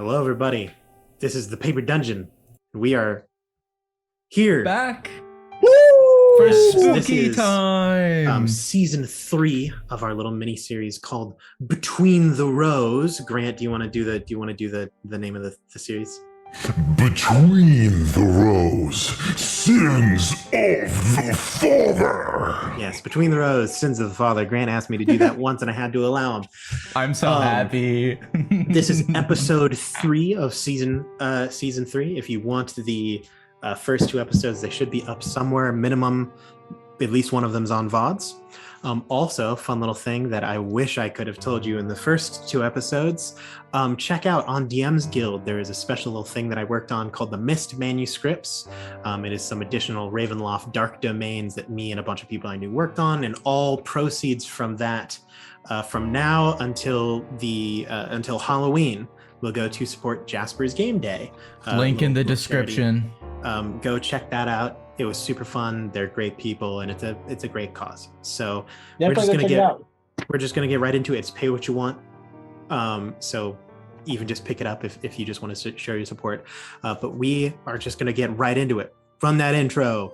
Hello, everybody. This is the Paper Dungeon. We are here. Back Woo! for This spooky is, time. Season 3 of our little mini series called Between the Rows. Grant, do you want to do the name of the series? Between the Rows, Sins of the Father. Yes, Between the Rows, Sins of the Father. Grant asked me to do that once, and I had to allow him. I'm so happy. This is episode 3 of season 3. If you want the first 2 episodes, they should be up somewhere. Minimum, at least one of them's on VODs. Also, fun little thing that I wish I could have told you in the first 2 episodes. Check out on DM's Guild. There is a special little thing that I worked on called the Mist Manuscripts. It is some additional Ravenloft dark domains that me and a bunch of people I knew worked on, and all proceeds from that, from now until Halloween, will go to support Jasper's Game Day. Link in the description. Go check that out. It was super fun. They're great people, and it's a great cause. So we're just gonna get right into it. It's pay what you want. So even just pick it up if you just want to show your support. But we are just gonna get right into it. Run that intro.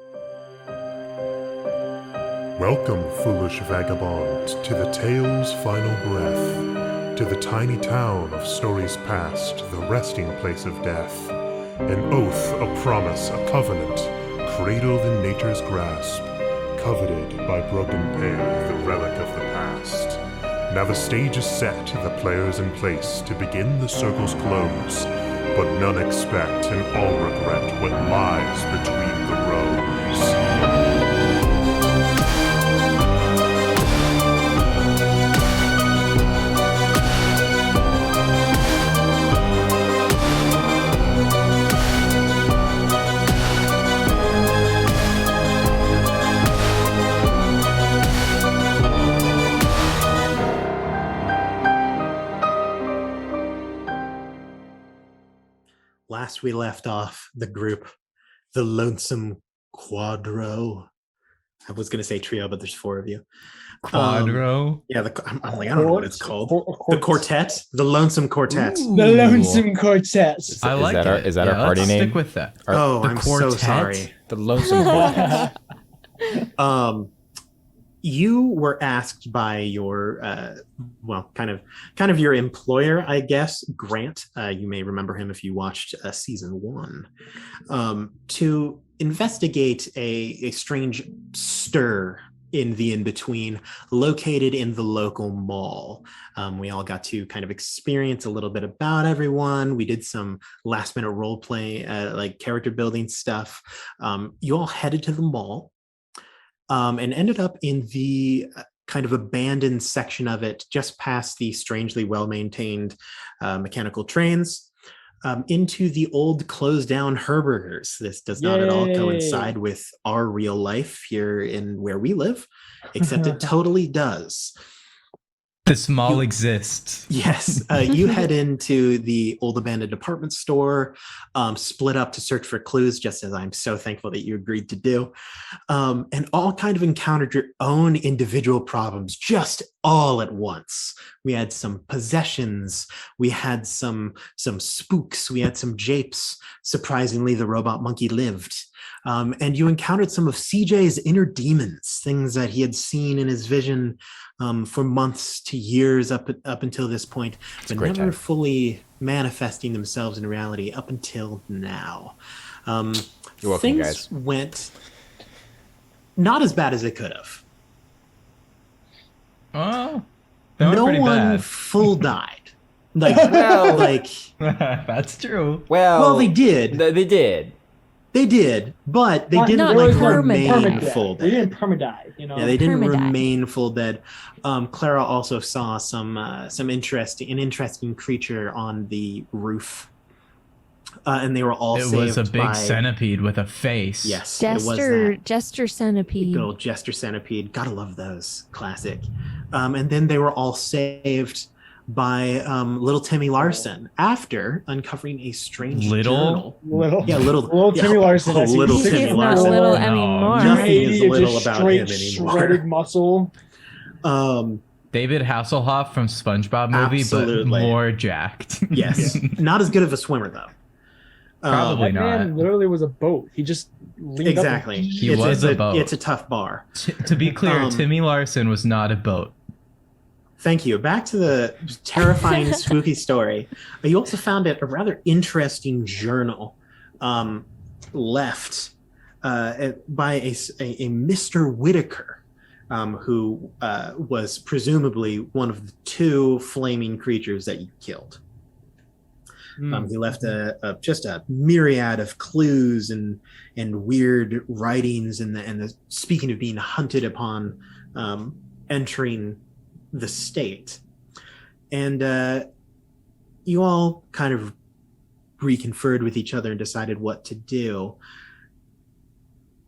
Welcome, foolish vagabond, to the tale's final breath, to the tiny town of stories past, the resting place of death. An oath, a promise, a covenant, cradled in nature's grasp, coveted by broken pair, the relic of the past. Now the stage is set, the players in place, to begin the circle's close, but none expect and all regret what lies between the rows. Last we left off, the group, the Lonesome Quadro. I was going to say trio, but there's 4 of you. Quadro. Yeah, I'm like, I don't know what it's called. The quartet, the Lonesome Quartet. Ooh. The Lonesome Quartet. I like it. Is that our party let's name? Stick with that. Oh, The I'm quartet? so sorry. The Lonesome Quartet. You were asked by your, kind of your employer, I guess, Grant. You may remember him if you watched season 1, to investigate a strange stir in the in-between located in the local mall. We all got to kind of experience a little bit about everyone. We did some last-minute role play, like character building stuff. You all headed to the mall. And ended up in the kind of abandoned section of it, just past the strangely well-maintained mechanical trains, into the old closed-down Herbergers. This does not at all coincide with our real life here in where we live, except it totally does. This mall exists. Yes, you head into the old abandoned department store, split up to search for clues, just as I'm so thankful that you agreed to do, and all kind of encountered your own individual problems just all at once. We had some possessions, we had some spooks, we had some japes. Surprisingly, the robot monkey lived. And you encountered some of CJ's inner demons, things that he had seen in his vision for months to years up until this point, but never fully manifesting themselves in reality up until now. You're welcome, things guys. went not as bad as it could have. Oh, No pretty one bad. full died. Like, That's true. Well, they did. They did. They did, but they didn't Not like permanent. remain full They dead. didn't permadie, you know. Yeah, they didn't Permadie. remain full dead. Clara also saw some interesting creature on the roof, and they were all It saved was a big by, centipede with a face. Yes, it was that. Jester centipede. Good old Jester centipede. Gotta love those. Classic. And then they were all saved by little Timmy Larson after uncovering a strange journal. Little Yeah, Timmy Larson. Oh, as he's little 6 Timmy He's foot not Larson. little tall, anymore. Nothing is 280 of little just about straight him anymore. shredded muscle. David Hasselhoff from SpongeBob movie, Absolutely. but more jacked. Yes. Not as good of a swimmer, though. Probably That man not. literally was a boat. He just leaned Exactly. up. He was a boat. It's a tough bar. To be clear, Um, Timmy Larson was not a boat. Thank you. Back to the terrifying, spooky story. You also found a rather interesting journal left by a Mr. Whitaker, who was presumably one of the two flaming creatures that you killed. He left just a myriad of clues and weird writings, and the speaking of being hunted upon, entering the state. And you all kind of reconferred with each other and decided what to do.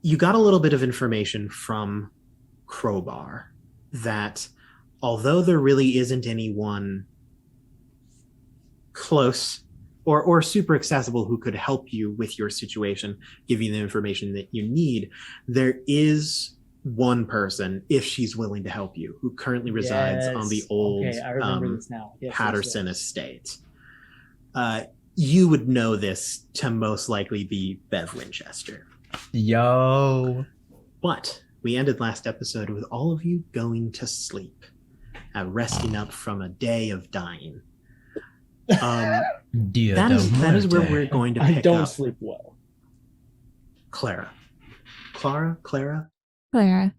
You got a little bit of information from Crowbar that although there really isn't anyone close or super accessible who could help you with your situation, give you the information that you need, there is one person, if she's willing to help you, who currently resides on the old I remember this now. Patterson estate. You would know this to most likely be Bev Winchester. Yo. But we ended last episode with all of you going to sleep, resting up from a day of dying. That is where we're going to pick I don't up. sleep well. Clara. Nice.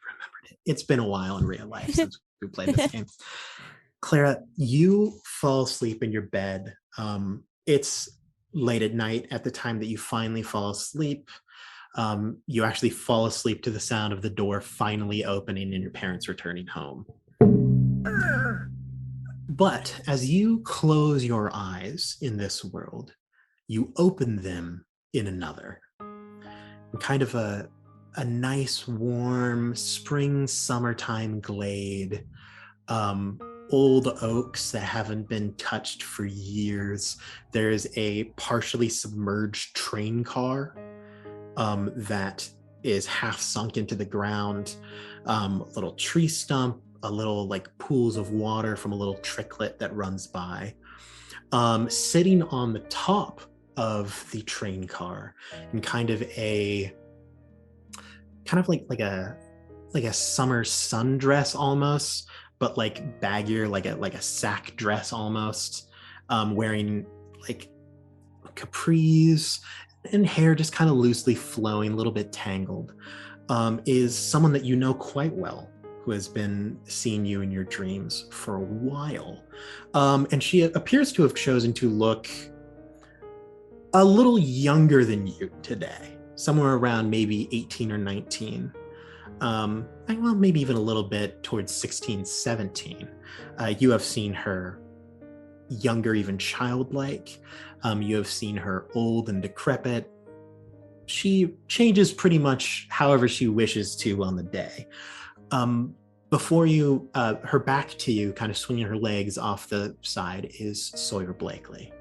Remembered it. It's been a while in real life since we played this game. Clara, you fall asleep in your bed. It's late at night at the time that you finally fall asleep. You actually fall asleep to the sound of the door finally opening and your parents returning home. But as you close your eyes in this world, you open them in another. Kind of a nice, warm spring, summertime glade. Old oaks that haven't been touched for years. There's a partially submerged train car that is half sunk into the ground. A little tree stump, a little like pools of water from a little tricklet that runs by. Sitting on the top of the train car in kind of like a summer sundress almost, but like baggier, like a sack dress almost, wearing like capris and hair just kind of loosely flowing, a little bit tangled, is someone that you know quite well, who has been seeing you in your dreams for a while. And she appears to have chosen to look a little younger than you today, somewhere around maybe 18 or 19. Well, maybe even a little bit towards 16, 17. You have seen her younger, even childlike. You have seen her old and decrepit. She changes pretty much however she wishes to on the day. Before you, her back to you, kind of swinging her legs off the side, is Sawyer Blakely.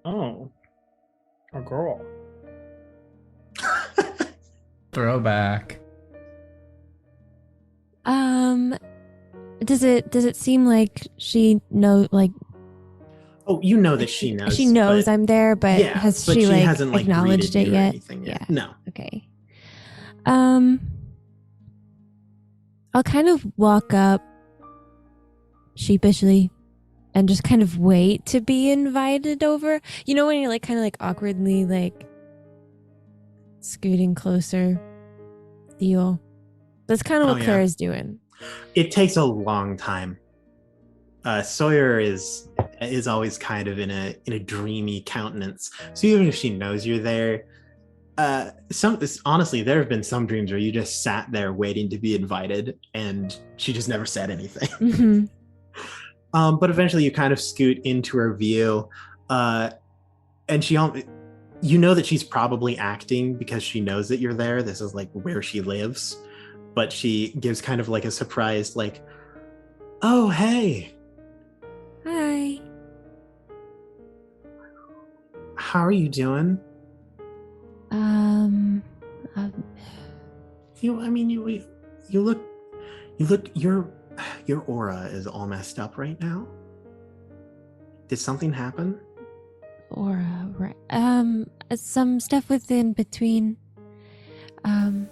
Oh, a girl. Throwback. Does it seem like she like Oh, you know that she knows. she knows but, I'm there, but yeah, has but she like hasn't acknowledged greeted it you or yet? anything yet. Yeah. No. Okay. I'll kind of walk up sheepishly and just kind of wait to be invited over. You know when you're like kind of like awkwardly like scooting closer deal. That's kind of what yeah. Claire's doing. It takes a long time. Sawyer is always kind of in a dreamy countenance. So even if she knows you're there, honestly, there have been some dreams where you just sat there waiting to be invited, and she just never said anything. Mm-hmm. But eventually, you kind of scoot into her view, and you know that she's probably acting because she knows that you're there. This is like where she lives, but she gives kind of like a surprised, like, "Oh, hey. Hi. How are you doing?" You look You look your aura is all messed up right now. Did something happen? Or right. Some stuff within between. My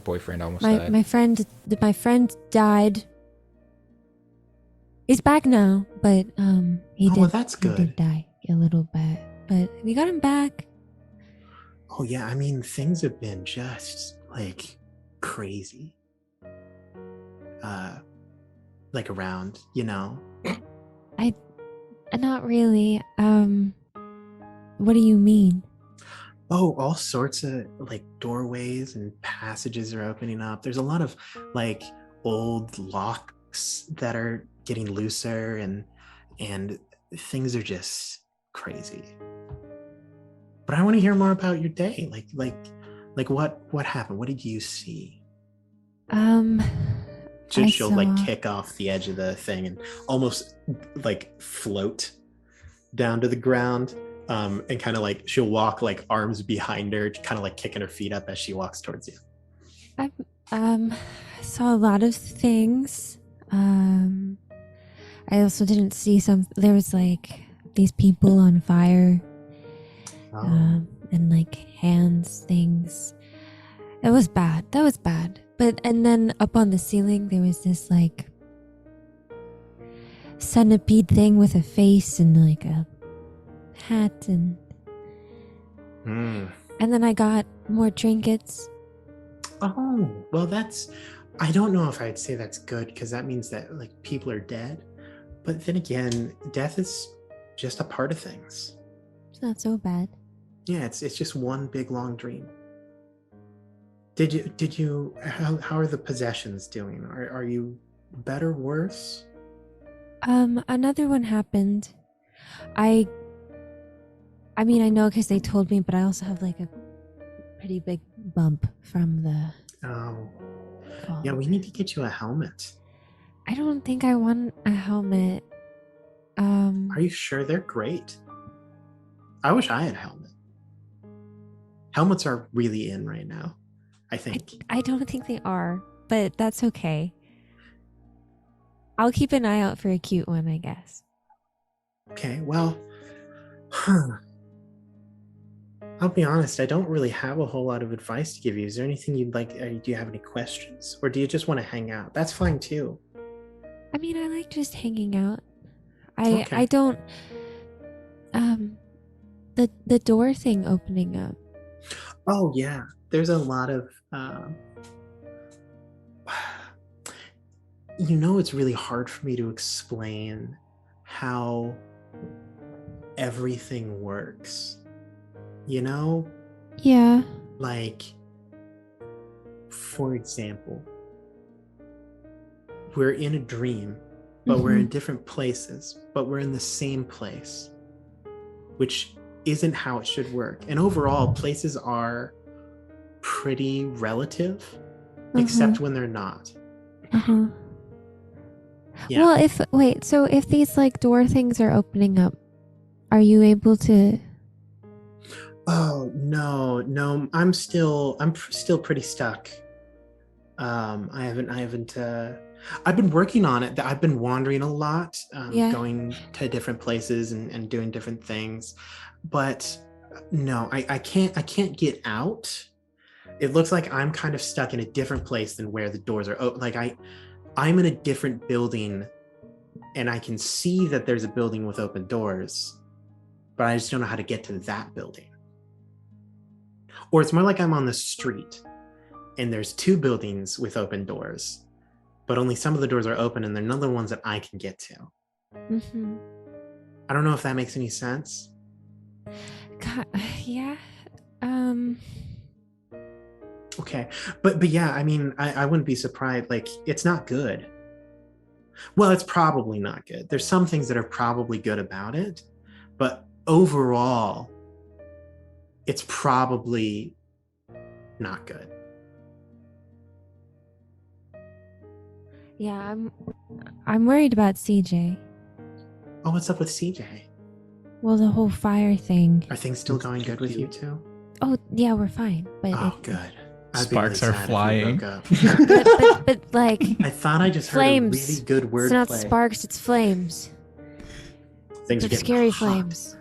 boyfriend almost My died. my friend died. He's back now, but he Oh, did. well, that's He good. did die a little bit, but we got him back. Oh yeah, I mean things have been just like crazy. Like around, you know. Not really. What do you mean? Oh, all sorts of like doorways and passages are opening up. There's a lot of like old locks that are getting looser and things are just crazy. But I want to hear more about your day. Like what happened? What did you see? She'll like kick off the edge of the thing and almost like float down to the ground. And kind of like she'll walk like arms behind her, kind of like kicking her feet up as she walks towards you. I saw a lot of things. I also didn't see some. There was like these people on fire, and like hands things. That was bad. But and then up on the ceiling there was this like centipede thing with a face and like a hat and then I got more trinkets. Oh, well I don't know if I'd say that's good because that means that like people are dead. But then again, death is just a part of things. It's not so bad. Yeah, it's just one big long dream. Did you how are the possessions doing? Are you better, worse? Another one happened. I mean, I know because they told me, but I also have like a pretty big bump from the Oh, fall. yeah, we need to get you a helmet. I don't think I want a helmet. Are you sure? They're great. I wish I had a helmet. Helmets are really in right now, I think. I don't think they are, but that's okay. I'll keep an eye out for a cute one, I guess. Okay, well, I'll be honest, I don't really have a whole lot of advice to give you. Is there anything you'd like? Do you have any questions? Or do you just want to hang out? That's fine too. I mean, I like just hanging out. Okay. I don't the door thing opening up. Oh, yeah. There's a lot of it's really hard for me to explain how everything works. You know? Yeah. Like, for example, we're in a dream, but we're in different places, but we're in the same place, which isn't how it should work. And overall, places are pretty relative, except when they're not. Uh-huh. Yeah. Well, so if these like door things are opening up, are you able to? Oh, no, I'm still pretty stuck. I've been working on it. I've been wandering a lot, going to different places and doing different things, but no, I can't get out. It looks like I'm kind of stuck in a different place than where the doors are open. Like I'm in a different building and I can see that there's a building with open doors, but I just don't know how to get to that building. Or it's more like I'm on the street and there's two buildings with open doors, but only some of the doors are open and they're none of the ones that I can get to. I don't know if that makes any sense. God, yeah. Okay. But yeah, I mean, I wouldn't be surprised. Like, it's not good. Well, it's probably not good. There's some things that are probably good about it, but overall, it's probably not good. Yeah, I'm worried about CJ. Oh, what's up with CJ? Well, the whole fire thing. Are things still going good with you two? Oh, yeah, we're fine. But Oh, good. I'd be really Sparks are sad if we flying. broke up. but like I thought I just heard flames. a really good word It's not play. sparks, it's flames. Things are But getting scary hot. flames.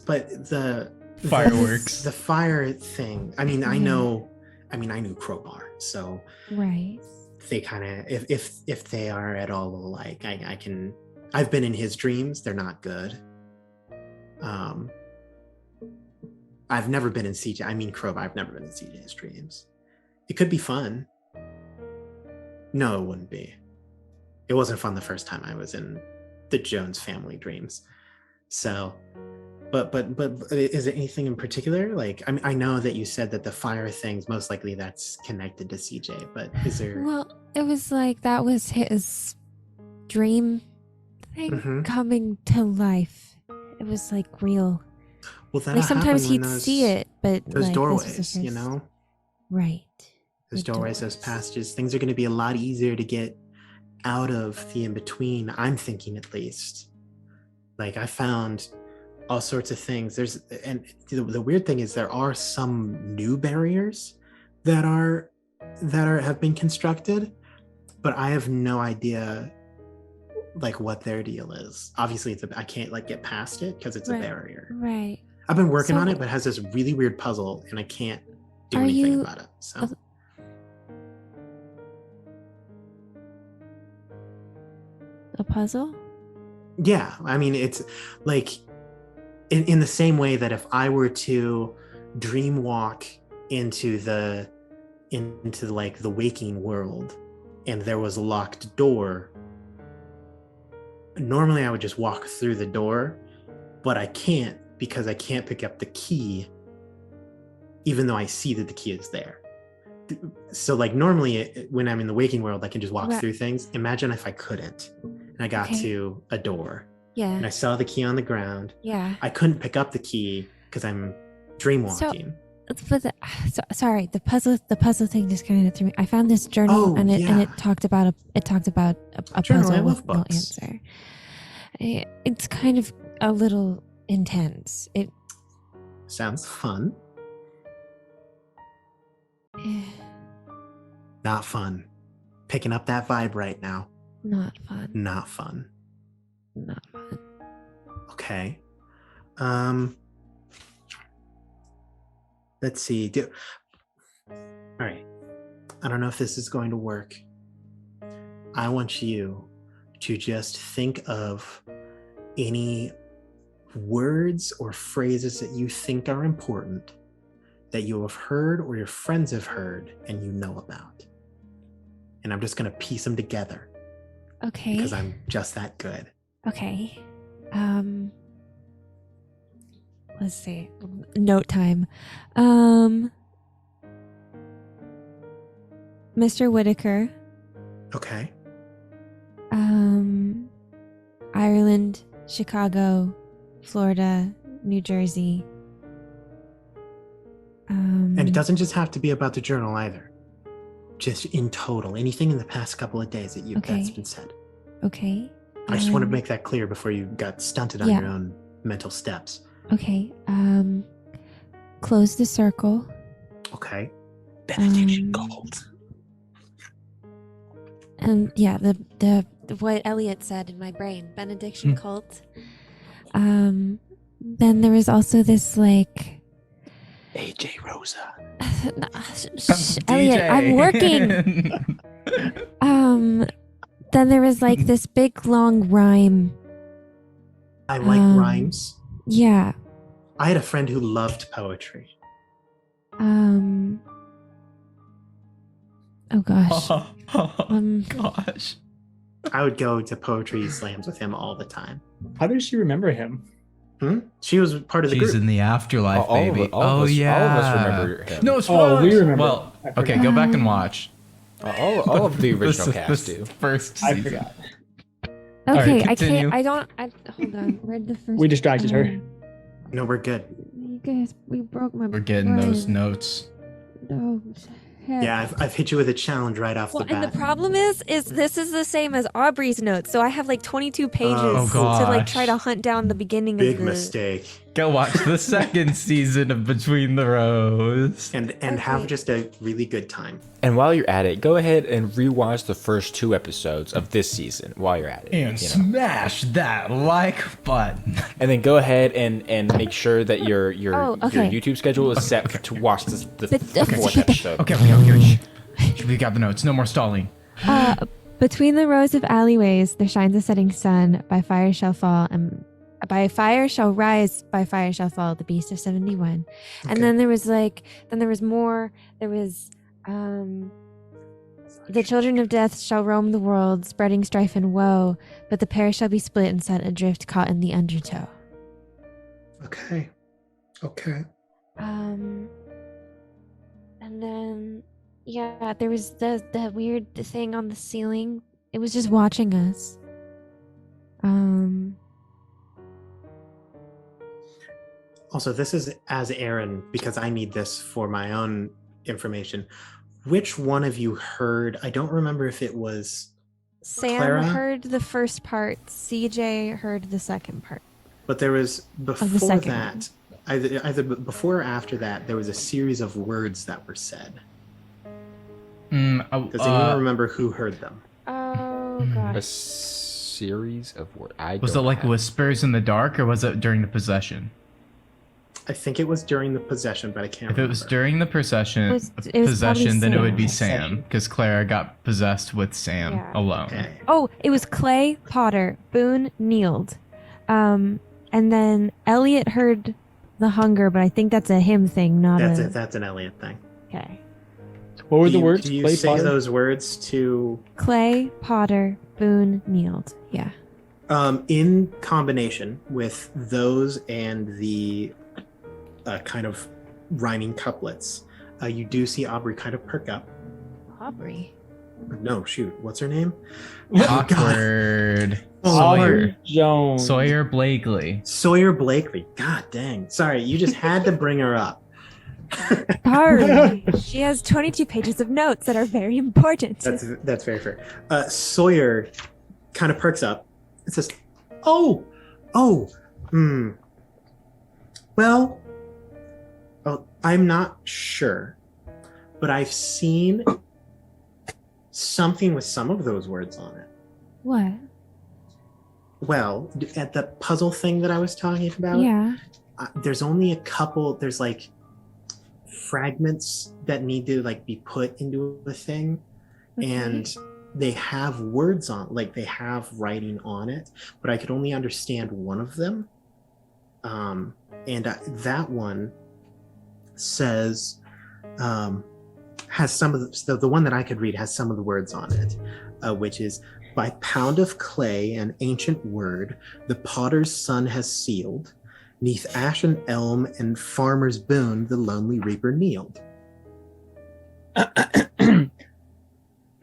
But the Fireworks. the fire thing. I mean, I Mhm. know. I mean, I knew Crowbar, so Right. they kind of if they are at all alike, I can. I've been in his dreams. They're not good. I've never been in CJ. I mean, Crowbar. I've never been in CJ's dreams. It could be fun. No, it wouldn't be. It wasn't fun the first time I was in the Jones family dreams. So, but is it anything in particular? Like, I mean, I know that you said that the fire things, most likely that's connected to CJ, but is there? Well, it was like that was his dream thing Mhm. coming to life. It was like real. Well, that Like sometimes happened when he'd those, see it, but Those like, doorways, this was the you first- know, Right. those The doorways, those doors. passages. Things are going to be a lot easier to get out of the in between. I'm thinking, at least. Like, I found all sorts of things. And the weird thing is there are some new barriers that have been constructed, but I have no idea like what their deal is. Obviously, I can't like get past it because it's a Right. barrier. Right. I've been working on So- it, but it has this really weird puzzle, and I can't do Are anything you- about it. So uh, A puzzle? yeah, I mean, it's like in the same way that if I were to dream walk into like the waking world, and there was a locked door, normally I would just walk through the door, but I can't because I can't pick up the key, even though I see that the key is there. So like normally when I'm in the waking world, I can just walk Right. through things. Imagine if I couldn't, and I got Okay. to a door and I Yeah. saw the key on the ground. Yeah. I couldn't pick up the key because I'm dream walking. But sorry, the puzzle thing just kind of threw me. I found this journal Oh, and it yeah. talked about a Journal, I puzzle love with no books. answer. It's kind of a little intense. It Sounds fun. eh, Not fun. Picking up that vibe right now. not fun. Not fun. Not fun. Okay. Let's see. All right. I don't know if this is going to work. I want you to just think of any words or phrases that you think are important that you have heard or your friends have heard and you know about. And I'm just going to piece them together Okay. because I'm just that good. Okay. Let's see. Note time. Mr. Whitaker. Okay. Ireland, Chicago, Florida, New Jersey. And it doesn't just have to be about the journal either. Just in total, anything in the past couple of days that's Okay. been said. Okay. I just want to um, make that clear before you got stunted on yeah. your own mental steps. Okay. Close the circle. Okay. Benediction cult. And yeah, the what Elliot said in my brain, benediction cult. Then there was also this like AJ Rosa. Elliot, I'm working. Then there was like this big long rhyme. I like rhymes. Yeah. I had a friend who loved poetry. Oh gosh. Gosh. I would go to poetry slams with him all the time. How does she remember him? She was part of the She's group. in the afterlife, All of baby. it- all of Oh us- yeah. all of us remember him. No Oh, spoilers. we remember. Well, I okay, forgot. go back and watch. All of the original This- cast this do. First I season. forgot. Okay, I continue. can't. I don't. Hold on. Where'd the first? We distracted her. No, we're good. You guys, we broke my. We're getting those brain. notes. Oh, heck. Yeah, I've hit you with a challenge right off Well, the and the bat. problem is this is the same as Aubrey's notes, so I have like 22 pages Oh, to like gosh. try to hunt down the beginning Big of the. mistake. Go watch the second season of Between the Rows. and have just a really good time. And while you're at it, go ahead and rewatch the first 2 episodes of this season while you're at it. And you know? smash that like button. And then go ahead and make sure that your okay. YouTube schedule is set to watch the okay. 4th episode. Okay. We got the notes. No more stalling. Between the rows of alleyways, there shines a setting sun. By fire shall fall, and by fire shall rise. By fire shall fall. The beast of 71. Okay. And then there was more. There was the children of death shall roam the world, spreading strife and woe. But the pair shall be split and set adrift, caught in the undertow. Okay. And then. Yeah, there was the weird thing on the ceiling. It was just watching us. Also, this is as Aaron, because I need this for my own information. Which one of you heard? I don't remember if it was Sam Clara? heard the first part. CJ heard the second part. But there was before second that, either before or after that, there was a series of words that were said. Does anyone remember who heard them? Oh A gosh. series of words. Was it like whispers in the dark, or was it during the possession? I think it was during the possession, but I can't If remember. it was during the possession, It was probably then it would be Sam. Sam, because Clara got possessed with Sam Yeah. alone. Okay. Oh, it was Clay, Potter, Boone, kneeled. And then Elliot heard the hunger, but I think that's a him thing, not That's a... it. That's an Elliot thing. Okay. What were Do the you- words? Do you Clay say Potter? those words to Clay, Potter, Boone, kneeled. Yeah. in combination with those and the kind of rhyming couplets? You do see Aubrey kind of perk up. Aubrey. No, shoot, what's her name? Awkward. Aubrey Jones. Sawyer Blakely. Sawyer Blakely. God dang. Sorry, you just had to bring her up. Sorry. She has 22 pages of notes that are very important. That's very fair. Sawyer kind of perks up. It says, well, I'm not sure, but I've seen something with some of those words on it. What? Well, at the puzzle thing that I was talking about, Yeah. there's only a couple. There's like fragments that need to like be put into a thing, Okay. and they have words on, like they have writing on it, but I could only understand one of them. And that one says, has some of the one that I could read has some of the words on it, which is, by pound of clay, an ancient word, the potter's son has sealed. 'Neath ash and elm and farmer's boon, the lonely reaper kneeled.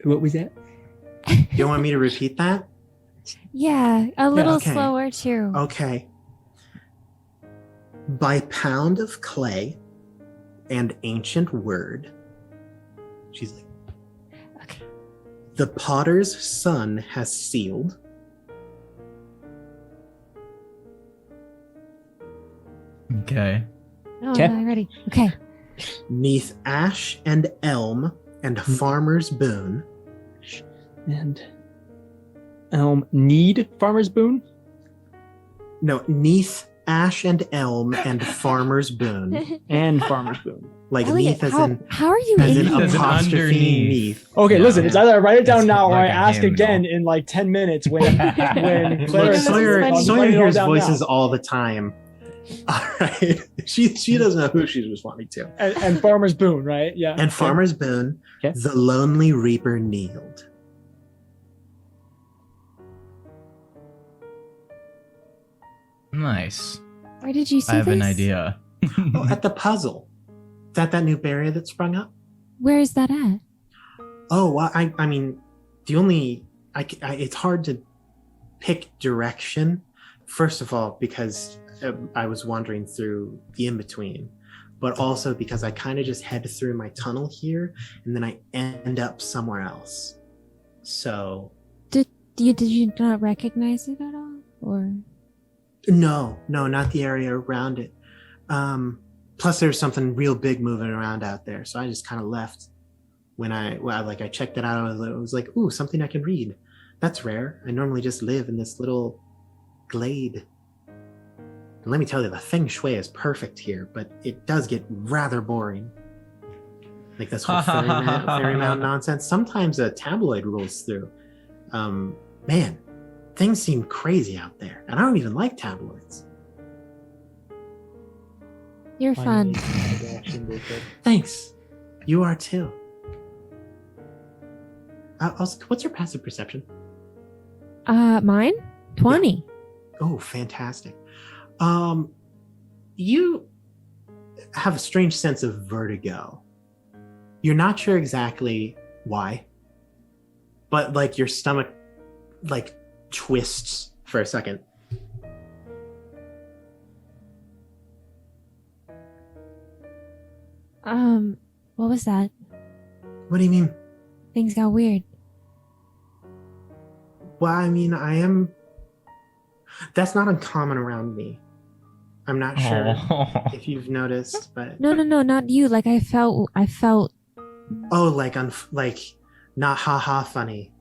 What was that? You want me to repeat that? Yeah, a little okay. slower too. Okay. By pound of clay and ancient word, she's like, Okay. the potter's son has sealed. Okay. Oh, Okay. I'm ready. Okay. 'Neath ash and elm and farmer's boon. And need farmer's boon? No, 'neath ash and elm and farmer's boon. And farmer's boon. Like Elliot, neath as how, in how are you as in in As in apostrophe underneath. neath. Okay, Yeah. listen, it's either I write it down It's now or like I a ask hymnal. again in like 10 minutes when Look, Claire Sawyer funny. Sawyer hears down voices now. all the time. All right, she doesn't know who she's responding to. And farmer's boon, right? Yeah. And farmer's boon, Okay. the lonely reaper kneeled. Nice. Where did you see I have this? an idea. Oh, at the puzzle. Is that new barrier that sprung up? Where is that at? Oh, well, I mean, the only it's hard to pick direction. First of all, because I was wandering through the in between, but also because I kind of just head through my tunnel here, and then I end up somewhere else. So Did you not recognize it at all? Or No, not the area around it. Plus, there's something real big moving around out there, so I just kind of left. When I checked it out, I was like, ooh, something I can read. That's rare. I normally just live in this little glade. And let me tell you, the feng shui is perfect here, but it does get rather boring. Like this whole fairy mound nonsense. Sometimes a tabloid rolls through. Man, things seem crazy out there, and I don't even like tabloids. You're fun. Thanks. You are too. Also, what's your passive perception? Mine? 20. Oh, fantastic. You have a strange sense of vertigo. You're not sure exactly why, but like your stomach like twists for a second. What was that? What do you mean? Things got weird. Well, I mean, that's not uncommon around me. I'm not sure if you've noticed, but No, not you. Like I felt oh, like not haha funny.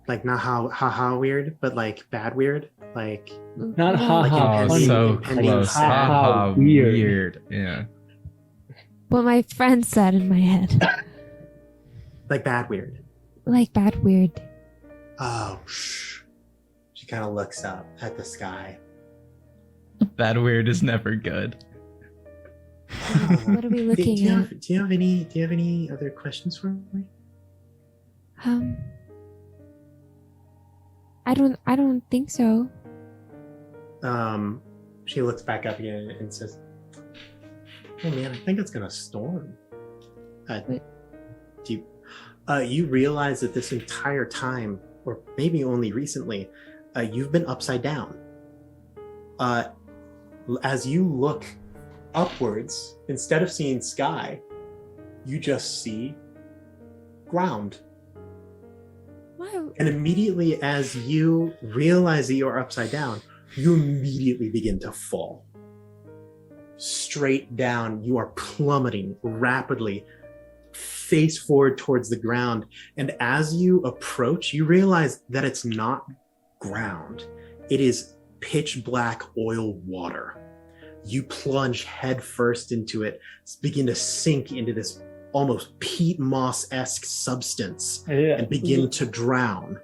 Like not ha weird, but like bad weird. Like Not Yeah. haha Oh, funny. so impending close. sad. Haha, Weird. weird. Yeah. what my friend said in my head. Like bad weird. Like bad weird. Oh, shh. She kind of looks up at the sky. Bad weird is never good. What are we looking do you at? have any other questions for me? I don't think so. She looks back up again and says, "Oh man, I think it's gonna storm." Wait. You realize that this entire time, or maybe only recently, you've been upside down. As you look upwards, instead of seeing sky, you just see ground. Why? And immediately as you realize that you're upside down, you immediately begin to fall. Straight down, you are plummeting rapidly, face forward towards the ground. And as you approach, you realize that it's not ground. It is pitch black oil water. You plunge headfirst into it, begin to sink into this almost peat moss-esque substance Yeah. and begin to drown.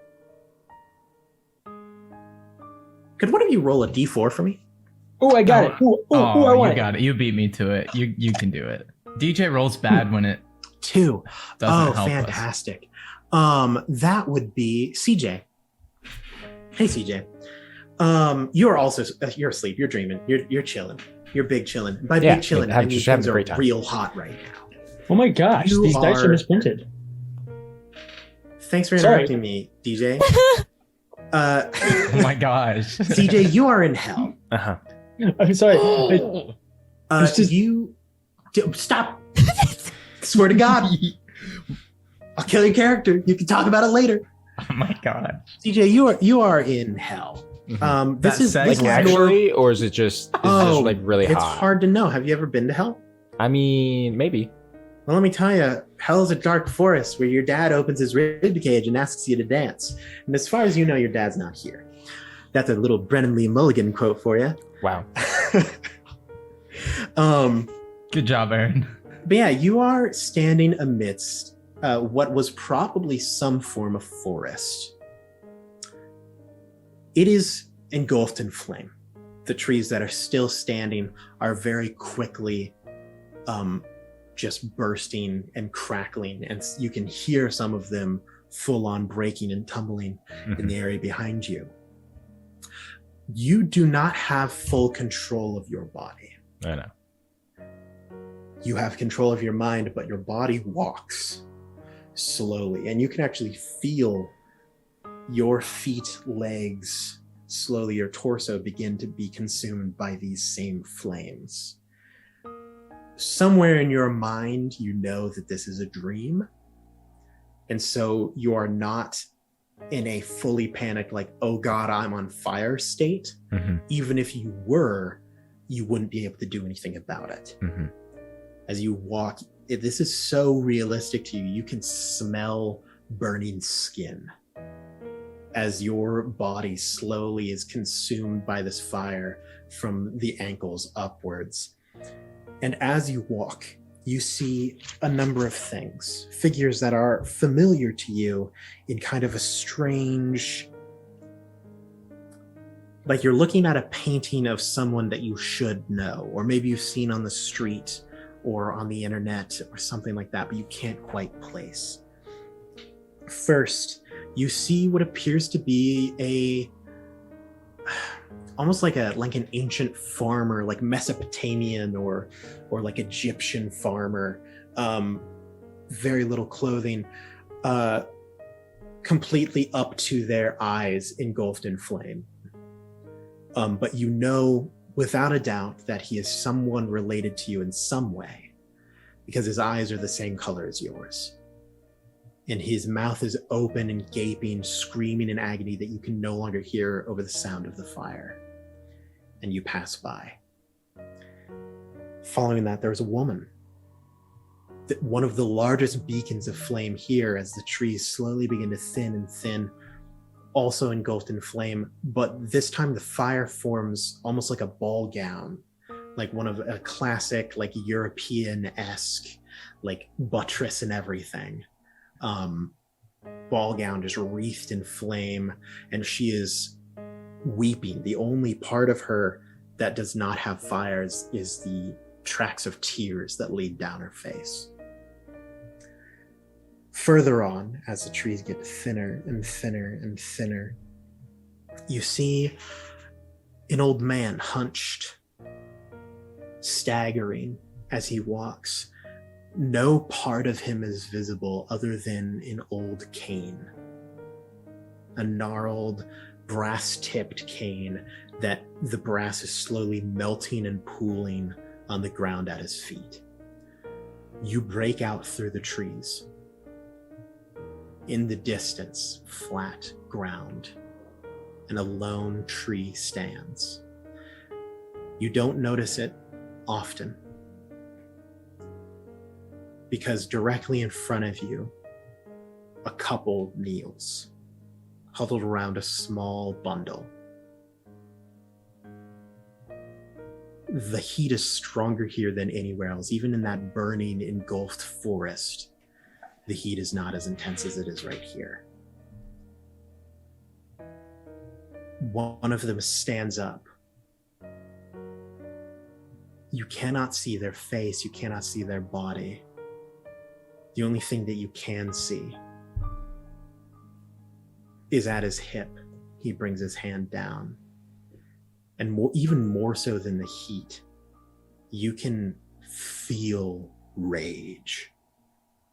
Could one of you roll a d4 for me? Oh, I got it. Ooh, I you want it. got it. You beat me to it. You can do it. DJ rolls bad when it 2. doesn't Oh, help us. fantastic. That would be CJ. Hey, CJ. You're also you're asleep. You're dreaming. You're chilling. You're big chilling. By Yeah, big chilling, having- I mean just having things a are great time. real hot right now. Oh my gosh, You these dice are- are misprinted. Thanks for Sorry. interrupting me, DJ. Oh my gosh. CJ, you are in hell. Uh-huh. I'm sorry. I- It's just- Stop. Swear to God, I'll kill your character. You can talk about it later. Oh my god. CJ, you are in hell. Mhm. This That is sex this Like is your- actually, or is it just like really it's hot? hard to know. Have you ever been to hell? I mean, maybe. Well, let me tell you, hell is a dark forest where your dad opens his rib cage and asks you to dance. And as far as you know, your dad's not here. That's a little Brennan Lee Mulligan quote for you. Wow. Good job, Aaron. But yeah, you are standing amidst what was probably some form of forest. It is engulfed in flame. The trees that are still standing are very quickly just bursting and crackling, and you can hear some of them full on breaking and tumbling in the area behind you. You do not have full control of your body. I know. You have control of your mind, but your body walks slowly, and you can actually feel your feet, legs, slowly your torso begin to be consumed by these same flames. Somewhere in your mind, you know that this is a dream, and so you are not in a fully panicked, like, oh God, I'm on fire state. Mm-hmm. Even if you were, you wouldn't be able to do anything about it. Mm-hmm. As you walk, this is so realistic to you. You can smell burning skin as your body slowly is consumed by this fire from the ankles upwards. And as you walk, you see a number of things, figures that are familiar to you in kind of a strange, like you're looking at a painting of someone that you should know, or maybe you've seen on the street or on the internet or something like that, but you can't quite place. First, you see what appears to be almost like an ancient farmer, like Mesopotamian or like Egyptian farmer, very little clothing, completely up to their eyes engulfed in flame. But you know without a doubt that he is someone related to you in some way, because his eyes are the same color as yours. And his mouth is open and gaping, screaming in agony that you can no longer hear over the sound of the fire. And you pass by. Following that, there's a woman. One of the largest beacons of flame here as the trees slowly begin to thin and thin, also engulfed in flame, but this time the fire forms almost like a ball gown, like one of a classic, like European-esque, like buttress and everything. Ball gown just wreathed in flame, and she is weeping. The only part of her that does not have fires is the tracks of tears that lead down her face. Further on, as the trees get thinner and thinner and thinner, you see an old man hunched, staggering as he walks. No part of him is visible other than an old cane, a gnarled, brass-tipped cane that the brass is slowly melting and pooling on the ground at his feet. You break out through the trees. In the distance, flat ground, and a lone tree stands. You don't notice it often, because directly in front of you, a couple kneels, huddled around a small bundle. The heat is stronger here than anywhere else. Even in that burning, engulfed forest, the heat is not as intense as it is right here. One of them stands up. You cannot see their face, you cannot see their body. The only thing that you can see is at his hip. He brings his hand down. And even more so than the heat, you can feel rage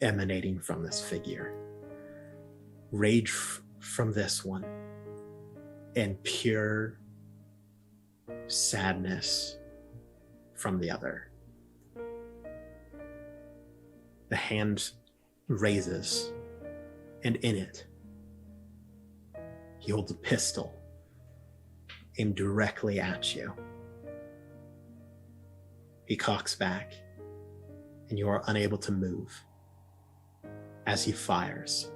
emanating from this figure. Rage from this one, and pure sadness from the other. The hand raises, and in it, he holds a pistol aimed directly at you. He cocks back, and you are unable to move as he fires.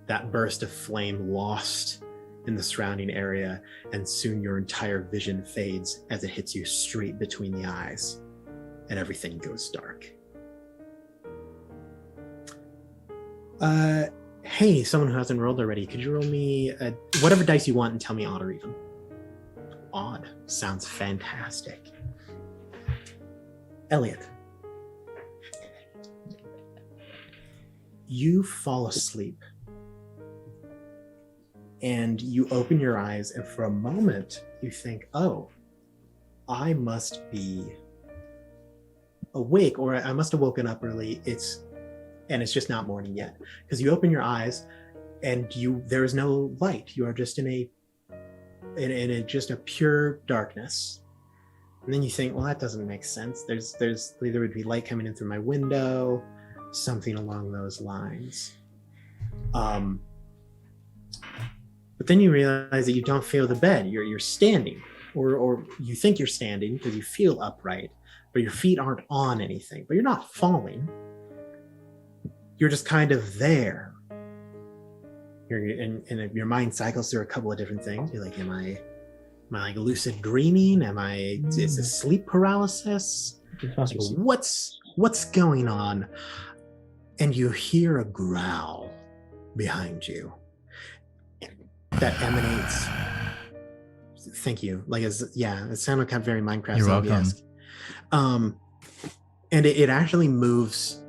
That burst of flame lost in the surrounding area, and soon your entire vision fades as it hits you straight between the eyes, and everything goes dark. Hey, someone who hasn't rolled already, could you roll me whatever dice you want and tell me odd or even? Odd sounds fantastic. Elliot. You fall asleep and you open your eyes, and for a moment you think, oh, I must be awake, or I must have woken up early. It's just not morning yet, because you open your eyes and there is no light. You are just in just a pure darkness. And then you think, well, that doesn't make sense. There would be light coming in through my window, something along those lines. But then you realize that you don't feel the bed. You're standing, or you think you're standing because you feel upright, but your feet aren't on anything. But you're not falling. You're just kind of there. And your mind cycles through a couple of different things. You're like, am I like lucid dreaming? Is this sleep paralysis? Like, what's going on? And you hear a growl behind you that emanates. Thank you. Like, it sounded kind of very Minecraft zombie-esque. And it actually moves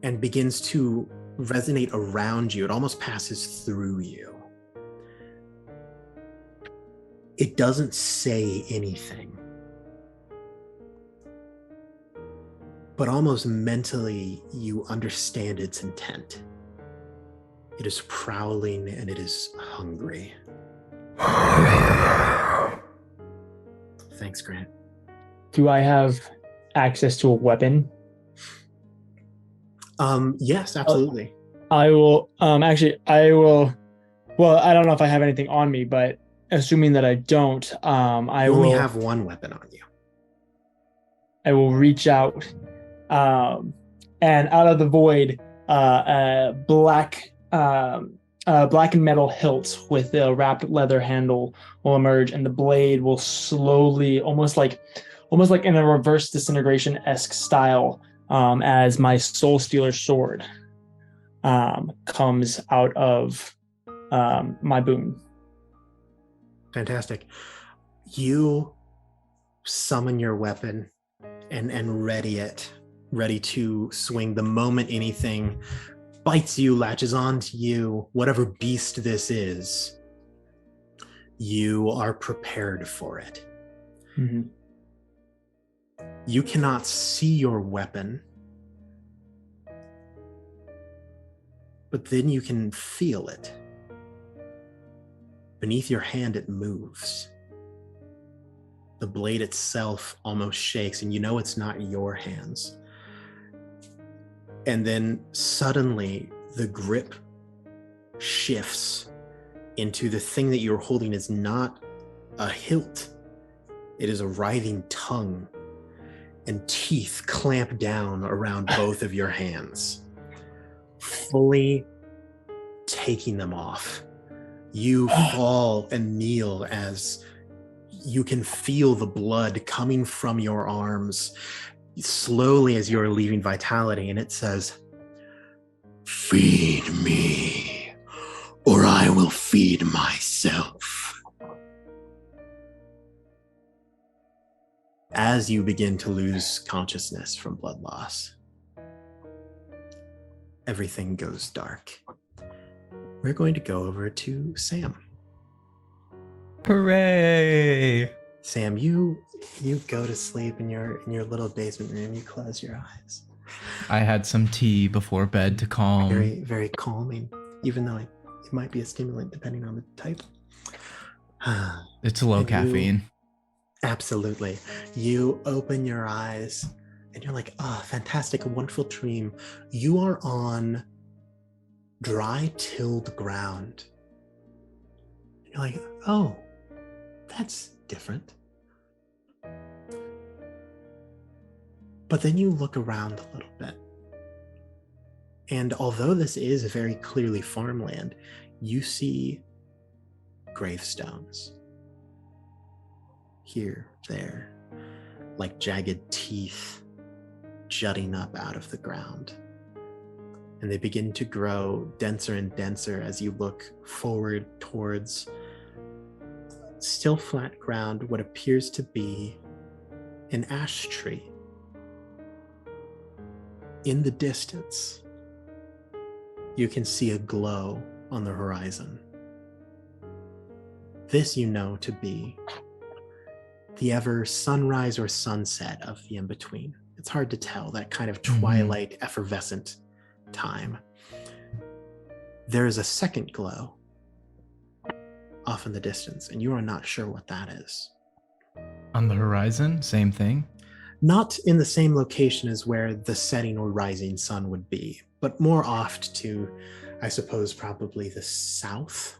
and begins to resonate around you. It almost passes through you. It doesn't say anything, but almost mentally you understand its intent. It is prowling and it is hungry. Thanks, Grant. Do I have access to a weapon? Yes, absolutely. I will well, I don't know if I have anything on me, but assuming that I don't, You only have one weapon on you. I will reach out, and out of the void, a black and metal hilt with a wrapped leather handle will emerge, and the blade will slowly, almost like in a reverse disintegration-esque style, as my Soul Stealer sword comes out of my boon. Fantastic. You summon your weapon and ready to swing the moment anything bites you, latches onto you, whatever beast this is. You are prepared for it. Mm-hmm. You cannot see your weapon, but then you can feel it. Beneath your hand, it moves. The blade itself almost shakes, and you know it's not your hands. And then suddenly, the grip shifts into the thing that you're holding is not a hilt. It is a writhing tongue, and teeth clamp down around both of your hands, fully taking them off. You fall and kneel as you can feel the blood coming from your arms slowly as you're leaving vitality, and it says, "Feed me, or I will feed myself." As you begin to lose consciousness from blood loss, everything goes dark. We're going to go over to Sam. Hooray! Sam, you go to sleep in your little basement room. You close your eyes. I had some tea before bed to calm. Very, very calming, even though it might be a stimulant depending on the type. It's low caffeine. Absolutely. You open your eyes and you're like, fantastic, a wonderful dream. You are on dry, tilled ground. You're like, oh, that's different. But then you look around a little bit. And although this is very clearly farmland, you see gravestones. Here, there, like jagged teeth jutting up out of the ground. And they begin to grow denser and denser as you look forward towards still flat ground, what appears to be an ash tree. In the distance, you can see a glow on the horizon. This you know to be the ever sunrise or sunset of the in-between. It's hard to tell, that kind of twilight, effervescent time. There is a second glow off in the distance, and you are not sure what that is. On the horizon, same thing? Not in the same location as where the setting or rising sun would be, but more oft to, I suppose, probably the south.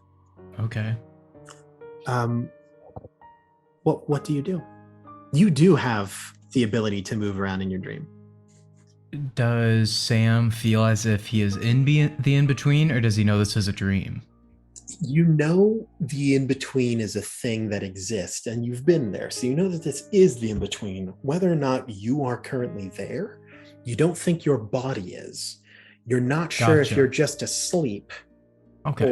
Okay. What do you do? You do have the ability to move around in your dream. Does Sam feel as if he is in the in-between, or does he know this is a dream? You know the in-between is a thing that exists, and you've been there, so you know that this is the in-between. Whether or not you are currently there, you don't think your body is. You're not sure if Gotcha. you're just asleep Okay.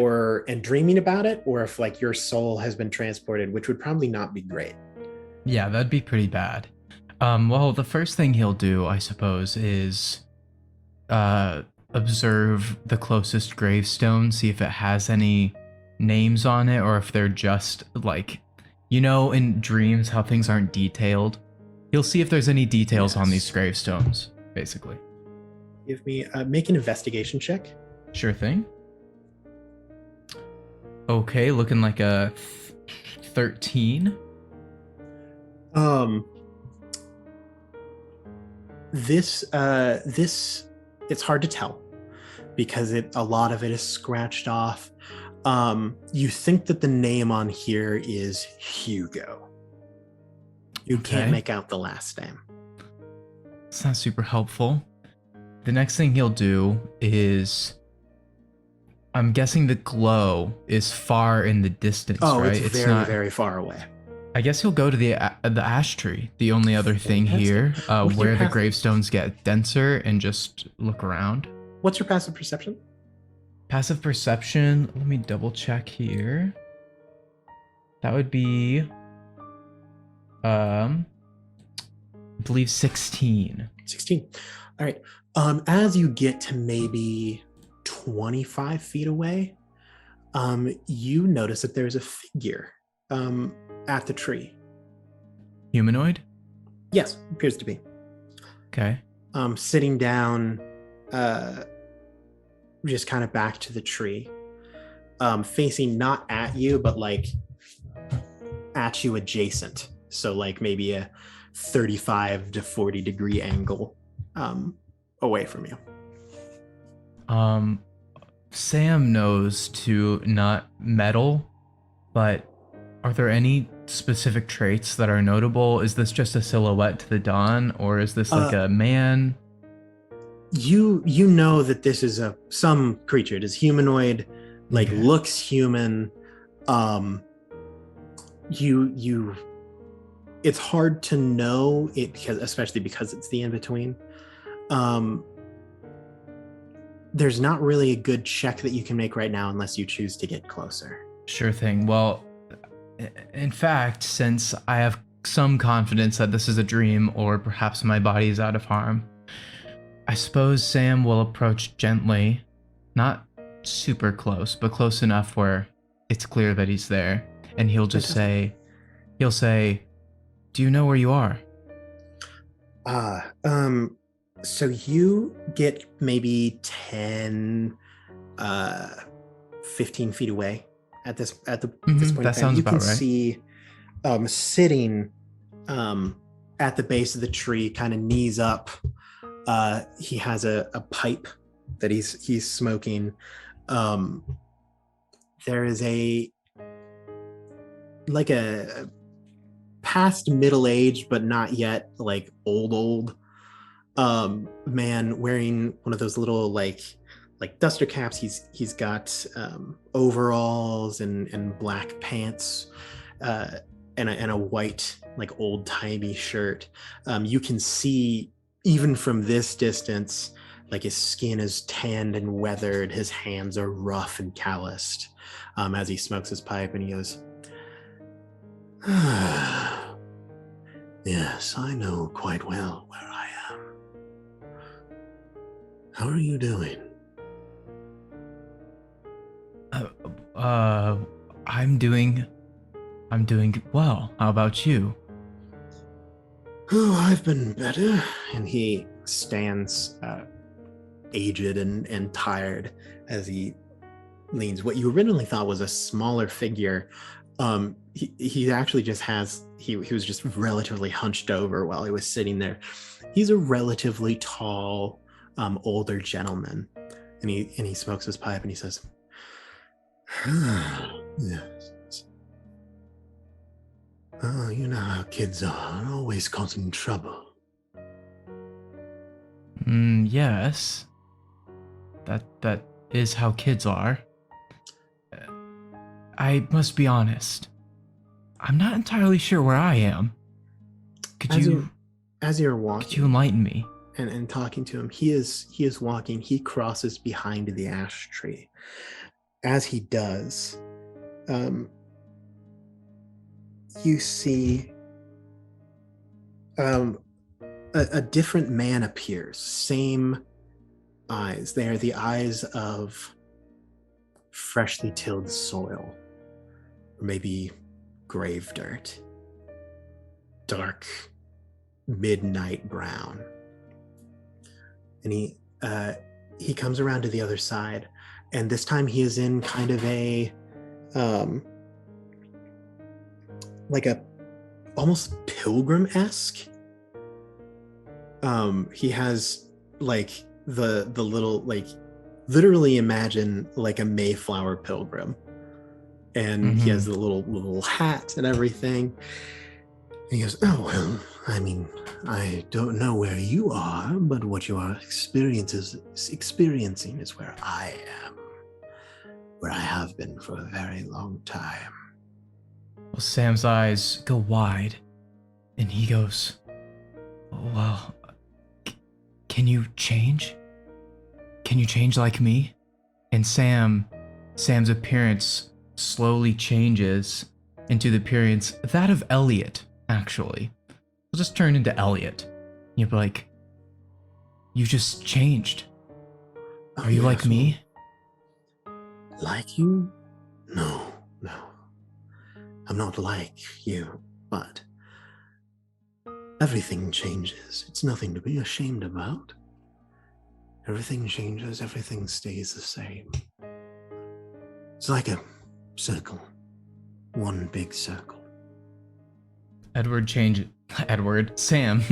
and dreaming about it, or if like your soul has been transported, which would probably not be great. Yeah, that'd be pretty bad. Well, the first thing he'll do, I suppose, is observe the closest gravestone, see if it has any names on it, or if they're just like, in dreams how things aren't detailed. He'll see if there's any details on these gravestones, basically. Give me make an investigation check. Sure thing. Okay, looking like a 13. This it's hard to tell because a lot of it is scratched off. You think that the name on here is Hugo. You can't make out the last name. It's not super helpful. The next thing he'll do is, I'm guessing the glow is far in the distance, right? It's very, not very far away. I guess he'll go to the ash tree, the only other thing here, where the gravestones get denser, and just look around. What's your passive perception? Passive perception, let me double check here. That would be, I believe 16. 16. All right. As you get to maybe 25 feet away, you notice that there's a figure at the tree. Humanoid? Yes, appears to be. Okay. Sitting down, just kind of back to the tree, facing not at you, but like at you adjacent. So like maybe a 35 to 40 degree angle away from you. Sam knows to not meddle, but are there any specific traits that are notable? Is this just a silhouette to the dawn, or is this like a man? You know that this is some creature. It is humanoid, like looks human. It's hard to know it especially because it's the in-between. There's not really a good check that you can make right now unless you choose to get closer. Sure thing. Well, in fact, since I have some confidence that this is a dream, or perhaps my body is out of harm, I suppose Sam will approach gently, not super close, but close enough where it's clear that he's there. And he'll say, do you know where you are? So you get maybe 10, 15 feet away at this point. That sounds you about can right. see sitting at the base of the tree, kind of knees up. He has a pipe that he's smoking. There is a past middle age, but not yet like old man wearing one of those little like duster caps. He's got overalls and black pants and a white like old timey shirt. You can see even from this distance, like his skin is tanned and weathered. His hands are rough and calloused as he smokes his pipe, and he goes, "Yes, I know quite well where I am. How are you doing?" I'm doing well. How about you? "Oh, I've been better." And he stands aged and tired as he leans. What you originally thought was a smaller figure, he actually just has, he was just relatively hunched over while he was sitting there. He's a relatively tall, older gentleman. And he smokes his pipe and he says, yes. Oh, you know how kids are, always causing trouble. Yes. That is how kids are. I must be honest. I'm not entirely sure where I am. Could you walking enlighten me? and talking to him, he is walking, he crosses behind the ash tree. As he does, you see a different man appears. Same eyes. They are the eyes of freshly tilled soil, or maybe grave dirt. Dark, midnight brown. And he comes around to the other side, and this time he is in kind of a like a almost pilgrim-esque. He has like the little, like, literally imagine like a Mayflower pilgrim, and he has the little hat and everything. And he goes, oh, well, I mean, I don't know where you are, but what you are experiencing is where I am, where I have been for a very long time. Well, Sam's eyes go wide, and he goes, well, can you change? Can you change like me? And Sam's appearance slowly changes into the appearance that of Elliot, actually. He'll just turn into Elliot. You'll be like, you just changed. Are you like me? Like you? No. I'm not like you, but everything changes. It's nothing to be ashamed about. Everything changes, everything stays the same. It's like a circle. One big circle. Sam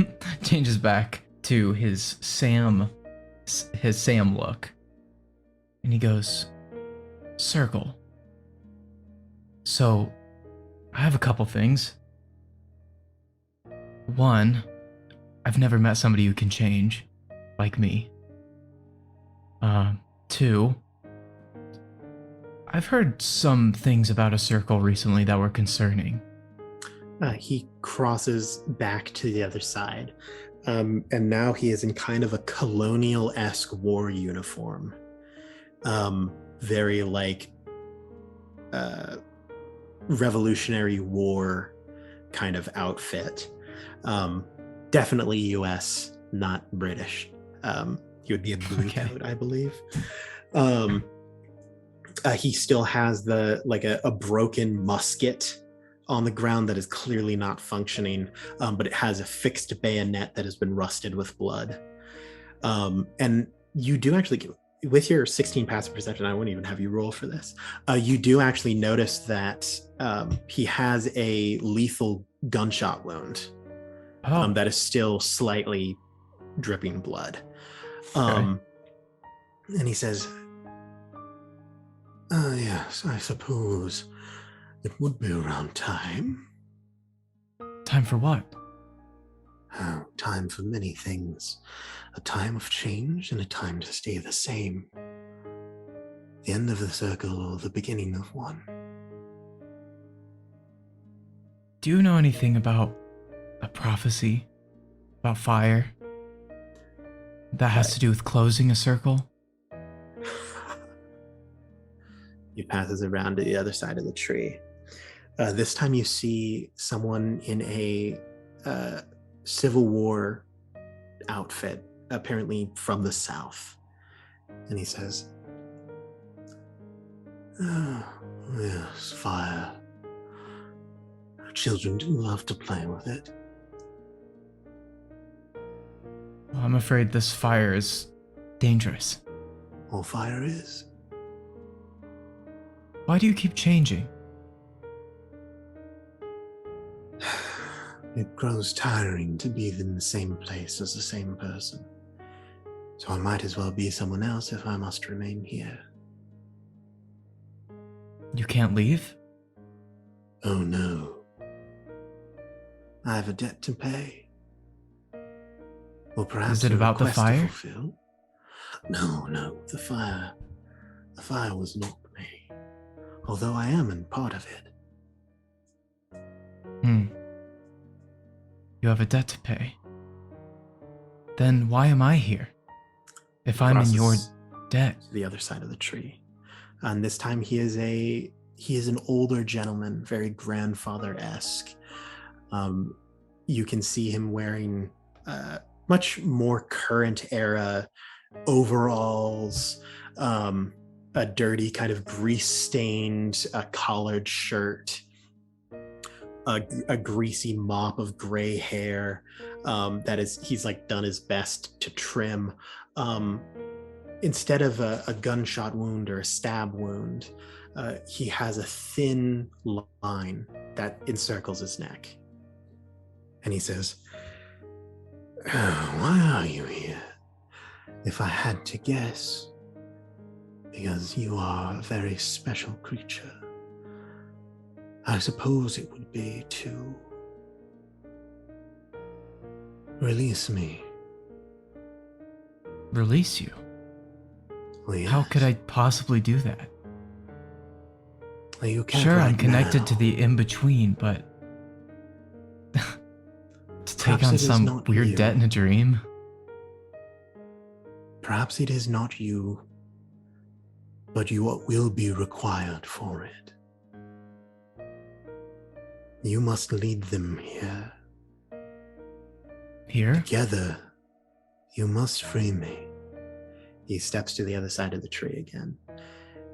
changes back to his Sam look. And he goes, circle. So, I have a couple things. One, I've never met somebody who can change like me. Two, I've heard some things about a circle recently that were concerning. He crosses back to the other side, and now he is in kind of a colonial-esque war uniform. Very like Revolutionary War kind of outfit. Definitely US, not British. He would be a blue coat, I believe. He still has a broken musket on the ground that is clearly not functioning, but it has a fixed bayonet that has been rusted with blood. And you do actually, with your 16 passive perception, I wouldn't even have you roll for this. You do actually notice that he has a lethal gunshot wound that is still slightly dripping blood. And he says, yes, I suppose it would be around time. Time for what? Oh, time for many things. A time of change and a time to stay the same. The end of the circle or the beginning of one. Do you know anything about a prophecy? About fire? That has to do with closing a circle? He passes around to the other side of the tree. This time you see someone in a Civil War outfit, apparently from the South. And he says, oh, yes, fire. Children do love to play with it. Well, I'm afraid this fire is dangerous. All fire is. Why do you keep changing? It grows tiring to be in the same place as the same person. So I might as well be someone else if I must remain here. You can't leave? Oh no. I have a debt to pay. Or perhaps Is it a about the request to fire? fulfill. No, the fire. The fire was not me. Although I am in part of it. You have a debt to pay. Then why am I here? If I'm in your Crosses debt. to the other side of the tree. And this time he is an older gentleman, very grandfather-esque. You can see him wearing much more current era overalls, a dirty kind of grease-stained collared shirt, a greasy mop of gray hair he's like done his best to trim. Instead of a gunshot wound or a stab wound, he has a thin line that encircles his neck. And he says, why are you here? If I had to guess, because you are a very special creature. I suppose it would be to release me. Release you? Well, yes. How could I possibly do that? Well, you can't Sure, I'm right connected now. to the in-between, but... to take Perhaps on it is some not weird you. debt in a dream? Perhaps it is not you, but you will be required for it. You must lead them here. Here? Together, you must free me. He steps to the other side of the tree again.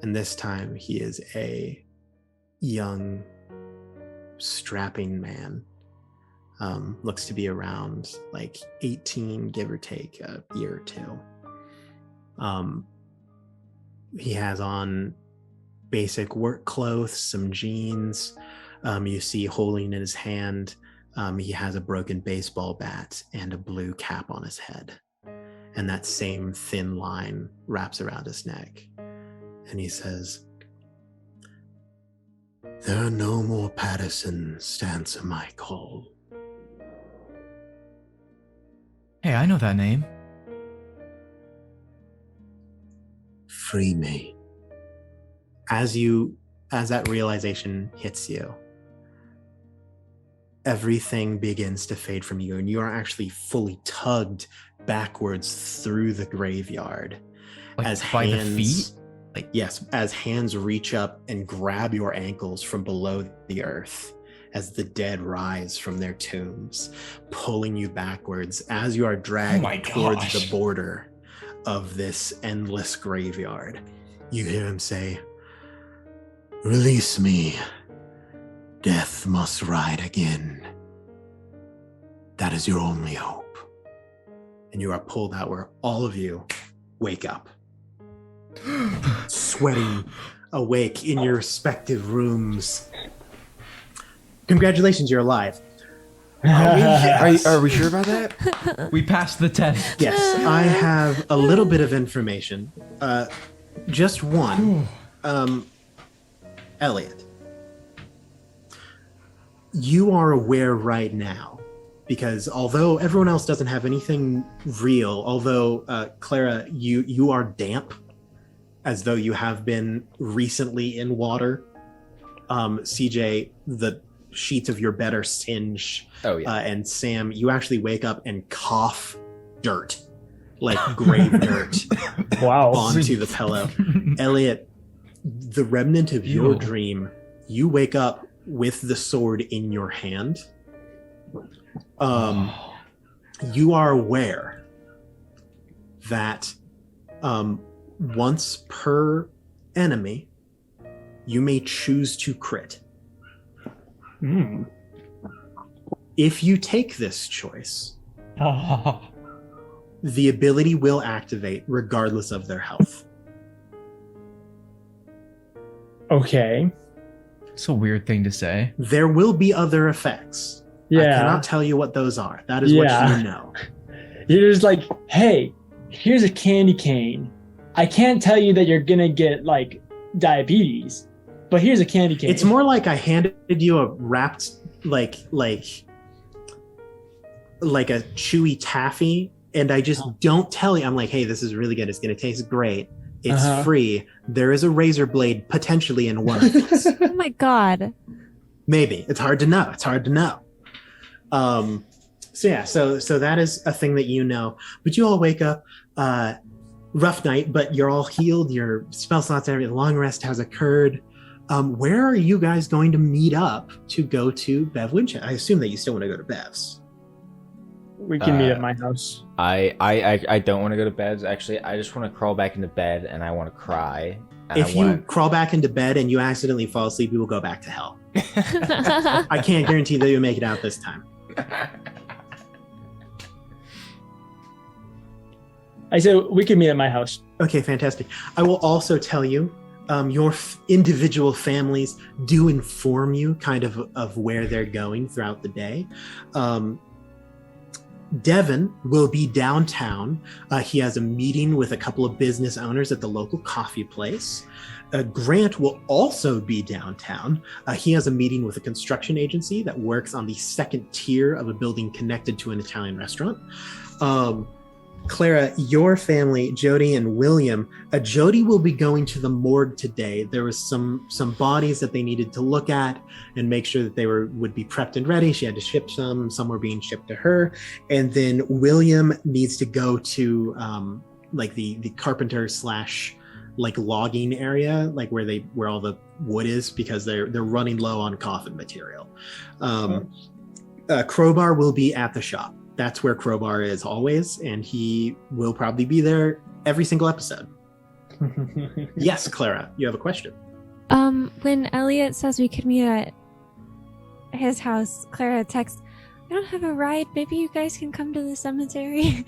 And this time he is a young, strapping man. Looks to be around like 18, give or take a year or two. He has on basic work clothes, some jeans. You see holding in his hand, he has a broken baseball bat and a blue cap on his head. And that same thin line wraps around his neck. And he says, there are no more Pattersons to answer my call. Hey, I know that name. Free me. As that realization hits you, everything begins to fade from you, and you are actually fully tugged backwards through the graveyard. Like as by hands, the feet? Yes, as hands reach up and grab your ankles from below the earth, as the dead rise from their tombs, pulling you backwards as you are dragged towards the border of this endless graveyard. You hear him say, release me. Death must ride again. That is your only hope. And you are pulled out where all of you wake up, sweating awake in your respective rooms. Congratulations, you're alive. Are we sure about that? We passed the test. Yes, I have a little bit of information. Just one. Elliot, you are aware right now, because although everyone else doesn't have anything real, although Clara, you are damp, as though you have been recently in water. CJ, the sheets of your bed are singed. Oh, yeah. And Sam, you actually wake up and cough dirt, like grave dirt, Wow. onto the pillow. Elliot, the remnant of your dream, you wake up with the sword in your hand. You are aware that once per enemy, you may choose to crit. If you take this choice, the ability will activate regardless of their health. Okay. It's a weird thing to say. There will be other effects. I Yeah. cannot tell you what those are. That is what you know. You're just like, hey, here's a candy cane. I can't tell you that you're gonna get like diabetes, but here's a candy cane. It's more like I handed you a wrapped like a chewy taffy, and I just don't tell you. I'm like, hey, this is really good. It's gonna taste great. It's free. There is a razor blade potentially in one of these. Oh my god. Maybe. It's hard to know. So that is a thing that you know. But you all wake up, rough night, but you're all healed. Your spell slots, every long rest has occurred. Where are you guys going to meet up to go to Bev Winchester? I assume that you still want to go to Bev's. We can meet at my house. I don't want to go to bed. Actually, I just want to crawl back into bed and I want to cry. If you crawl back into bed and you accidentally fall asleep, you will go back to hell. I can't guarantee that you'll make it out this time. I said we can meet at my house. Okay, fantastic. I will also tell you, your individual families do inform you kind of where they're going throughout the day. Devin will be downtown. He has a meeting with a couple of business owners at the local coffee place. Grant will also be downtown. He has a meeting with a construction agency that works on the second tier of a building connected to an Italian restaurant. Clara, your family, Jody and William, Jody will be going to the morgue today. There was some bodies that they needed to look at and make sure that they would be prepped and ready. She had to ship some were being shipped to her. And then William needs to go to like the carpenter / like logging area, like where all the wood is, because they're running low on coffin material. Crowbar will be at the shop. That's where Crowbar is always, and he will probably be there every single episode. Yes, Clara, you have a question. When Elliot says we could meet at his house, Clara texts, I don't have a ride. Maybe you guys can come to the cemetery.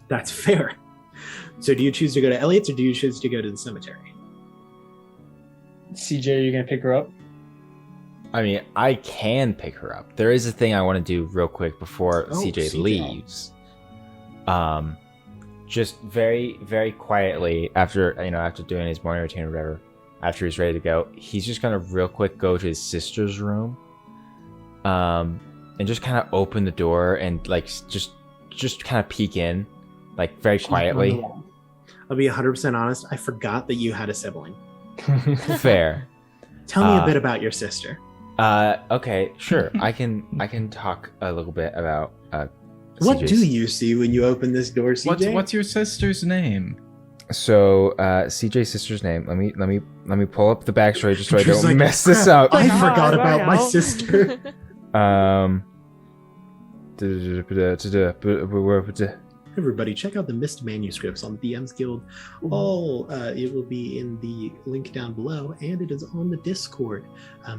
That's fair. So do you choose to go to Elliot's or do you choose to go to the cemetery? CJ, are you gonna pick her up? I mean, I can pick her up. There is a thing I want to do real quick before CJ leaves. Just very, very quietly after doing his morning routine or whatever, after he's ready to go, he's just gonna real quick go to his sister's room, and just kind of open the door and like just kind of peek in, like very quietly. I'll be 100% honest. I forgot that you had a sibling. Fair. Tell me a bit about your sister. Okay, sure. I can talk a little bit about what CJ's. do you see when you open this door, CJ? What's your sister's name? So, CJ's sister's name. Let me pull up the backstory just so I don't like, mess this up. I forgot about my sister. Everybody, check out the missed manuscripts on DM's Guild. It will be in the link down below, and it is on the Discord.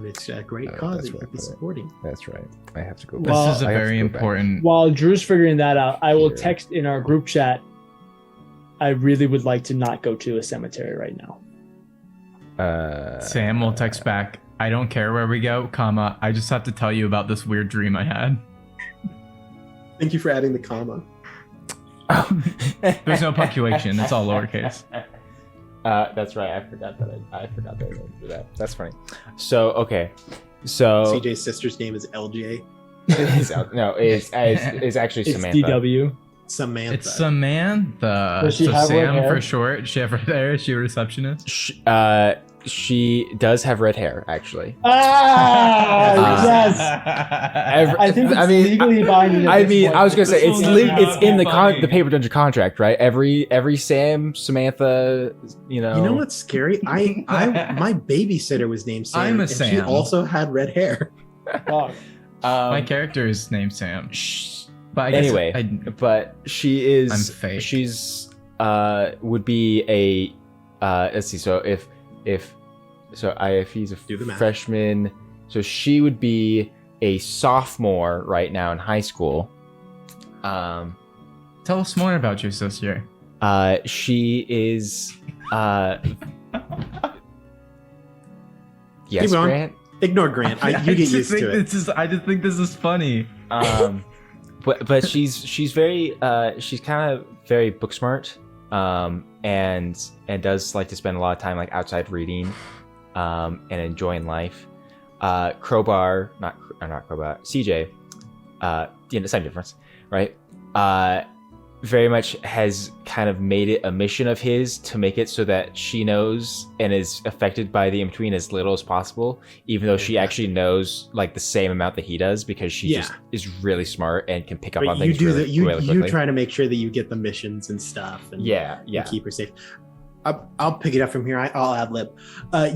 It's a great cause that you could be supporting. That's right. I have to go This back. is a very important. While Drew's figuring that out, I will text in our group chat. I really would like to not go to a cemetery right now. Sam will text back. I don't care where we go, comma. I just have to tell you about this weird dream I had. Thank you for adding the comma. There's no punctuation. It's all lowercase. That's right. I forgot that I didn't do that. That's funny. So okay. So CJ's sister's name is LJ. It's actually It's Samantha. DW. Samantha. It's Samantha. Does she So have red Sam hair? for short. Does she have red hair? Is she a receptionist? She does have red hair, actually. Yes. I think it's legally binding. I was gonna say it's in the paper dungeon contract, right? Every Samantha, You know what's scary? I my babysitter was named Sam. I'm a and Sam. She also had red hair. My character is named Sam. But I guess anyway, but she is. I'm fake. She's would be a let's see. So if he's a freshman, so she would be a sophomore right now in high school. Tell us more about your sister. She is yes, Keep going. Grant. Ignore Grant. You get used to it. I just think this is funny. but she's very she's kind of very book smart, and does like to spend a lot of time like outside reading, and enjoying life. Crowbar, not Crowbar, CJ, same difference, right? Very much has kind of made it a mission of his to make it so that she knows and is affected by the in-between as little as possible, even though she actually knows like the same amount that he does, because she just is really smart and can pick up on things really quickly. You try to make sure that you get the missions and stuff, and and keep her safe. I'll pick it up from here. I'll ad lib.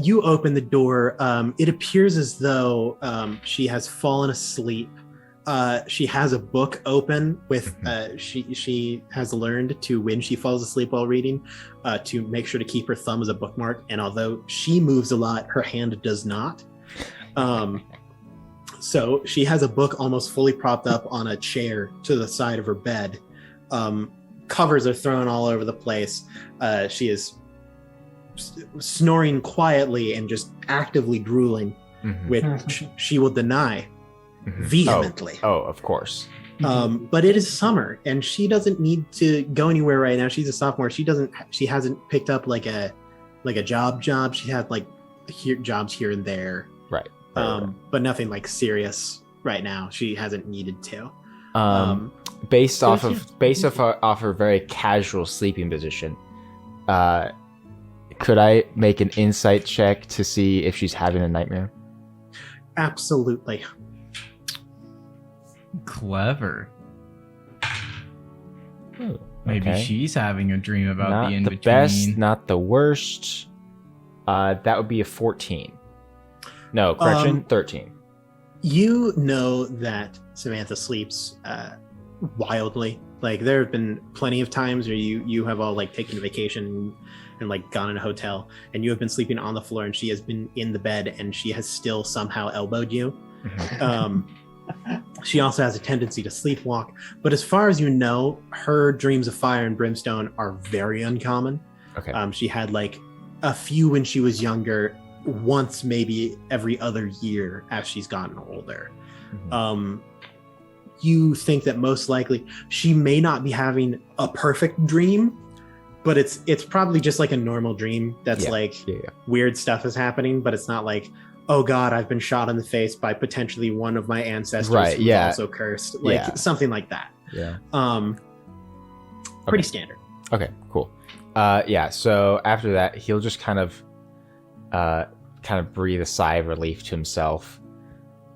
You open the door. It appears as though she has fallen asleep. She has a book open with she has learned to, when she falls asleep while reading, to make sure to keep her thumb as a bookmark, and although she moves a lot, her hand does not. So she has a book almost fully propped up on a chair to the side of her bed. Covers are thrown all over the place. She is snoring quietly and just actively drooling, which she will deny vehemently. Oh, of course. But it is summer and she doesn't need to go anywhere right now. She's a sophomore. She hasn't picked up like a job. She had like jobs here and there. Right. But nothing like serious right now. She hasn't needed to. Based off her very casual sleeping position, could I make an insight check to see if she's having a nightmare? Absolutely. Clever. Maybe Okay. she's having a dream about Not the the in-between. best, not the worst. That would be a 14. No, correction, 13. You know that Samantha sleeps wildly. Like there have been plenty of times where you have all like taken a vacation and like gone in a hotel, and you have been sleeping on the floor, and she has been in the bed, and she has still somehow elbowed you. She also has a tendency to sleepwalk, but as far as you know, her dreams of fire and brimstone are very uncommon. Okay. She had like a few when she was younger, once maybe every other year as she's gotten older. You think that most likely she may not be having a perfect dream, but it's probably just like a normal dream that's weird stuff is happening, but it's not like, oh God, I've been shot in the face by potentially one of my ancestors who's also cursed. Like something like that. Yeah. Pretty standard. Okay, cool. So after that, he'll just kind of breathe a sigh of relief to himself,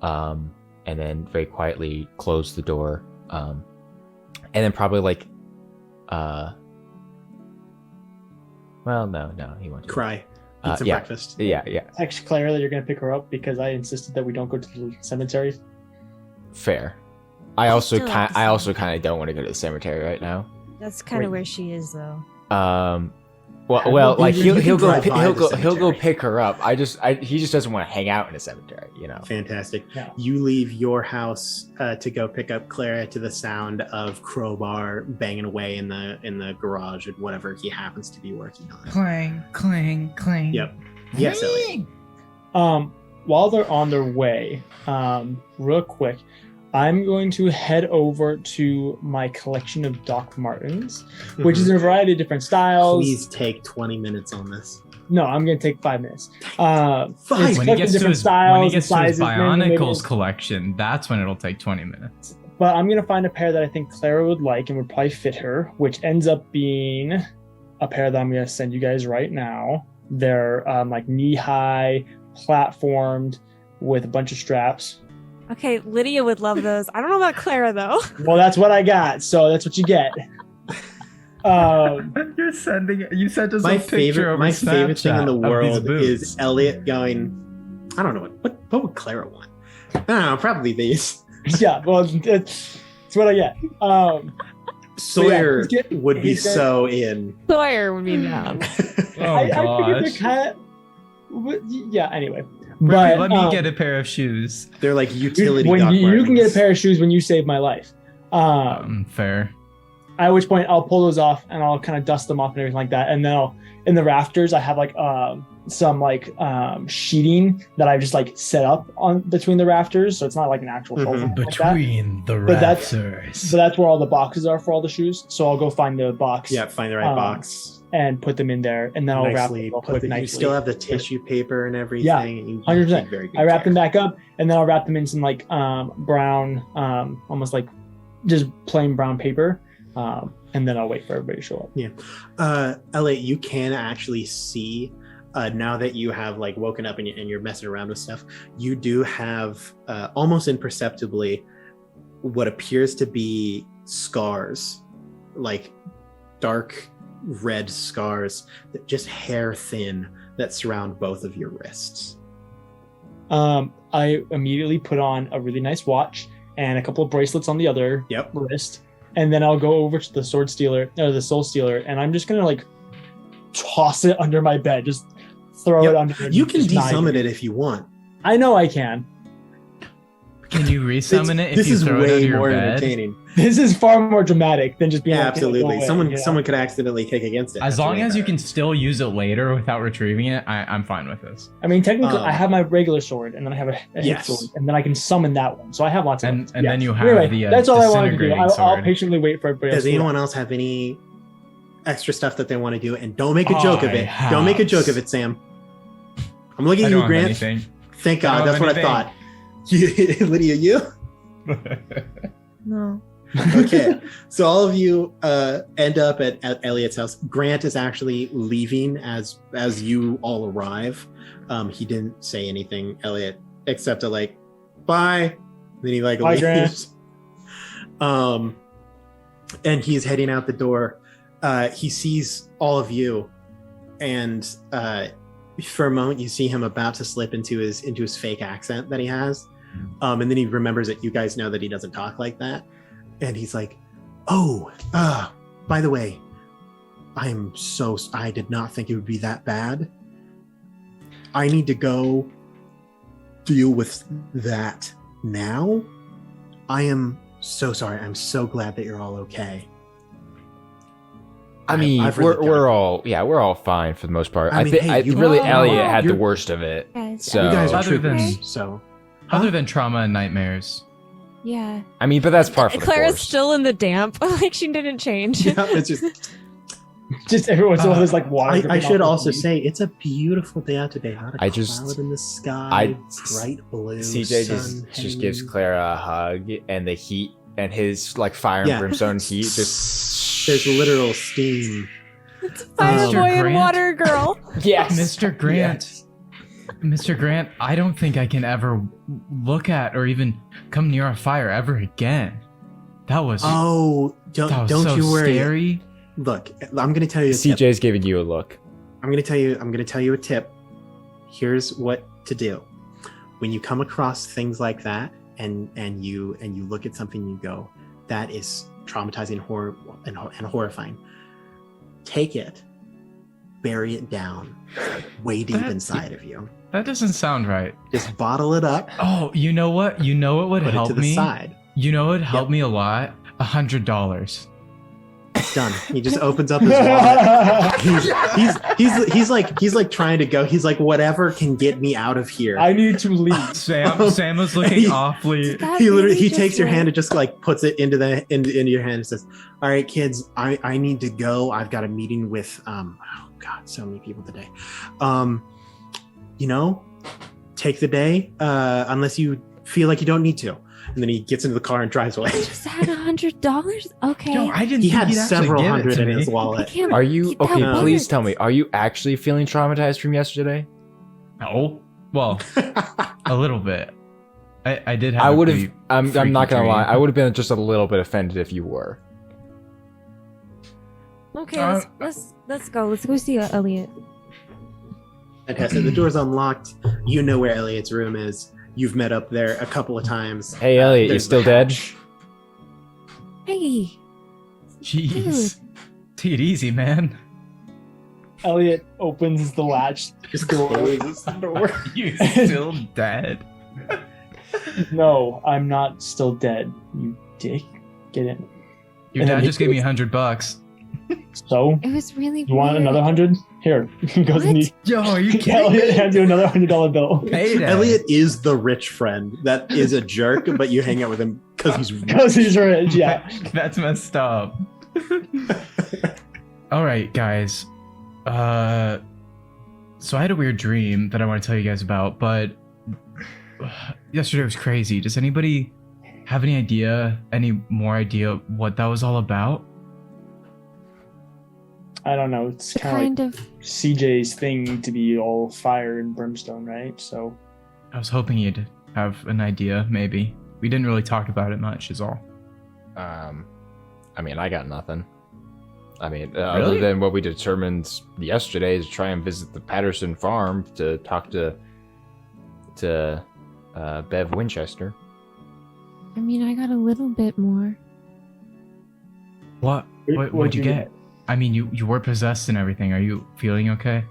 and then very quietly close the door, and then probably like, well, no, he won't cry. Eat some breakfast. Yeah. Text Clara that you're going to pick her up because I insisted that we don't go to the cemetery. Fair. I also kind of don't want to go to the cemetery right now. That's kind of where she is, though. Well, like he'll go cemetery. pick her up. He just doesn't want to hang out in a cemetery, you know. Fantastic. Yeah. You leave your house to go pick up Clara to the sound of Crowbar banging away in the garage at whatever he happens to be working on. Clang, clang, clang. Yep. Yes, Elliot. While they're on their way, real quick, I'm going to head over to my collection of Doc Martens, which is in a variety of different styles. Please take 20 minutes on this. No, I'm going to take 5 minutes. When he gets to his sizes, Bionicles collection, that's when it'll take 20 minutes. But I'm going to find a pair that I think Clara would like and would probably fit her, which ends up being a pair that I'm going to send you guys right now. They're like knee-high, platformed, with a bunch of straps. Okay, Lydia would love those. I don't know about Clara, though. Well, that's what I got, so that's what you get. You sent us My a picture of favorite thing in the Snapchat of world these boots. is Elliot going, I don't know, what would Clara want? I don't know, probably these. Yeah, well, it's what I get. Sawyer he's would be he's getting- so in. Sawyer would be down. Oh I figured gosh. they're kind of... Yeah, anyway. Let But me get a pair of shoes. They're like utility when Doc you can get a Martens. pair of shoes when you saved my life. Fair. At which point I'll pull those off and I'll kind of dust them off and everything like that. And then in the rafters I have like some like sheeting that I've just like set up on between the rafters, so it's not like an actual shelf or anything like that. Between the But rafters. that's where all the boxes are for all the shoes. So I'll go find the box. Yeah, find the right box. And put them in there, and then I'll wrap them real quick. You still have the tissue paper and everything. Yeah, and you 100%. take very good I wrap care. them back up, and then I'll wrap them in some like brown, almost like just plain brown paper, and then I'll wait for everybody to show up. Elliot, you can actually see now that you have like woken up and you're messing around with stuff. You do have almost imperceptibly what appears to be scars, like dark red scars that just hair thin that surround both of your wrists. I immediately put on a really nice watch and a couple of bracelets on the other wrist, and then I'll go over to the soul stealer, and I'm just gonna like toss it under my bed, just throw it under. You can desummon it if you want. I know I can. Can you resummon it if this you is throw it way under your more bed? entertaining. This is far more dramatic than just being Yeah, like, absolutely. "Go away," Someone you know? someone could accidentally kick against it. As That's long way as you better. can still use it later without retrieving it, I'm fine with this. I mean, technically, I Um, have my regular sword, and then I have a hit Yes. sword, and then I can summon that one. So I have lots of. And ones. then you have Anyway, the that's all I wanted to do. disintegrating I'll sword. patiently wait for everybody else. Does to anyone else have any extra stuff that they want to do? And don't make a joke of I it. Don't make a have- joke of it, Sam. I'm looking I at don't you, have Grant. anything. Thank I God. don't That's have what I anything. thought. Lydia, you? No. Okay. So all of you end up at Elliot's house. Grant is actually leaving as you all arrive. He didn't say anything, Elliot, except to like, bye. Then he like Bye, leaves. And he's heading out the door. He sees all of you, and for a moment you see him about to slip into his fake accent that he has. And then he remembers that you guys know that he doesn't talk like that. And he's like, oh, by the way, I did not think it would be that bad. I need to go deal with that now. I am so sorry. I'm so glad that you're all okay. I mean, I've really we're all fine for the most part. I I mean, think hey, you- really Oh, Elliot had the you're- worst of it. Guys, So- You guys are Other than- troopers, so Other than trauma and nightmares. yeah. I mean, but that's part of the Clara's course. still in the damp, like she didn't change. yeah, it's just every once in a while, there's like water. I dripping should off also the say it's a beautiful day out today. Not a I cloud just- in the sky. I- bright blue. CJ sun just gives hanging. Clara a hug, and the heat and his like fire and Yeah. brimstone heat just There's literal steam. It's Fire Mr. Boy and Grant? Water Girl. yes, Mr. Grant. Mr. Grant, I don't think I can ever look at or even come near a fire ever again. That was Oh, that was don't so you worry. scary. Look, I'm going to tell you a tip. CJ's giving you a look. I'm going to tell you a tip. Here's what to do. When you come across things like that and you look at something, you go, that is traumatizing, and horrifying. Take it, bury it down, way deep That- inside of you. That doesn't sound right. Just bottle it up, Oh, you know what? You know what would put it help to the me? side. You know what would help Yep. me a lot? $100. Done. He just opens up his wallet. He's like trying to go. He's like, whatever can get me out of here. I need to leave. Sam was looking awfully. That He literally really takes just your hand went- and just like puts it into your hand and says, all right, kids, I need to go. I've got a meeting with oh god, so many people today. Take the day unless you feel like you don't need to. And then he gets into the car and drives away. I just had $100. Okay. Yo, I didn't He think had he'd actually several give it hundred to in me. his I wallet. can't. Are you that okay? Please works. tell me. Are you actually feeling traumatized from yesterday? No. Well, a little bit. I did have I a would have. pretty I'm freaky not gonna lie. dream. I would have been just a little bit offended if you were. Okay, let's go. Let's go see Elliot. Fantastic. The door's unlocked. You know where Elliot's room is. You've met up there a couple of times. Hey, Elliot, you There's still the dead? hatch. Hey. Jeez. Take it easy, man. Elliot opens the latch. Just closes the door. You still dead? No, I'm not still dead. You dick. Get in. Your And then dad he just gave me goes- $100. So, It was really you want weird. another 100? Here. He goes and he, Yo, are you kidding Elliot me? hands you another $100 bill. Payday. Elliot is the rich friend that is a jerk, but you hang out with him because he's Because he's rich, yeah. That's messed up. All right, guys. So I had a weird dream that I want to tell you guys about, but yesterday was crazy. Does anybody have any more idea what that was all about? I don't know. It's kind of like Kind of. CJ's thing to be all fire and brimstone, right? So, I was hoping you'd have an idea, maybe. We didn't really talk about it much, is all. I mean, I got nothing. I mean, Really? other than what we determined yesterday is try and visit the Patterson farm to talk to Bev Winchester. I mean, I got a little bit more. What'd you get? I mean, you were possessed and everything. Are you feeling okay?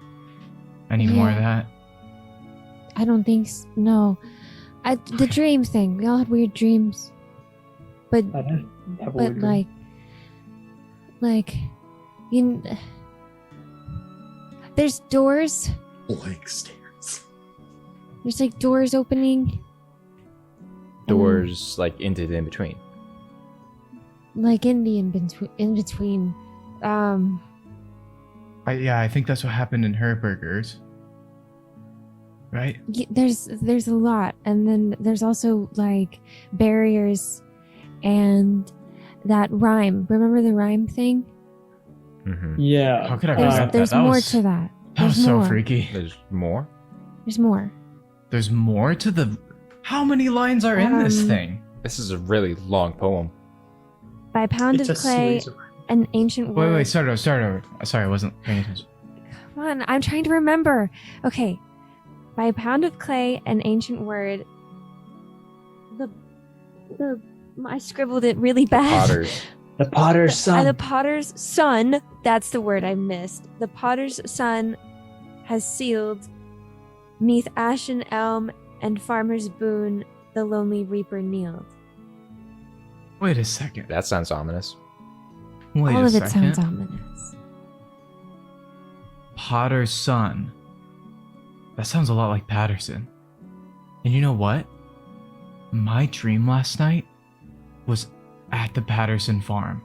I need more of Yeah. that. I don't think no. The dream thing. We all had weird dreams. But I don't have a but weird dream. like you there's doors. blank stares. There's like doors opening. Doors like into the in between. Like in the in between. I think that's what happened in Herberger's. Right? There's a lot, and then there's also like barriers and that rhyme. Remember the rhyme thing? Mm-hmm. Yeah. How could I There's, forget that? there's That more was- to that. That was There's so more. freaky. There's more. There's more. There's more to the. How many lines are in this thing? This is a really long poem. By a pound It's of a clay, series of an ancient word. Wait, start over. Sorry, I wasn't paying attention. Come on, I'm trying to remember. Okay. By a pound of clay, an ancient word. I scribbled it really bad. Potters. The Potter's son. The potter's son, that's the word I missed. The potter's son has sealed, neath ashen elm and farmer's boon, the lonely reaper kneeled. Wait a second. That sounds ominous. Wait All a of it second. sounds ominous. Potter's son. That sounds a lot like Patterson. And you know what? My dream last night was at the Patterson farm.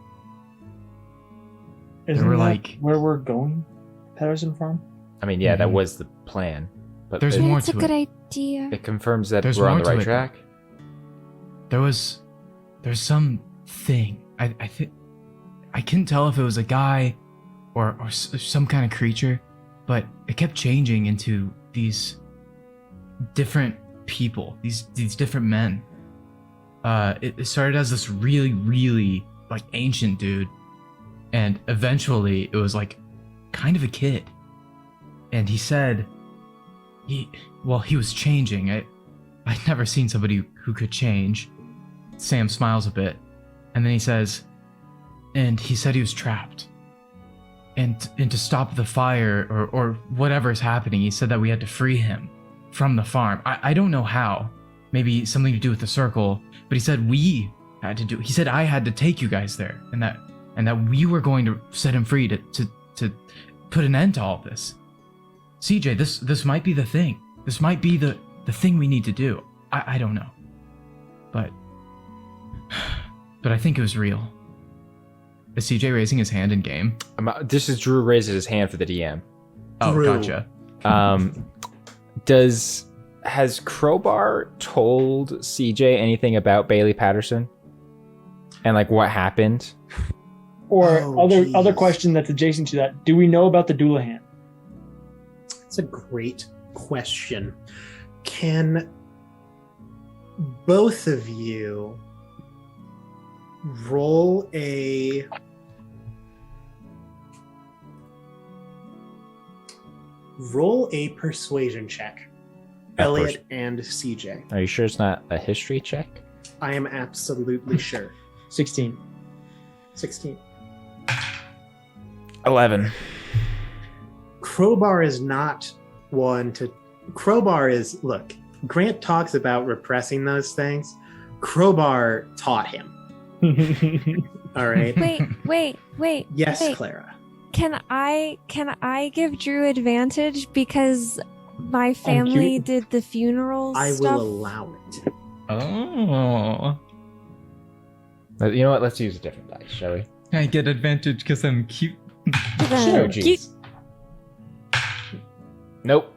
Isn't were that like- where we're going? Patterson Farm? I mean, yeah, that Mhm. was the plan, but There's it, more It's a to good it. idea. it confirms that There's we're on more the to right it. track. There's some thing. I couldn't tell if it was a guy or some kind of creature, but it kept changing into these different people, these different men. It started as this really, really like ancient dude, and eventually it was like kind of a kid. And he said he was changing. I'd never seen somebody who could change. Sam smiles a bit, and then he says, and he said he was trapped. And to stop the fire or whatever's happening, he said that we had to free him from the farm. I don't know how. Maybe something to do with the circle, but he said we had to do. He said I had to take you guys there, and that we were going to set him free to put an end to all this. CJ, this might be the thing. This might be the thing we need to do. I don't know, but I think it was real. Is CJ raising his hand in game? This is Drew raises his hand for the DM. Oh, Drew. gotcha. Has Crowbar told CJ anything about Bailey Patterson? And like what happened? Or Oh, other jeez. question that's adjacent to that. Do we know about the Doulahan? That's a great question. Can both of you roll a persuasion check? Elliot and CJ. Are you sure it's not a history check? I am absolutely sure. 16. 16. 11. Crowbar is not one to. Crowbar is. Look, Grant talks about repressing those things. Crowbar taught him. All right. Wait. Yes, wait. Clara. Can I give Drew advantage because my family cute. did the funeral I stuff? will allow it. Oh. You know what? Let's use a different dice, shall we? I get advantage because I'm cute. Oh, jeez. Nope.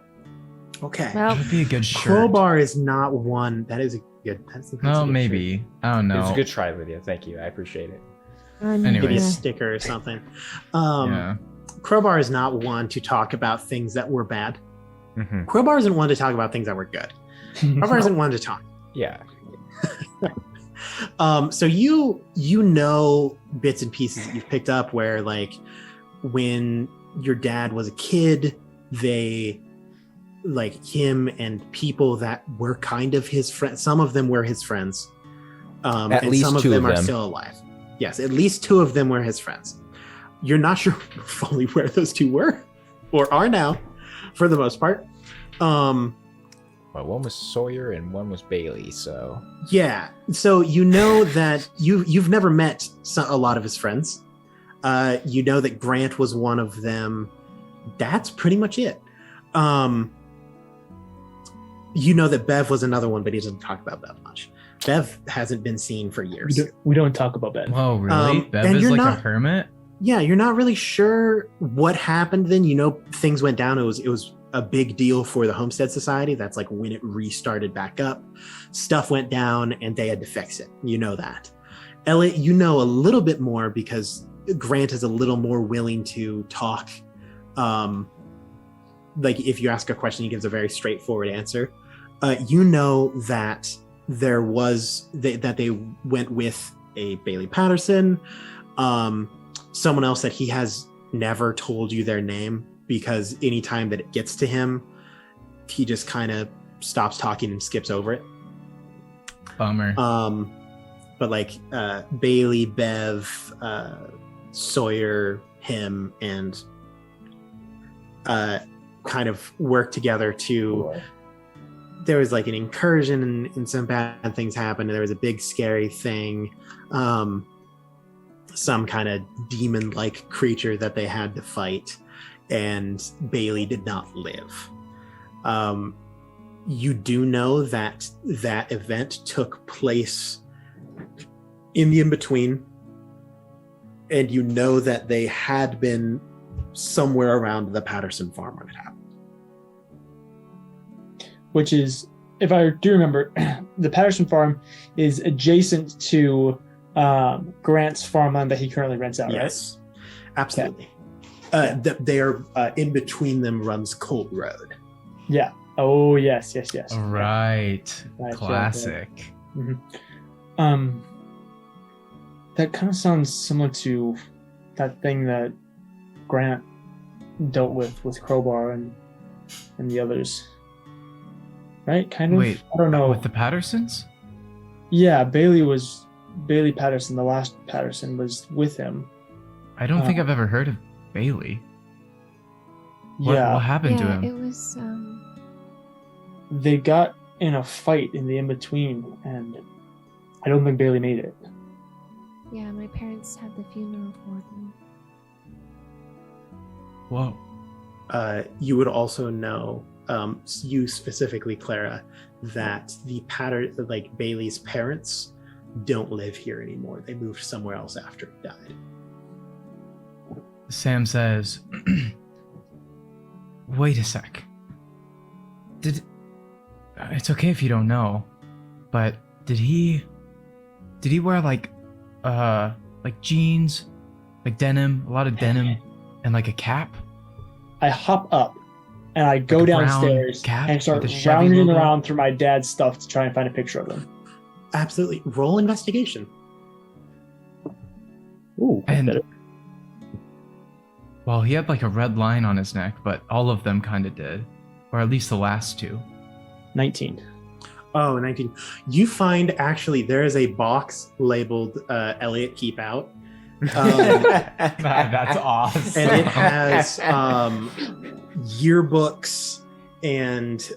Okay. Well, That would be a good shirt. Crowbar is not one. That is a good. That's a Oh, good maybe. I don't know. It was a good try, Lydia. Thank you. I appreciate it. I'm shirt. Maybe a Anyways. sticker or something. Yeah. Crowbar is not one to talk about things that were bad. Mm-hmm. Crowbar isn't one to talk about things that were good. Crowbar isn't one to talk. Yeah. So you know bits and pieces that you've picked up where, like, when your dad was a kid, they, like, him and people that were kind of his friends, some of them were his friends, At and least some of two them of are them. still alive. Yes, at least two of them were his friends. You're not sure fully where those two were or are now, for the most part. Well, one was Sawyer and one was Bailey, so... Yeah, so you know that you've never met a lot of his friends. You know that Grant was one of them. That's pretty much it. You know that Bev was another one, but he doesn't talk about Bev much. Bev hasn't been seen for years. We don't talk about Ben. Whoa, really? Bev and is you're like not- a hermit? Yeah, you're not really sure what happened then. You know, things went down. It was a big deal for the Homestead Society. That's like when it restarted back up. Stuff went down and they had to fix it. You know that. Elliot, you know a little bit more because Grant is a little more willing to talk. Like if you ask a question, he gives a very straightforward answer. You know that there was that they went with a Bailey Patterson. Someone else that he has never told you their name because anytime that it gets to him, he just kind of stops talking and skips over it. Bummer. But like Bailey, Bev, Sawyer, him, and kind of work together to. There was like an incursion and some bad things happened. And there was a big scary thing. Some kind of demon-like creature that they had to fight, and Bailey did not live. You do know that that event took place in the in-between, and you know that they had been somewhere around the Patterson farm when it happened. Which is, if I do remember, the Patterson farm is adjacent to Grant's farmland that he currently rents out, Yes, absolutely. They are in between them runs Colt Road. right? Yeah. Oh, yes. Right. Right, Classic. That kind of sounds similar to that thing that Grant dealt with Crowbar and the others. Right? Kind of? Wait, I don't know. with the Pattersons? Yeah, Bailey Patterson, the last Patterson, was with him. I don't think I've ever heard of Bailey. What happened to yeah, him? it was. They got in a fight in the in-between, and I don't think Bailey made it. Yeah, my parents had the funeral for them. Whoa. You would also know, you specifically, Clara, that the like Bailey's parents don't live here anymore. They moved somewhere else after he died. Sam says, wait a sec. It's okay if you don't know, but did he wear like jeans, like denim, a lot of denim, and like a cap? I hop up and I go Like a brown downstairs cap and start with the Chevy rounding logo? around through my dad's stuff to try and find a picture of him. Absolutely. Roll investigation. Ooh, that's And better. well, he had like a red line on his neck, but all of them kind of did, or at least the last two. 19. Oh, 19. You find actually there is a box labeled Elliot Keep Out. That's awesome. And it has yearbooks and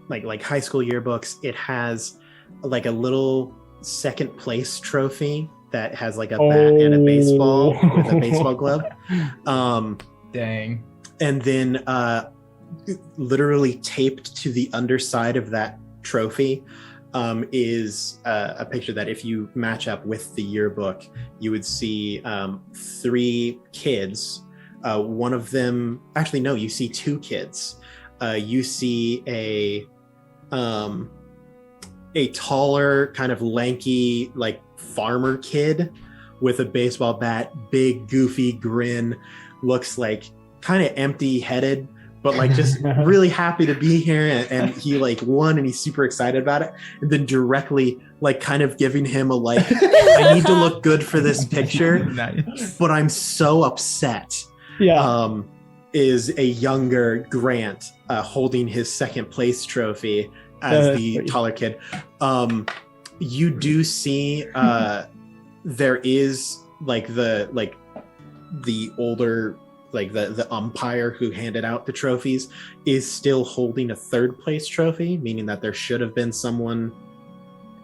like high school yearbooks. It has like a little second place trophy that has like a bat and a baseball with a Oh. baseball glove. Dang. And then literally taped to the underside of that trophy is a picture that if you match up with the yearbook, you would see 3 kids. One of them, actually, no, you see 2 kids. You see a taller, kind of lanky, like farmer kid with a baseball bat, big, goofy grin, looks like kind of empty-headed, but like just really happy to be here, and he like won and he's super excited about it, and then directly like kind of giving him a like, I need to look good for this picture, Nice. but I'm so upset. Yeah. Is a younger Grant holding his second place trophy as the taller kid. You do see there is like the older, like the umpire who handed out the trophies is still holding a third place trophy, meaning that there should have been someone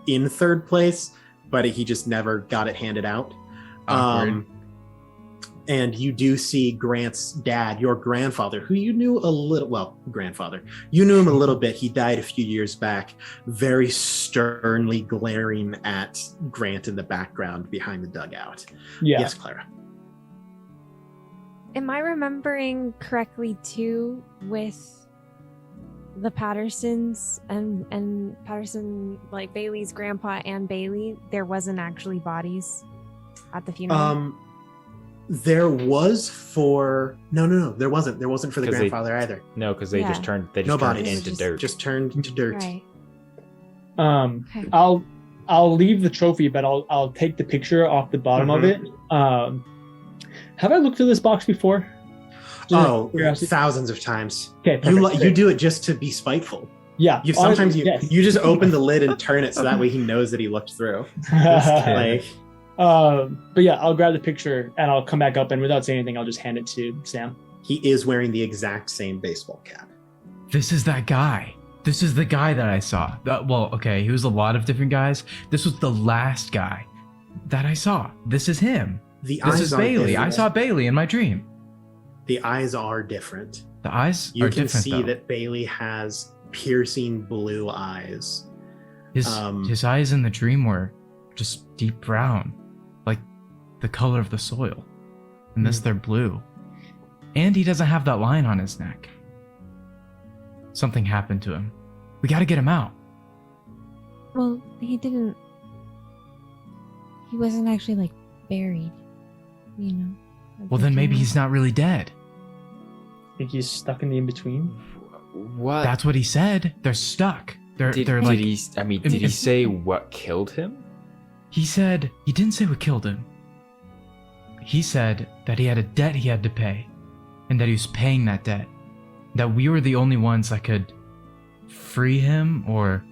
in third place, but he just never got it handed out. Awkward. And you do see Grant's dad, your grandfather, who you knew a little, well, grandfather, you knew him a little bit. He died a few years back, very sternly glaring at Grant in the background behind the dugout. Yeah. Yes, Clara. Am I remembering correctly too with the Pattersons and Patterson, like Bailey's grandpa and Bailey, there wasn't actually bodies at the funeral? There was for no, there wasn't for the 'Cause grandfather either. No, because they Yeah. just turned No turned bodies. into dirt. Just turned into dirt. Right. Okay. I'll leave the trophy, but I'll take the picture off the bottom of it. Have I looked through this box before? Just out Oh, of curiosity? thousands of times. Okay, You perfect. you do it just to be spiteful. Yeah. You sometimes honestly, yes. you just open the lid and turn it so that way he knows that he looked through. Like, But yeah, I'll grab the picture and I'll come back up, and without saying anything, I'll just hand it to Sam. he is wearing the exact same baseball cap. This is that guy. This is the guy that I saw. Well, okay, he was a lot of different guys. This was the last guy that I saw. This is him. The This eyes is are Bailey. I different. saw Bailey in my dream. The eyes are different. The eyes You are can different, see though. that Bailey has piercing blue eyes. His eyes in the dream were just deep brown, like the color of the soil. And this, they're blue. And he doesn't have that line on his neck. Something happened to him. We gotta get him out. Well, he wasn't actually like buried, you know. Well, then maybe he's not really dead. think he's stuck in the in-between. What? That's what he said. They're stuck. They're did like. he? I mean, did he say what killed him? He said he didn't say what killed him. He said that he had a debt he had to pay, and that he was paying that debt. That we were the only ones that could free him, or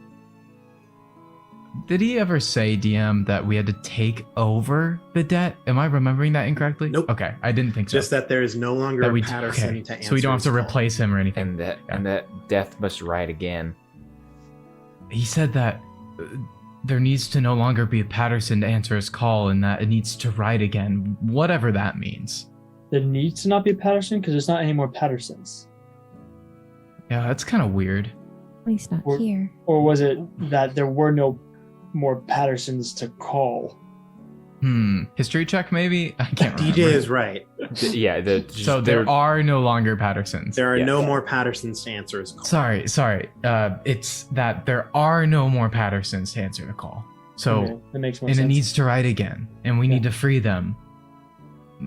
did he ever say, DM, that we had to take over the debt? Am I remembering that incorrectly? Nope. Okay, I didn't think so. Just that there is no longer that a we Patterson okay, to answer. so we don't have to his call. replace him or anything. And that death must ride again. He said that there needs to no longer be a Patterson to answer his call, and that it needs to ride again, whatever that means. There needs to not be a Patterson because there's not any more Pattersons. Yeah, that's kind of weird. At least not Or- here. Or was it that there were no more Pattersons to call? History check, maybe? I can't remember. DJ is right. Yeah. So there are no longer Pattersons. There are Yes. no more Pattersons to answer his call. Sorry. It's that there are no more Pattersons to answer the call. So, Okay, that makes more and sense. it needs to ride again, and we need to free them.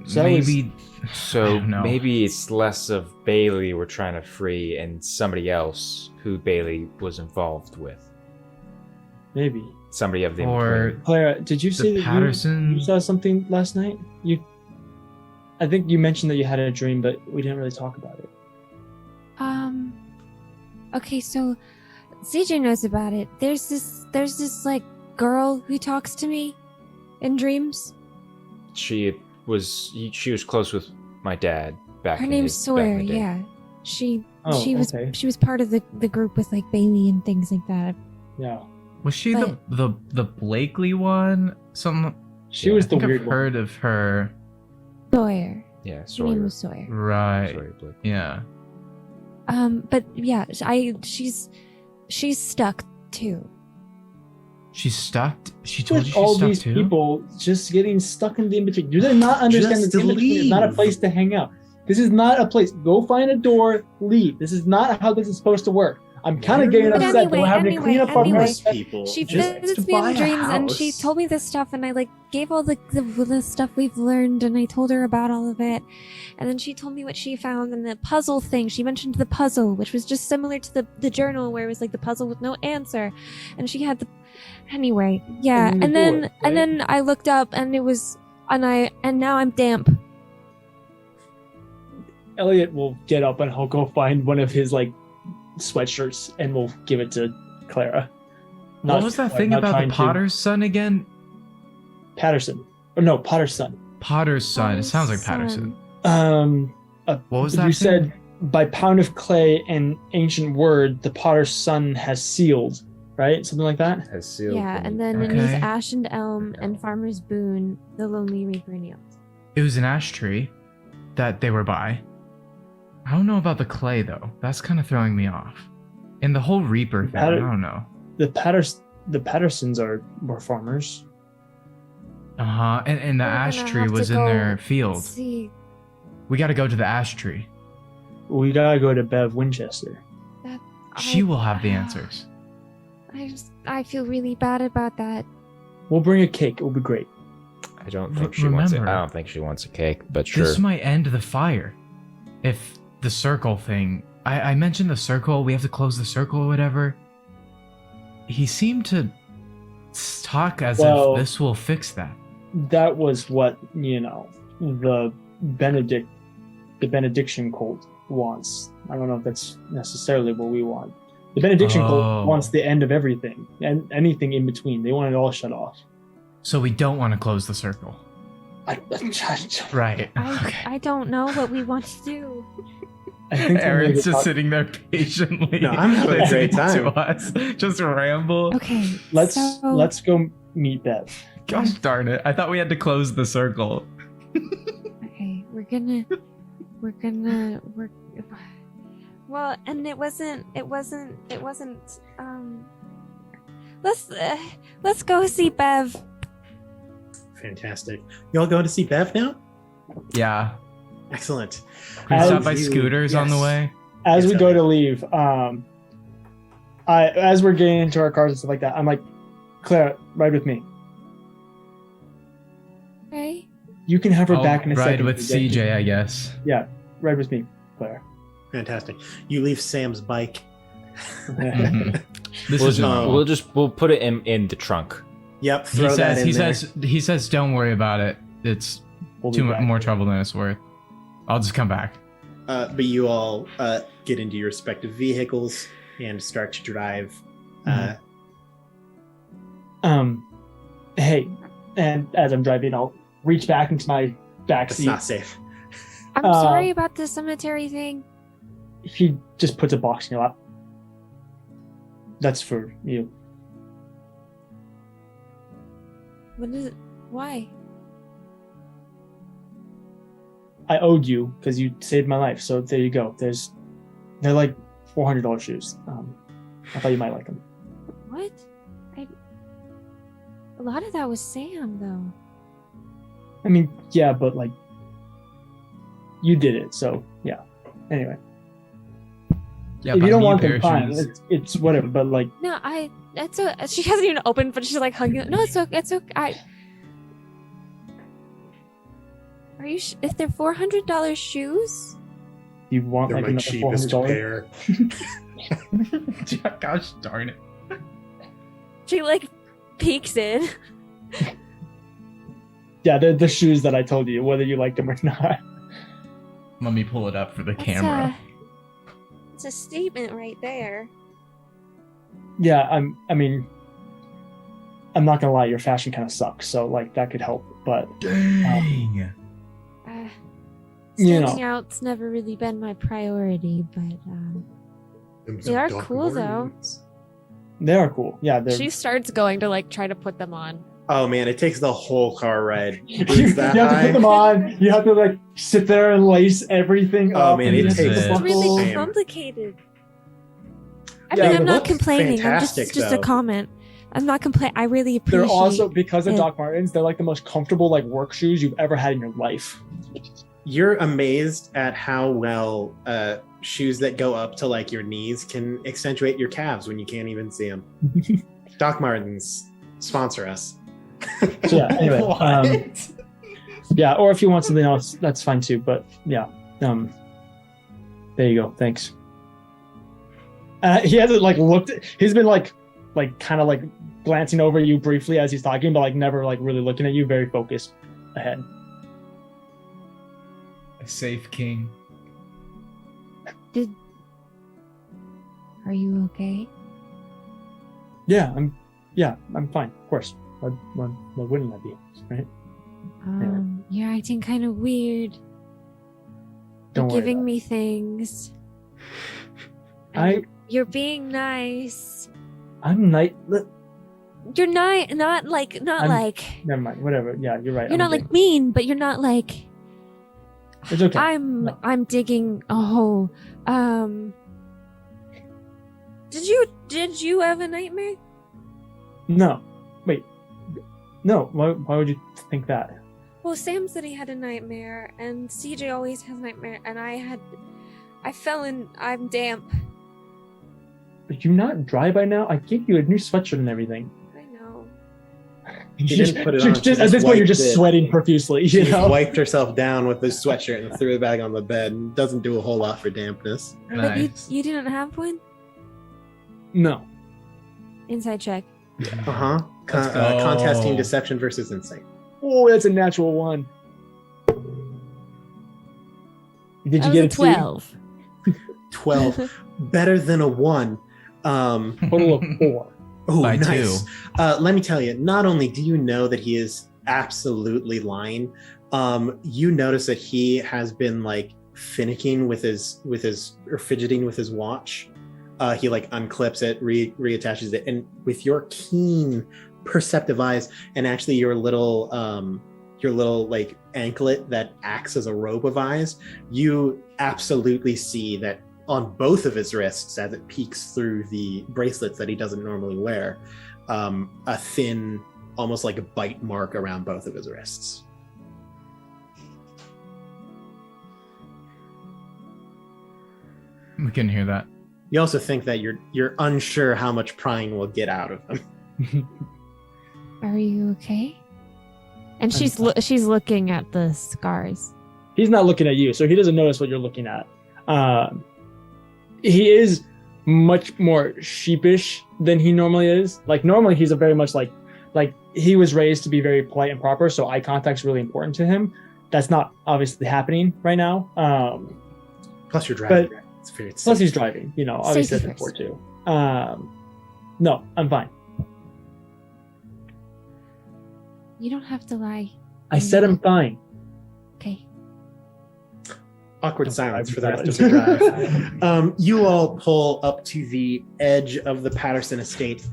So that was- Maybe. I So don't know. maybe it's less of Bailey we're trying to free and somebody else who Bailey was involved with. Maybe. Somebody of the Or in-between. Clara, did you say that Patterson. you saw something last night? I think you mentioned that you had a dream, but we didn't really talk about it. Okay, so CJ knows about it. There's this like girl who talks to me in dreams. She was close with my dad back. Her in name's his- back Sawyer. in the day. Yeah, she Oh, okay. she was part of the group with like Bailey and things like that. Yeah. Was she But- the Blakely one? She Yeah, was I the think weird I've one. heard of her. Sawyer. Yeah, Her name Sawyer. was Sawyer. Right. Sawyer Blake. Yeah. But yeah, she's stuck too. She's stuck. She told you With she's all stuck these too. people just getting stuck in the in-between. Do they not understand Just that the in-between is not a leave. place to hang out? This is not a place. Go find a door, leave. This is not how this is supposed to work. I'm kind of getting But upset that we're having to clean up our anyway, mess. People She just visits to me buy in a dreams, and she house. told me this stuff, and I like gave all the stuff we've learned, and I told her about all of it, and then she told me what she found and the puzzle thing. She mentioned the puzzle, which was just similar to the journal, where it was like the puzzle with no answer, and she had the anyway, yeah, And and then the then door, and right? then I looked up, and it was and now I'm damp. Elliot will get up and he'll go find one of his like sweatshirts and we'll give it to Clara. What was that thing not about trying the to- Potter's son again? Patterson? Or no, Potter's son. Potter's son. It sounds like Son. Patterson. What was that You thing? said by pound of clay and ancient word, the Potter's son has sealed, right? Something like that. Has sealed. Yeah, the- and then Okay. beneath Ash and Elm and Farmer's Boon, the Lonely Reaper kneels. It was an ash tree that they were by. I don't know about the clay though. That's kind of throwing me off. And the whole Reaper thing. I don't know. The Pattersons were farmers. And the We're ash gonna tree have to was in go their field. See, We got to go to the ash tree. We gotta go to Bev Winchester. She will have the answers. I feel really bad about that. We'll bring a cake. It will be great. I don't think she wants it. Remember- I don't think she wants a cake, but sure. This might end the fire. If the circle thing. I mentioned the circle. We have to close the circle or whatever. He seemed to talk as Well- if this will fix that. That was what the benediction cult wants. I don't know if that's necessarily what we want. The benediction Oh. cult wants the end of everything and anything in between. They want it all shut off. So we don't want to close the circle. Right. Okay. I don't know what we want to do. I think Aaron's just sitting there patiently. No, I'm having a great listening to time. us just ramble. Okay. Let's go meet Bev. Gosh darn it! I thought we had to close the circle. Okay, we're well, and it wasn't let's go see Bev. Fantastic. You all going to see Bev now? Yeah. Excellent. Can we stop by You- scooters on the yes. way? As Yes, we go Elliot. to leave, as we're getting into our cars and stuff like that, I'm like, Claire, ride with me. Okay. You can have her I'll back in a ride second. with CJ, I guess. Yeah, ride with me, Claire. Fantastic. You leave Sam's bike. Mhm. This We'll is just, normal. we'll put it in the trunk. Yep. He Throw that says in he there. says don't worry about it. It's We'll be too back. more trouble than it's worth. I'll just come back. But you all get into your respective vehicles and start to drive. Hey, and as I'm driving, I'll reach back into my back It's seat. not safe. I'm sorry about the cemetery thing. He just puts a box in your lap. That's for you. What is it? Why? I owed you because you saved my life. So there you go. They're like $400 shoes. I thought you might like them. What? A lot of that was Sam, though. I mean, yeah, but like, you did it. So yeah. Anyway, Yeah, if buy you don't me a want pair them, of fine. shoes. It's whatever. But like, No, it's she hasn't even opened, but she's like hugging it. No, it's okay. It's okay. Are you? If they're $400 shoes? you want They're like my another cheapest $400? pair. Gosh darn it. She like peeks in. Yeah, they're the shoes that I told you, whether you liked them or not. Let me pull it up for the camera. It's a statement right there. Yeah, I mean, I'm not gonna lie, your fashion kind of sucks, so like that could help. But Dang. You know. Standing out's never really been my priority, but Them They some are Doc cool, though. Martens. they are cool. Yeah, they're She starts going to like try to put them on. Oh man, it takes the whole car ride. You It's that have to high. put them on. You have to like sit there and lace everything Oh, up. man, and it you have to takes- put the It's really buckles. Same. complicated. I Yeah, mean, they I'm not look complaining. I'm fantastic, just a though. comment. I'm not complaining. I really appreciate. They're also, because of it. Doc Martens, they're like the most comfortable like work shoes you've ever had in your life. You're amazed at how well shoes that go up to like your knees can accentuate your calves when you can't even see them. Doc Martens, sponsor us. So yeah, anyway, yeah, or if you want something else, that's fine too. But yeah, there you go. Thanks. He hasn't like looked. He's been like kind of like glancing over you briefly as he's talking, but like never like really looking at you. Very focused ahead. A safe king. Are you okay? Yeah, I'm fine. Of course. Why wouldn't I be? Right? You're acting kind of weird. Don't You're worry giving about me things. it. And you're being nice. I'm nice. You're not like Never mind. Whatever. Yeah, you're right. you're not like mean, but you're not like It's okay. I'm digging a hole. Did you have a nightmare? No. Wait. No. Why would you think that? Well, Sam said he had a nightmare, and CJ always has nightmare, and I'm damp. Did you not dry by now? I gave you a new sweatshirt and everything. I know. She didn't put it on, she Just, at this just point, you're wiped just it. sweating profusely. She You just know. wiped herself down with this sweatshirt and threw it back on the bed. And doesn't do a whole lot for dampness. But Nice. you didn't have one? No. Inside check. Uh-huh. Let's go. Contesting deception versus insight. Oh, that's a natural one. Did you That get was a a 12? 12. Better than a 1. Total of 4. Oh, By nice. 2. Let me tell you, not only do you know that he is absolutely lying, you notice that he has been like finicking with his or fidgeting with his watch. He like unclips it, reattaches it, and with your keen perceptive eyes and actually your little like anklet that acts as a robe of eyes, you absolutely see that on both of his wrists, as it peeks through the bracelets that he doesn't normally wear, a thin, almost like a bite mark around both of his wrists. We can hear that. You also think that you're unsure how much prying will get out of him. Are you okay? And I'm she's fine. she's looking at the scars. He's not looking at you, so he doesn't notice what you're looking at. He is much more sheepish than he normally is. Like normally he's a very much like he was raised to be very polite and proper, so eye contact's really important to him. That's not obviously happening right now. Plus, you're driving. But- It's very Plus he's driving, obviously Safety that's first. important too. No, I'm fine. You don't have to lie. I said I'm fine. Okay. awkward silence for the I'm rest of the drive. You all pull up to the edge of the Patterson estate.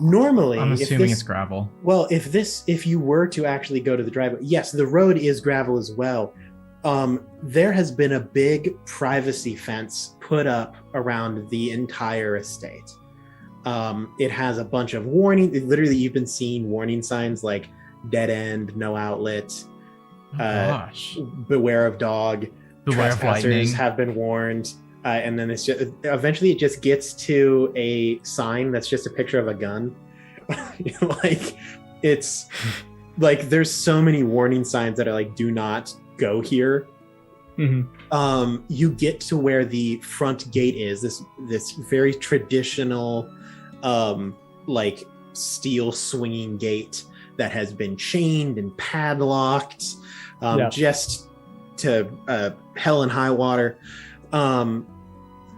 Normally, I'm if assuming this- it's gravel. Well, if you were to actually go to the driveway, yes, the road is gravel as well. There has been a big privacy fence put up around the entire estate. It has a bunch of literally you've been seeing warning signs like dead end, no outlet, Oh, gosh. beware of dog, Beware of lightning. trespassers have been warned. And then it's just eventually it just gets to a sign that's just a picture of a gun. Like it's like there's so many warning signs that are like do not go here. Mhm. You get to where the front gate is, this very traditional like steel swinging gate that has been chained and padlocked just to hell and high water.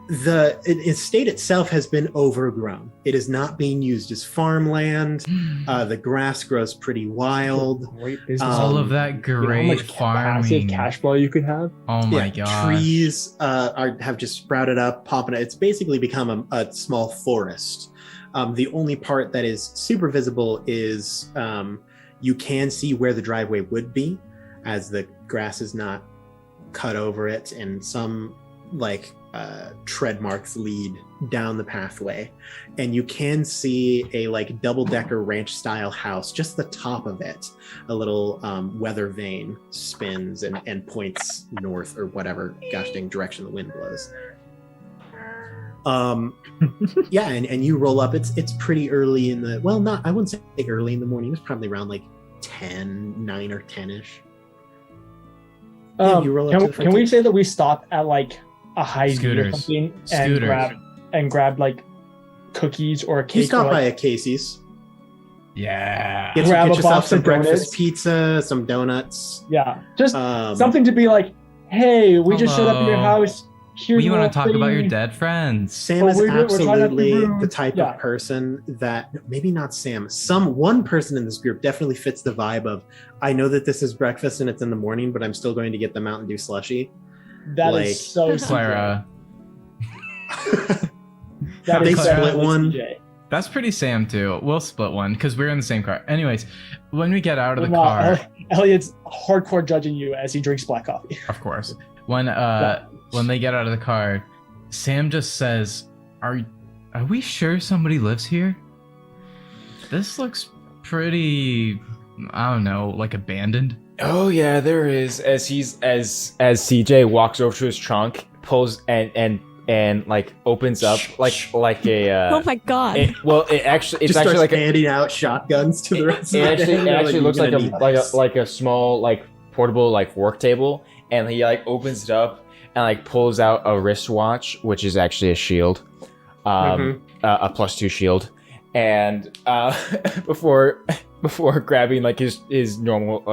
The estate itself has been overgrown. It is not being used as farmland. The grass grows pretty wild. Great business. All Um, of that You know great how much farming. passive cash flow you could have? Oh my Yeah, god. trees have just sprouted up, popping. It's basically become a small forest. The only part that is super visible is you can see where the driveway would be, as the grass is not cut over it, and some tread marks lead down the pathway, and you can see a double-decker ranch style house. Just the top of it, a little weather vane spins and points north, or whatever gosh dang direction the wind blows. Yeah, and you roll up. It's pretty early in the, well, not, I wouldn't say early in the morning. It's probably around 9 or 10ish. Yeah, you roll up to the front Can we gate. say that we stop at a Hy-Vee or Scooters. something and Scooters. grab cookies or a cake? You stop or, by a Casey's. Yeah. Grab a Get yourself box some of breakfast donuts. pizza, some donuts. Yeah, just Something. something to be like, hey, we just showed up at your Hello. house. Here's We a want little to talk about your thing." dead friends. Sam But is we're trying not to be absolutely rude. the type Yeah. of person that, maybe not Sam, one person in this group definitely fits the vibe of, I know that this is breakfast and it's in the morning, but I'm still going to get the Mountain Dew slushy. That Like- is so CJ. Clara. That They is so split one. CJ. That's pretty Sam too. We'll split one because we're in the same car. Anyways, when we get out of the Well, car, Elliot's hardcore judging you as he drinks black coffee. of course, when they get out of the car, Sam just says, "Are we sure somebody lives here? This looks pretty, I don't know, like abandoned." Oh yeah, there is. As CJ walks over to his trunk, pulls and opens up like a. Oh my god. It's Just actually starts like a. handing out shotguns to the rest It of the actually, gang. it They're actually "You're looks gonna need this." like a small portable work table, and he opens it up and pulls out a wristwatch, which is actually a shield, Mhm. a +2 shield, and before grabbing his normal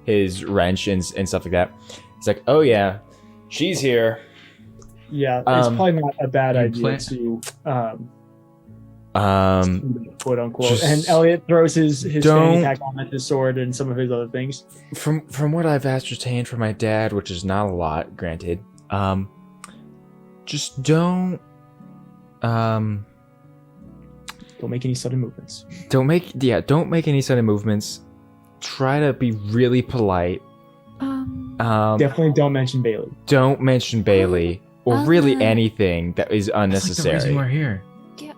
his wrench and stuff like that, it's like, oh yeah, she's here. Yeah, it's probably not a bad you idea plan- to quote unquote. Just And Elliot throws his don't- fanny pack on with his sword and some of his other things. From what I've ascertained from my dad, which is not a lot, granted, just don't Don't make any sudden movements. don't make any sudden movements. Try to be really polite. Definitely don't mention Bailey. Don't mention Bailey or really Uh, anything that is That's like the reason unnecessary. we're here. Yeah,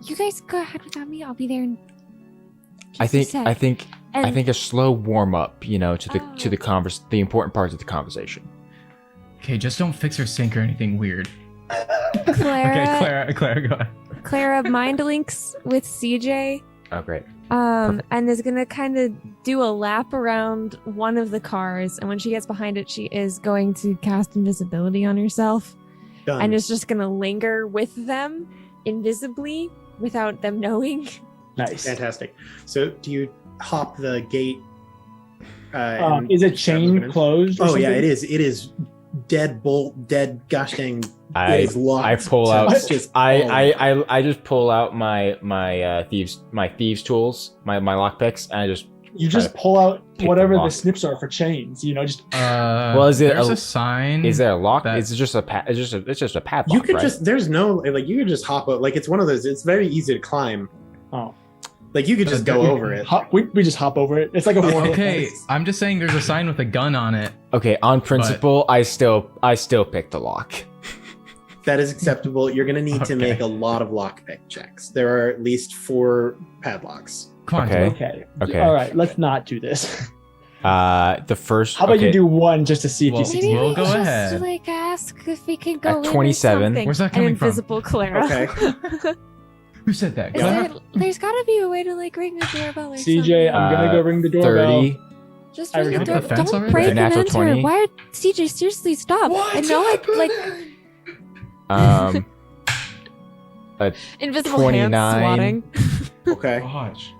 you guys go ahead without me. I'll be there in I just a think sec. I And- think a slow warm up, to the important parts of the conversation. Okay, just don't fix her sink or anything weird. Clara, Okay, Clara, go ahead. Clara mind links with CJ. Oh great. And is gonna kind of do a lap around one of the cars, and when she gets behind it, she is going to cast invisibility on herself, Done. and is just gonna linger with them invisibly without them knowing. Nice. Fantastic. So do you hop the gate? And Is it start moving chain in? closed? Or Oh yeah, something? it is. It is dead bolt, dead gosh dang. I it is locked. I pull So out it's just I just pull out my thieves tools, my lockpicks, and I just You just pull out pick whatever the the lock. snips are for chains. Just Is it there's a- a sign. is there a lock? That- It's just it's just a padlock. You could right? just there's no you could just hop out. It's one of those. It's very easy to climb. oh, You could just go over it. we just hop over it. It's like a forklift. Okay, I'm just saying there's a sign with a gun on it. Okay, on principle, I still pick the lock. That is acceptable. You're gonna need to Okay. make a lot of lockpick checks. There are at least 4 padlocks. Come on, Okay. Dylan. Okay. All right, let's not do this. The first. How about okay, you do one just to see if Well, you succeed? Maybe We'll we go just ahead. ask if we can go At in or 27. something. Where's that An coming from? invisible Clara. Okay. Who said that? Is Clara? there's got to be a way to ring the doorbell or CJ, I'm gonna go ring the doorbell. 30. Just I ring the ring door. the fence Don't already? break The and natural enter. 20. Why are CJ? Seriously, stop! I know invisible 29. hands swatting. Okay. Gosh.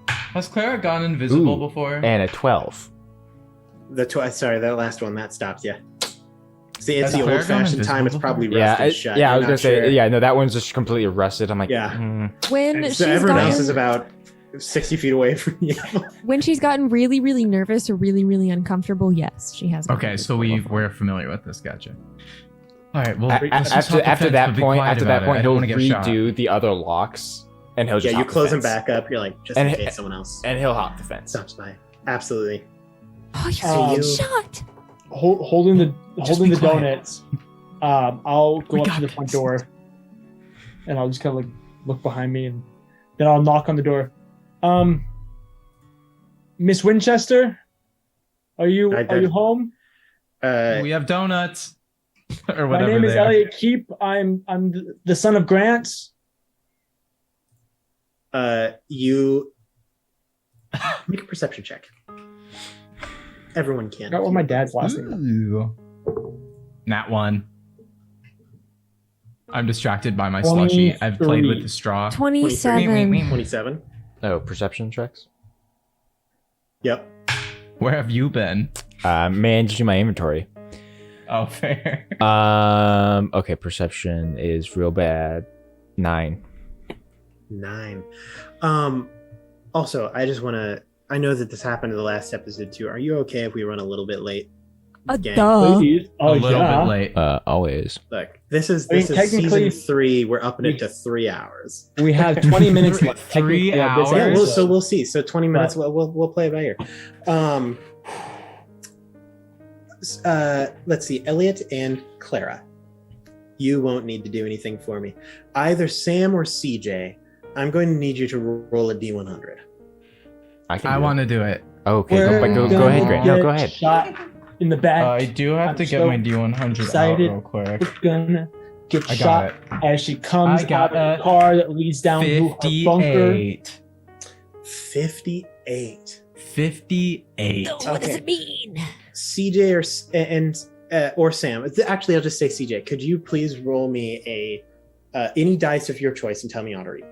Has Clara gone invisible Ooh. before? And a 12. Sorry, that last one that stops. Yeah. See, it's Is the Claire old-fashioned gone time. It's invisible probably Yeah, rusted shut. yeah. I You're was gonna not say, sure. yeah. No, that one's just completely rusted. I'm like, Yeah. When So she's everyone else gotten, is about 60 feet away from you. when she's gotten really, really nervous or really, really uncomfortable, yes, she has. gone Okay, so invisible before. we're familiar with this. Gotcha. All right. Well, let's just after hop the after fence, that but be point, quiet after about that it. point, I he'll don't want to get shot. redo the other locks, and he'll just Yeah, you hop the close them fence. back up. You're like, just And in he- case someone else and he'll hop the fence. stops by. Absolutely. Oh, you're Um, getting shot. Holding the Just be quiet. donuts. I'll go We up got to the front this. door, and I'll just kind of like look behind me, and then I'll knock on the door. Miss Winchester, are you I did. home? We have donuts or My whatever name is they are. Elliot Keep. I'm the son of Grant. You make a perception check. Everyone can. I forgot what my dad's last name. Ooh. Nat 1. I'm distracted by my slushy. I've played with 23. the straw. 27. 27. Oh, perception checks. Yep. Where have you been? Managing my inventory. Oh, fair. Okay, perception is real bad. 9. 9. Also, I just want to. I know that this happened in the last episode too. Are you okay if we run a little bit late? Gang? Duh. Please. A Oh little yeah. bit late. Always. Look, this is I mean, season technically- 3. We're upping it to 3 hours. We have 20 minutes left. 3 technically, of this hours? Yeah, episode. so we'll see. So 20 minutes. But- We'll play it by ear. Let's see. Elliot and Clara. You won't need to do anything for me. Either Sam or CJ. I'm going to need you to roll a D100. I want to do it. Okay, We're go gonna ahead, Grant. No, get go ahead. Shot in the back. I do have I'm to get so my D100 excited. out real quick. We're gonna get I shot got as she comes I got out of a the car that leads down to her bunker. 58. 58. 58. What does Okay. it mean? CJ or Sam. Actually, I'll just say CJ. Could you please roll me any dice of your choice and tell me how to read?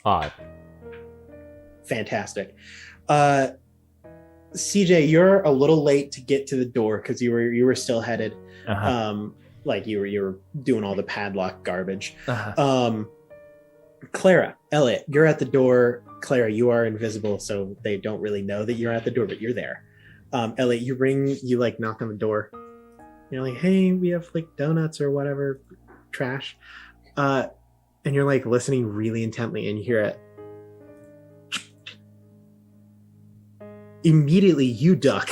Odd. Fantastic. CJ, you're a little late to get to the door because you were still headed. Uh-huh. Like you were doing all the padlock garbage. Uh-huh. Clara, Elliot, you're at the door. Clara, you are invisible, so they don't really know that you're at the door, but you're there. Elliot, you like knock on the door. You're like, hey, we have like donuts or whatever, trash. And you're like listening really intently, and you hear it. Immediately, you duck.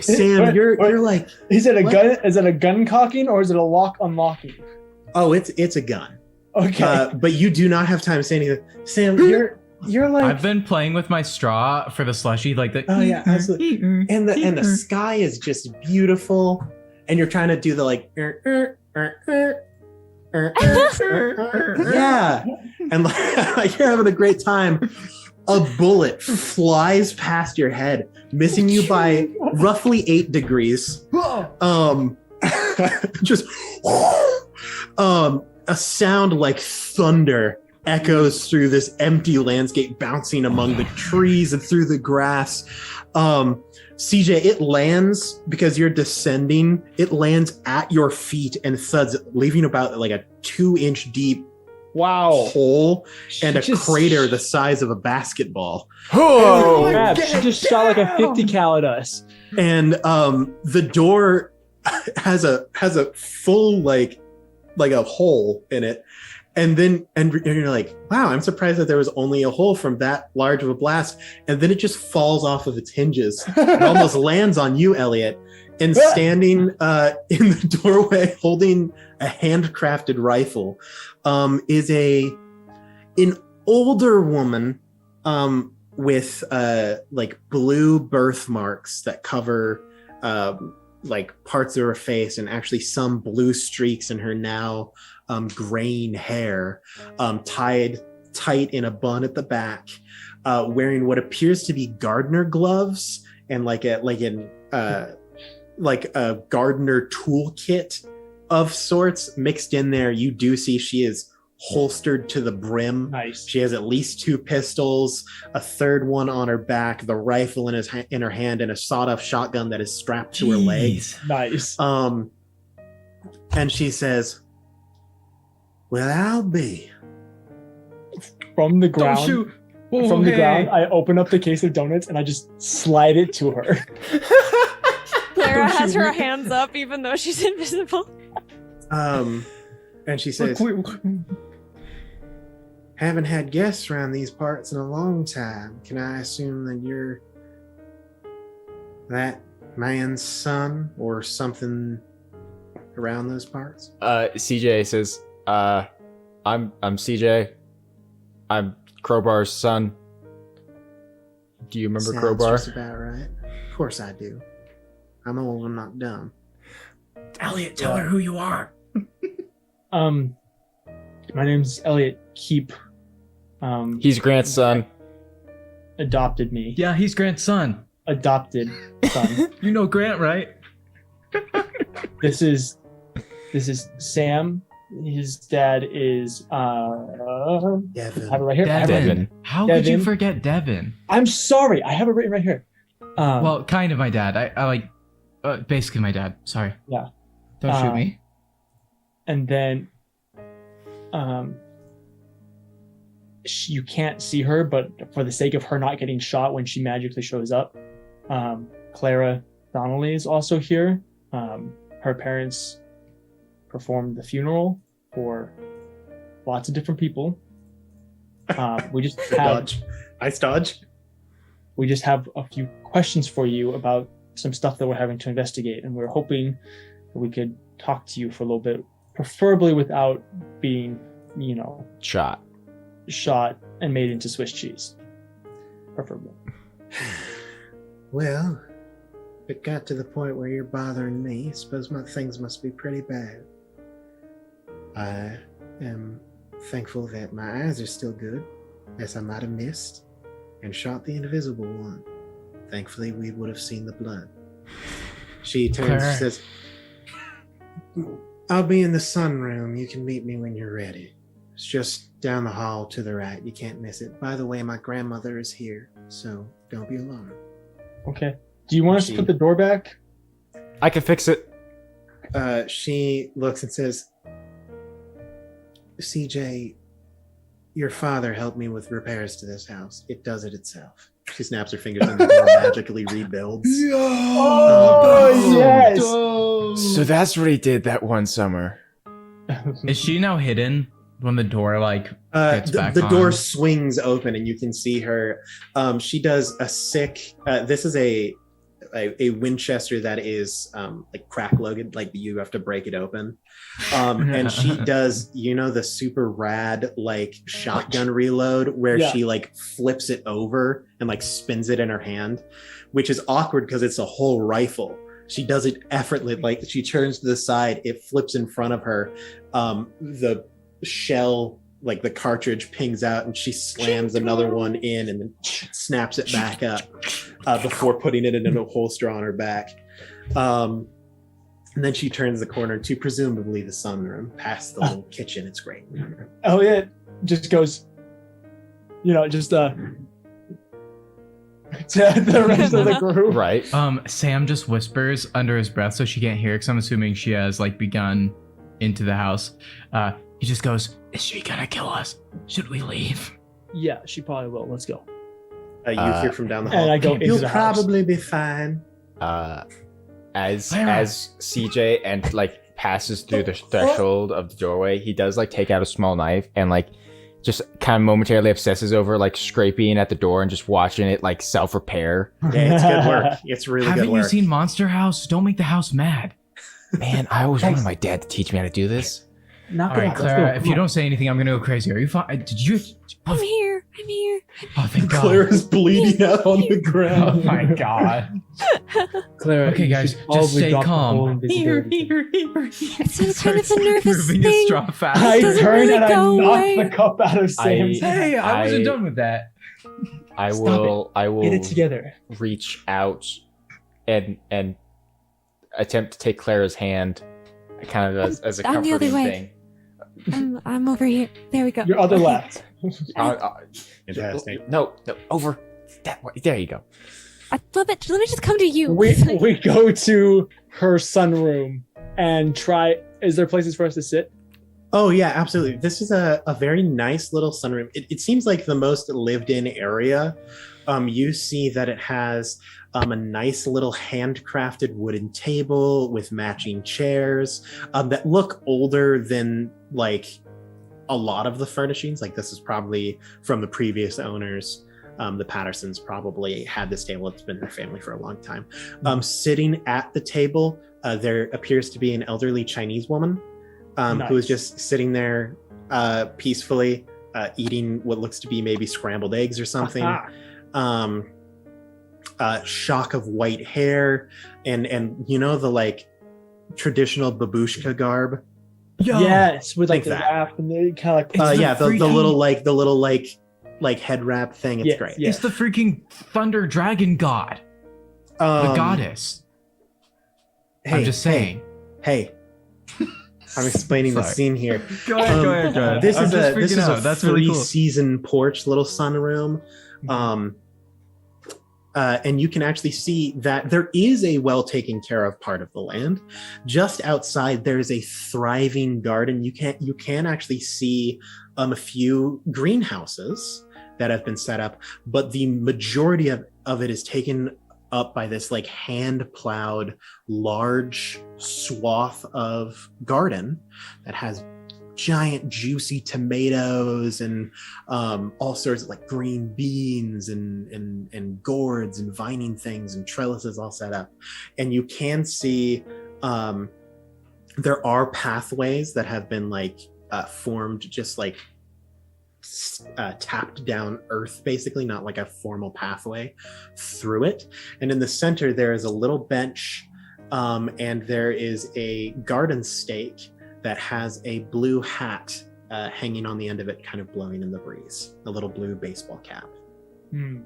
Sam, you're like, Is it a What? gun? Is it a gun cocking or is it a lock unlocking? oh, it's a gun. Okay. But you do not have time to say anything. Sam, you're like, I've been playing with my straw for the slushy, like the. Oh, yeah, absolutely. and the sky is just beautiful, and you're trying to do the like, yeah, and like you're having a great time. A bullet flies past your head, missing you by roughly 8 degrees. Just a sound like thunder echoes through this empty landscape, bouncing among the trees and through the grass. CJ, it lands because you're descending. It lands at your feet and thuds, leaving about like a 2-inch deep Wow. hole and a Just- crater the size of a basketball. Oh, Crap, she just shot like a 50 cal at us. And the door has a full like a hole in it. And then and you're like, wow, I'm surprised that there was only a hole from that large of a blast. And then it just falls off of its hinges. It almost lands on you, Elliot. And standing in the doorway holding a handcrafted rifle is an older woman with like blue birthmarks that cover like parts of her face, and actually some blue streaks in her now graying hair, tied tight in a bun at the back, wearing what appears to be gardener gloves and like a gardener toolkit of sorts mixed in there. You do see she is holstered to the brim. Nice. She has at least 2 pistols, a third one on her back, the rifle in her hand, and a sawed-off shotgun that is strapped to her legs. Nice. And she says, "Well, I'll be." From the Don't ground. shoot. Whoa, From the hey. ground, I open up the case of donuts and I just slide it to her. Clara Don't has shoot her me. hands up even though she's invisible. And she says, "Haven't had guests around these parts in a long time. Can I assume that you're that man's son or something around those parts?" CJ says, I'm CJ. I'm Crowbar's son. Do you remember Sounds Crowbar? just about right. Of course I do. I'm old, I'm not dumb. Elliot, tell her who you are. My name's Elliot Keep. He's Grant's son. Adopted me. Yeah, he's Grant's son. Adopted son. You know Grant, right? This is Sam. His dad is Devin. I have it right here. I have it right Devin. here. How could you Devin. forget Devin? I'm sorry. I have it written right here. Well, kind of my dad. I like, basically my dad. Sorry. Yeah. Don't shoot me. And then you can't see her, but for the sake of her not getting shot when she magically shows up, Clara Donnelly is also here. Her parents performed the funeral for lots of different people. We just Good have dodge. Nice dodge. we just have a few questions for you about some stuff that we're having to investigate, and we're hoping that we could talk to you for a little bit, preferably without being, Shot. shot and made into Swiss cheese. Preferably. Well, if it got to the point where you're bothering me, I suppose my things must be pretty bad. I am thankful that my eyes are still good, as I might have missed and shot the invisible one. Thankfully, we would have seen the blood. She turns Claire. and says, "I'll be in the sunroom. You can meet me when you're ready. It's just down the hall to the right. You can't miss it. By the way, my grandmother is here, so don't be alarmed." Okay. Do you want us to put the door back? I can fix it. She looks and says, "CJ, your father helped me with repairs to this house. It does it itself." She snaps her fingers and the door magically rebuilds. Oh, yes! So that's what he did that one summer. Is she now hidden when the door gets back The on? door swings open and you can see her. She does a sick. This is a Winchester that is like crack lugged, like you have to break it open. And she does, the super rad like shotgun reload where Yeah. she like flips it over and like spins it in her hand, which is awkward because it's a whole rifle. She does it effortlessly, like she turns to the side, it flips in front of her. The shell, like the cartridge, pings out and she slams another one in and then snaps it back up before putting it in a holster on her back. And then she turns the corner to presumably the sunroom, past the little kitchen. It's great. Elliot just goes, to the rest of the group. Right. Sam just whispers under his breath so she can't hear, because I'm assuming she has begun into the house. He just goes, "Is she gonna kill us? Should we leave?" Yeah, she probably will. Let's go. You hear from down the hall. And I go into "You'll the house. probably be fine." As Clara. CJ and passes through the threshold of the doorway, he does take out a small knife and just kind of momentarily obsesses over scraping at the door and just watching it self repair. Yeah, it's good work. It's really Haven't good you work. seen Monster House? Don't make the house mad. Man, I always wanted my dad to teach me how to do this. Knock All it right, out. Let's Clara, go. if you don't say anything, I'm gonna go crazy. Are you fine? Did you? I'm here. I'm here. Oh, thank God. Clara's bleeding out on the Oh ground. my God. Clara, Okay, you guys, should just probably stay drop the calm. whole invisibility thing. It's kind of a nervous moving his thing. straw fast. I doesn't turned really and I go knocked away. the cup out of Sam's hand. Hey, I wasn't I- done with that. I Stop will Get it together. reach out and attempt to take Clara's hand, kind of as a On the other comforting way. thing. I'm over here. There we go. Your other Okay. left. Fantastic. No, over that way. There you go. Let me just come to you. We go to her sunroom and try. Is there places for us to sit? Oh yeah, absolutely. This is a very nice little sunroom. It seems like the most lived-in area. You see that it has a nice little handcrafted wooden table with matching chairs that look older than like a lot of the furnishings. Like this is probably from the previous owners. The Pattersons probably had this table. It's been in their family for a long time. Sitting at the table, there appears to be an elderly Chinese woman who is just sitting there peacefully eating what looks to be maybe scrambled eggs or something. Shock of white hair and you know the like traditional babushka garb. Yo, Yes, with like Like the that. wrap and the kind of like. It's Yeah, the freaking- little like head wrap thing. It's Yes, great. yeah. it's the freaking thunder dragon god, the goddess. Hey, I'm just saying. Hey, I'm explaining the Sorry. scene here. Go ahead, go ahead, go ahead. This I'm is just a this freaking is out. a That's really cool. three-season porch, little sunroom. And you can actually see that there is a well taken care of part of the land. Just outside, there is a thriving garden. You can actually see a few greenhouses that have been set up, but the majority of it is taken up by this like hand plowed large swath of garden that has giant juicy tomatoes and all sorts of like green beans and gourds and vining things and trellises all set up. And you can see there are pathways that have been like formed just like tapped down earth, basically, not like a formal pathway through it. And in the center there is a little bench and there is a garden stake that has a blue hat hanging on the end of it, kind of blowing in the breeze, a little blue baseball cap. And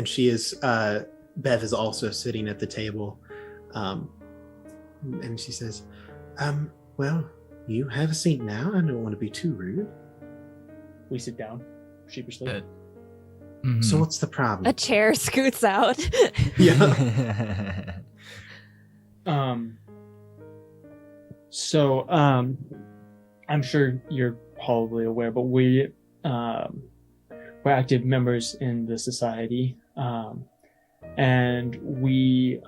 she is Bev is also sitting at the table, and she says, well, you have a seat now. I don't want to be too rude. We sit down sheepishly. Mhm. So what's the problem? A chair scoots out. Yeah. So I'm sure you're probably aware, but we're active members in the society, and we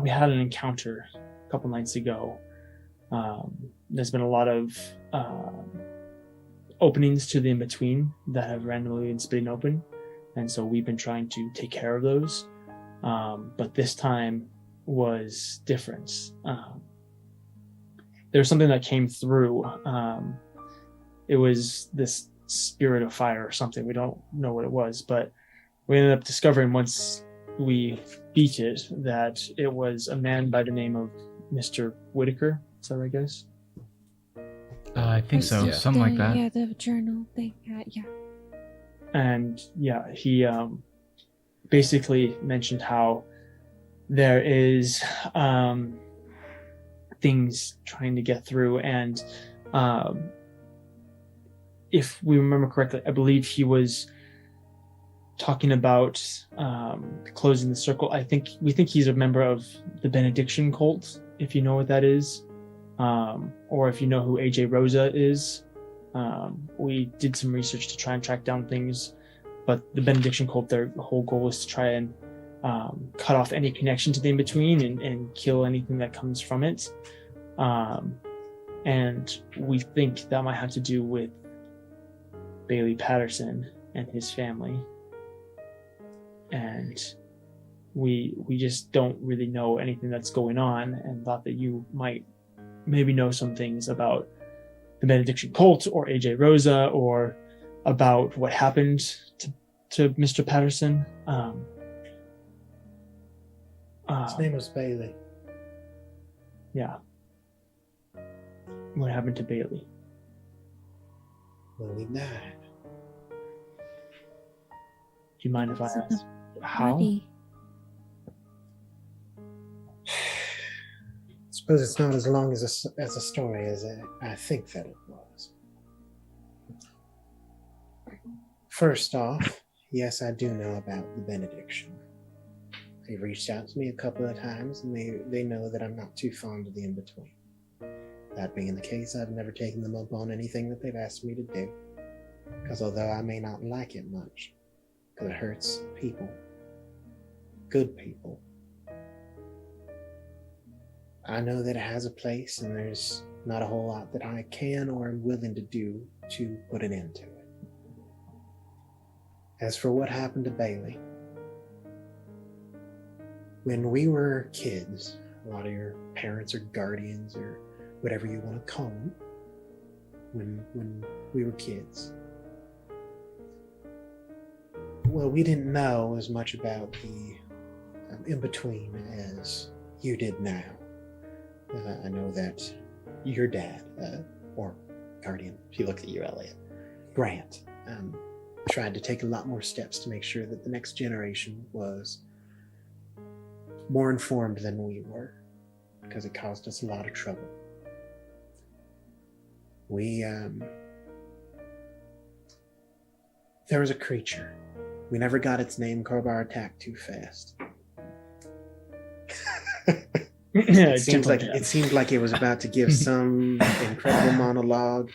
had an encounter a couple nights ago. There's been a lot of openings to the in-between that have randomly been splitting open, and so we've been trying to take care of those. But this time was different. There was something that came through. It was this spirit of fire or something. We don't know what it was, but we ended up discovering once we beat it that it was a man by the name of Mr. Whitaker. Is that right, guys? I think so, Yeah. something like that. Yeah, the journal thing. Yeah. And yeah, he basically mentioned how there is things trying to get through, and if we remember correctly, I believe he was talking about closing the circle. We think he's a member of the Benediction cult, if you know what that is, or if you know who AJ Rosa is. We did some research to try and track down things, but the Benediction cult, their whole goal is to try and cut off any connection to the in-between and kill anything that comes from it. And we think that might have to do with Bailey Patterson and his family. And we just don't really know anything that's going on, and thought that you might maybe know some things about the Benediction cult or AJ Rosa, or about what happened to Mr. Patterson. His name was Bailey. Yeah. What happened to Bailey? Well, he died. Do you mind if I Was it ask how? Body. Suppose it's not as long as a story as I think that it was. First off, yes, I do know about the benediction. They reached out to me a couple of times, and they know that I'm not too fond of the in-between. That being the case, I've never taken them up on anything that they've asked me to do, because although I may not like it much, because it hurts people, good people, I know that it has a place, and there's not a whole lot that I can or am willing to do to put an end to it. As for what happened to Bailey, when we were kids, a lot of your parents or guardians or whatever you want to call them, when we were kids, well, we didn't know as much about the in-between as you did now. I know that your dad, or guardian, if you look at you, Elliot, Grant, tried to take a lot more steps to make sure that the next generation was more informed than we were, because it caused us a lot of trouble. There was a creature. We never got its name. Crowbar attacked too fast. It seemed like it was about to give some incredible monologue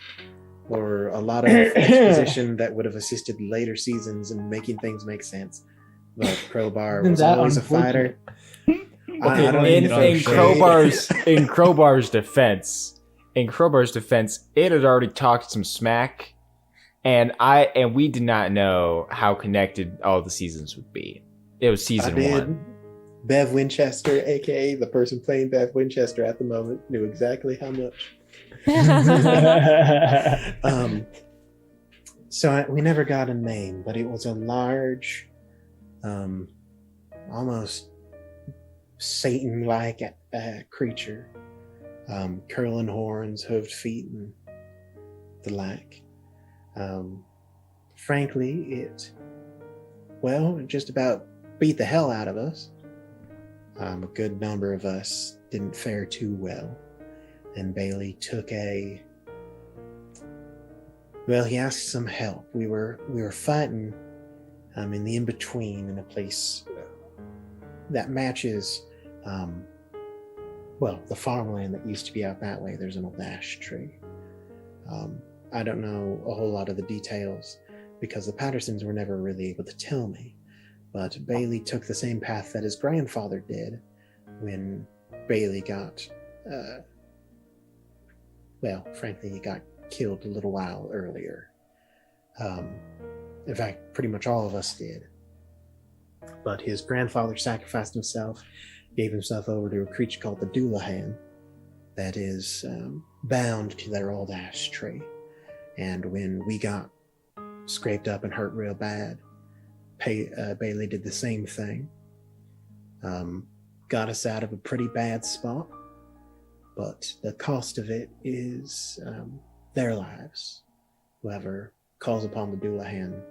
or a lot of exposition that would have assisted later seasons in making things make sense. But Crowbar was always a fighter. Okay, in Crowbar's defense, it had already talked some smack, and we did not know how connected all the seasons would be. It was season 1. Bev Winchester, aka the person playing Bev Winchester at the moment, knew exactly how much. We never got a name, but it was a large, almost Satan-like creature, curling horns, hooved feet, and the like. Frankly, it just about beat the hell out of us. A good number of us didn't fare too well, and Bailey took he asked some help. We were fighting in the in-between in a place that matches the farmland that used to be out that way. There's an old ash tree. I don't know a whole lot of the details because the Pattersons were never really able to tell me. But Bailey took the same path that his grandfather did when Bailey got, frankly, he got killed a little while earlier. In fact, pretty much all of us did. But his grandfather sacrificed himself, gave himself over to a creature called the Doulahan that is bound to their old ash tree. And when we got scraped up and hurt real bad, Bailey did the same thing. Got us out of a pretty bad spot, but the cost of it is their lives. Whoever calls upon the Doulahan,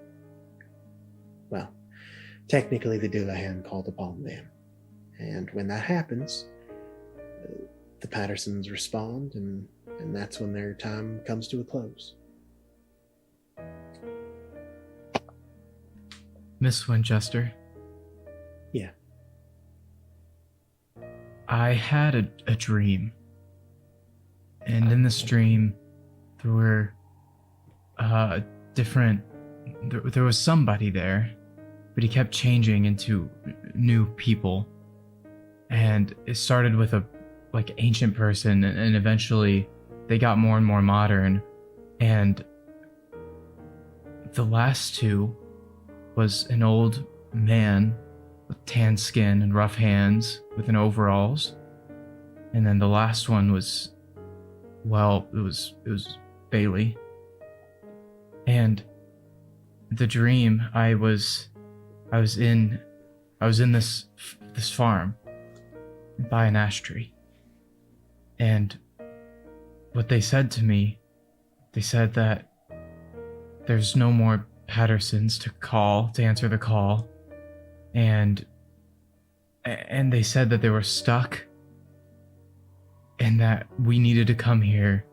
technically the Doulahan called upon them. And when that happens, the Pattersons respond, and that's when their time comes to a close. Miss Winchester. Yeah. I had a dream. And in this dream, there were there was somebody there, but he kept changing into new people. And it started with a ancient person, and eventually they got more and more modern. And the last two was an old man with tan skin and rough hands with an overalls. And then the last one was, it was Bailey. And the dream, I was in this farm by an ash tree. And what they said to me, they said that there's no more Pattersons to answer the call, and they said that they were stuck and that we needed to come here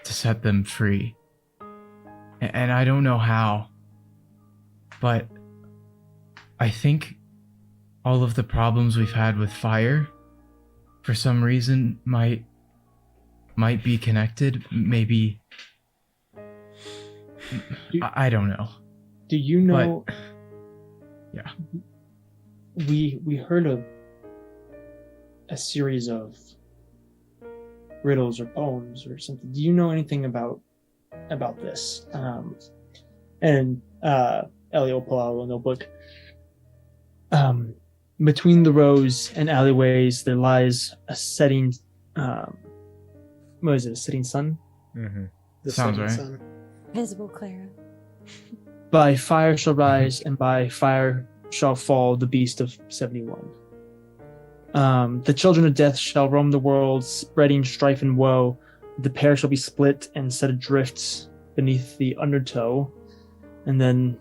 to set them free. And I don't know how, but I think all of the problems we've had with fire, for some reason, might be connected. Maybe. I don't know. Do you know? But, yeah. We heard a series of riddles or poems or something. Do you know anything about this? And Elliot will pull out a little notebook. Between the rows and alleyways, there lies a setting. What is it? A setting sun? Mm-hmm. The Sounds setting right. sun. Visible Clara. By fire shall rise, and by fire shall fall the beast of 71. The children of death shall roam the world, spreading strife and woe. The pair shall be split and set adrift beneath the undertow. And then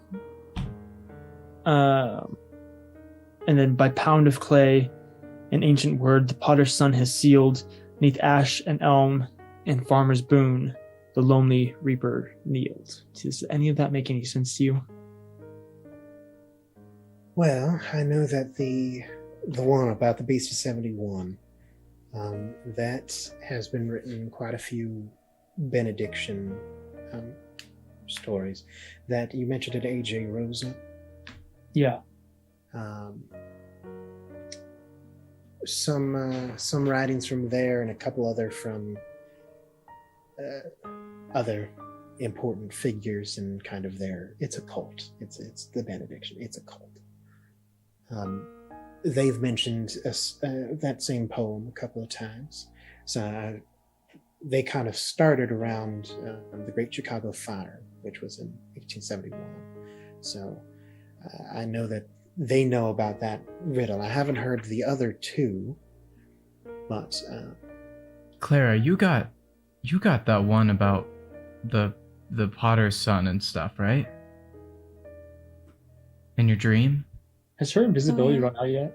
by pound of clay, an ancient word the potter's son has sealed, neath ash and elm and farmer's boon, the lonely reaper kneeled. Does any of that make any sense to you? Well, I know that the one about the Beast of 71, that has been written in quite a few benediction stories. That you mentioned at A.J. Rosa. Yeah. Some writings from there and a couple other from other important figures and kind of their. It's a cult. It's the benediction. It's a cult. They've mentioned that same poem a couple of times. So they kind of started around the Great Chicago Fire, which was in 1871. So I know that they know about that riddle. I haven't heard the other two, but Clara, you got that one about the potter's son and stuff, right? In your dream? Has her invisibility run out yet?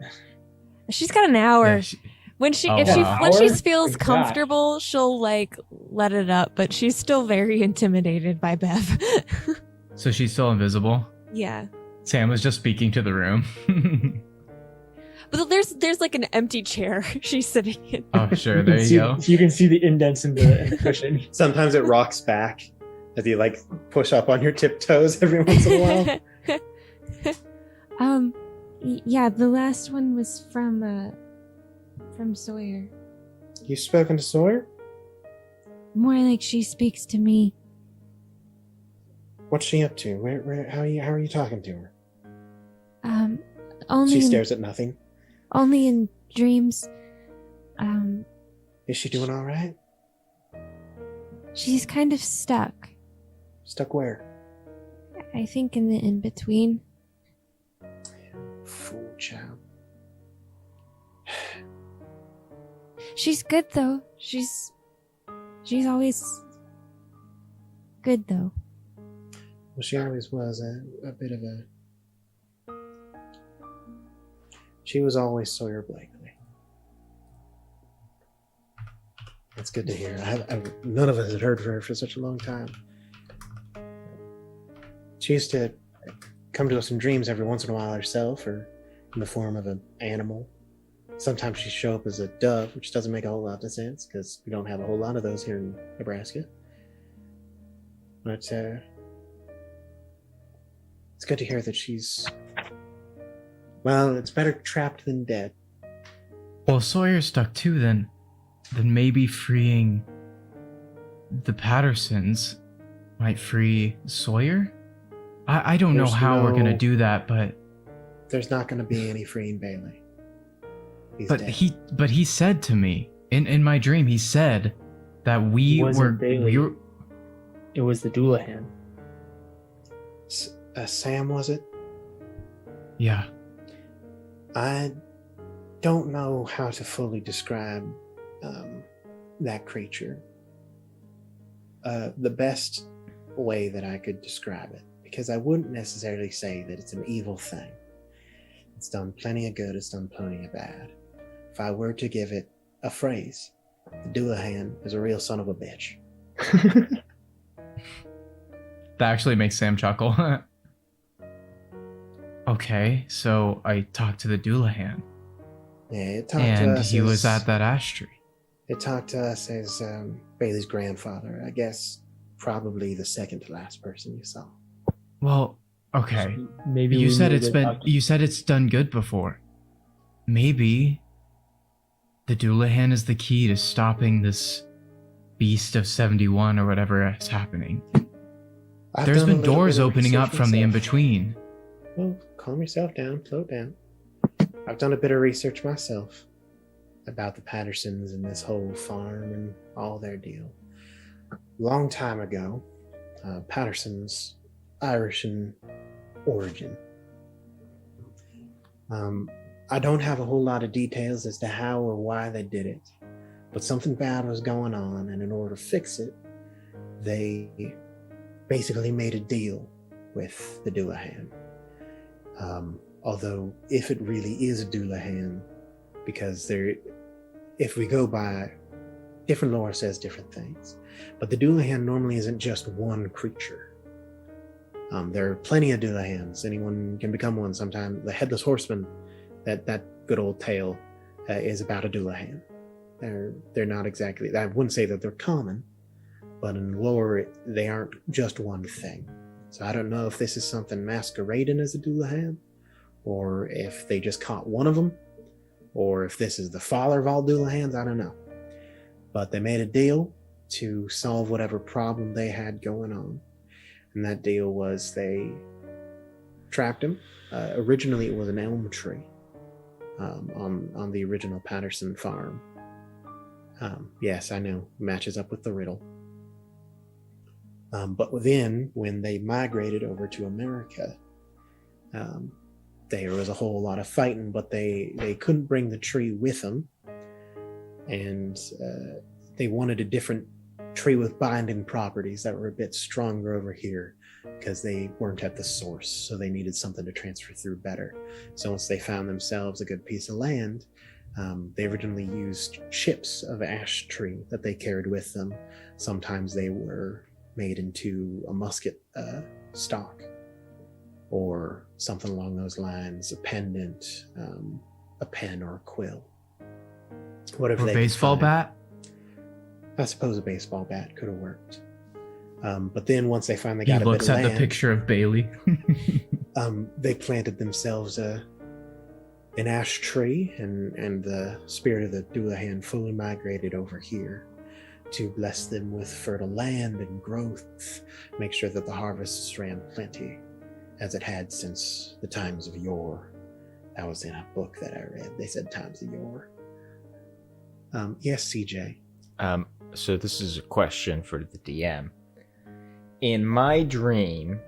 She's got an hour. Yeah, When she Oh, if she wow. when she Hour? feels My God. comfortable, she'll like let it up, but she's still very intimidated by Bev. So she's still invisible? Yeah. Sam was just speaking to the room. But there's like an empty chair she's sitting in. Oh, sure. There you go. You can see the indents in the cushion. sometimes it rocks back as you like push up on your tiptoes every once in a while. Yeah, the last one was from Sawyer. You've spoken to Sawyer? More like she speaks to me. What's she up to? How are you talking to her? Only She stares at nothing. only in dreams. Is she doing all right? She's kind of stuck. Stuck where? I think in the in between. Fool child. She's good though. She's always good though. Well, she always was a bit of a. She was always Sawyer Blakely. That's good to hear. None of us had heard from her for such a long time. She used to come to us in dreams every once in a while herself, or in the form of an animal. Sometimes she'd show up as a dove, which doesn't make a whole lot of sense because we don't have a whole lot of those here in Nebraska. But it's good to hear that she's. Well, it's better trapped than dead. Well, if Sawyer's stuck too, then maybe freeing the Pattersons might free Sawyer? I don't know There's how we're gonna no- do that, but There's not going to be any freeing Bailey. He's but dead. he said to me in my dream, he said that we It wasn't were Bailey. we were It was the Doulahan. Sam, was it? yeah. I don't know how to fully describe that creature. The best way that I could describe it, because I wouldn't necessarily say that it's an evil thing. It's done plenty of good, it's done plenty of bad. If I were to give it a phrase, The Doulahan is a real son of a bitch. That actually makes Sam chuckle. Okay, so I talked to the Doulahan, Yeah, it talked to and us he was as- at that ash tree. It talked to us as Bailey's grandfather. I guess probably the second to last person you saw. Well, okay. Maybe You we said need it's to been. talk- You said it's done good before. Maybe the Doulahan is the key to stopping this beast of 71 or whatever is happening. I've There's done a been little doors bit of opening up research from the in myself. between. Well, calm yourself down, slow down. I've done a bit of research myself about the Pattersons and this whole farm and all their deal. Long time ago, Patterson's Irish in origin. I don't have a whole lot of details as to how or why they did it, but something bad was going on, and in order to fix it, they basically made a deal with the Doulahan. Although, if it really is a Doulahan, because if we go by, different lore says different things, but the Doulahan normally isn't just one creature. There are plenty of Doulahans. Anyone can become one sometime. The Headless Horseman, that good old tale, is about a Doulahan. They're not exactly, I wouldn't say that they're common, but in lore, they aren't just one thing. So I don't know if this is something masquerading as a Doulahan, or if they just caught one of them, or if this is the father of all Doulahans, I don't know. But they made a deal to solve whatever problem they had going on. And that deal was they trapped him. Originally, it was an elm tree on the original Patterson farm. Yes, I know, matches up with the riddle. But then, when they migrated over to America, there was a whole lot of fighting, but they couldn't bring the tree with them. And they wanted a different tree with binding properties that were a bit stronger over here because they weren't at the source, so they needed something to transfer through better. So once they found themselves a good piece of land, they originally used chips of ash tree that they carried with them. Sometimes they were made into a musket stock or something along those lines, a pendant, a pen or a quill. Whatever Or they baseball could find. bat? I suppose a baseball bat could have worked. But then once they finally He got a looks bit of at land, the picture of Bailey. they planted themselves an ash tree, and the spirit of the Doulahan fully migrated over here to bless them with fertile land and growth, make sure that the harvests ran plenty, as it had since the times of yore. That was in a book that I read. They said times of yore. Yes, CJ. So this is a question for the DM. In my dream,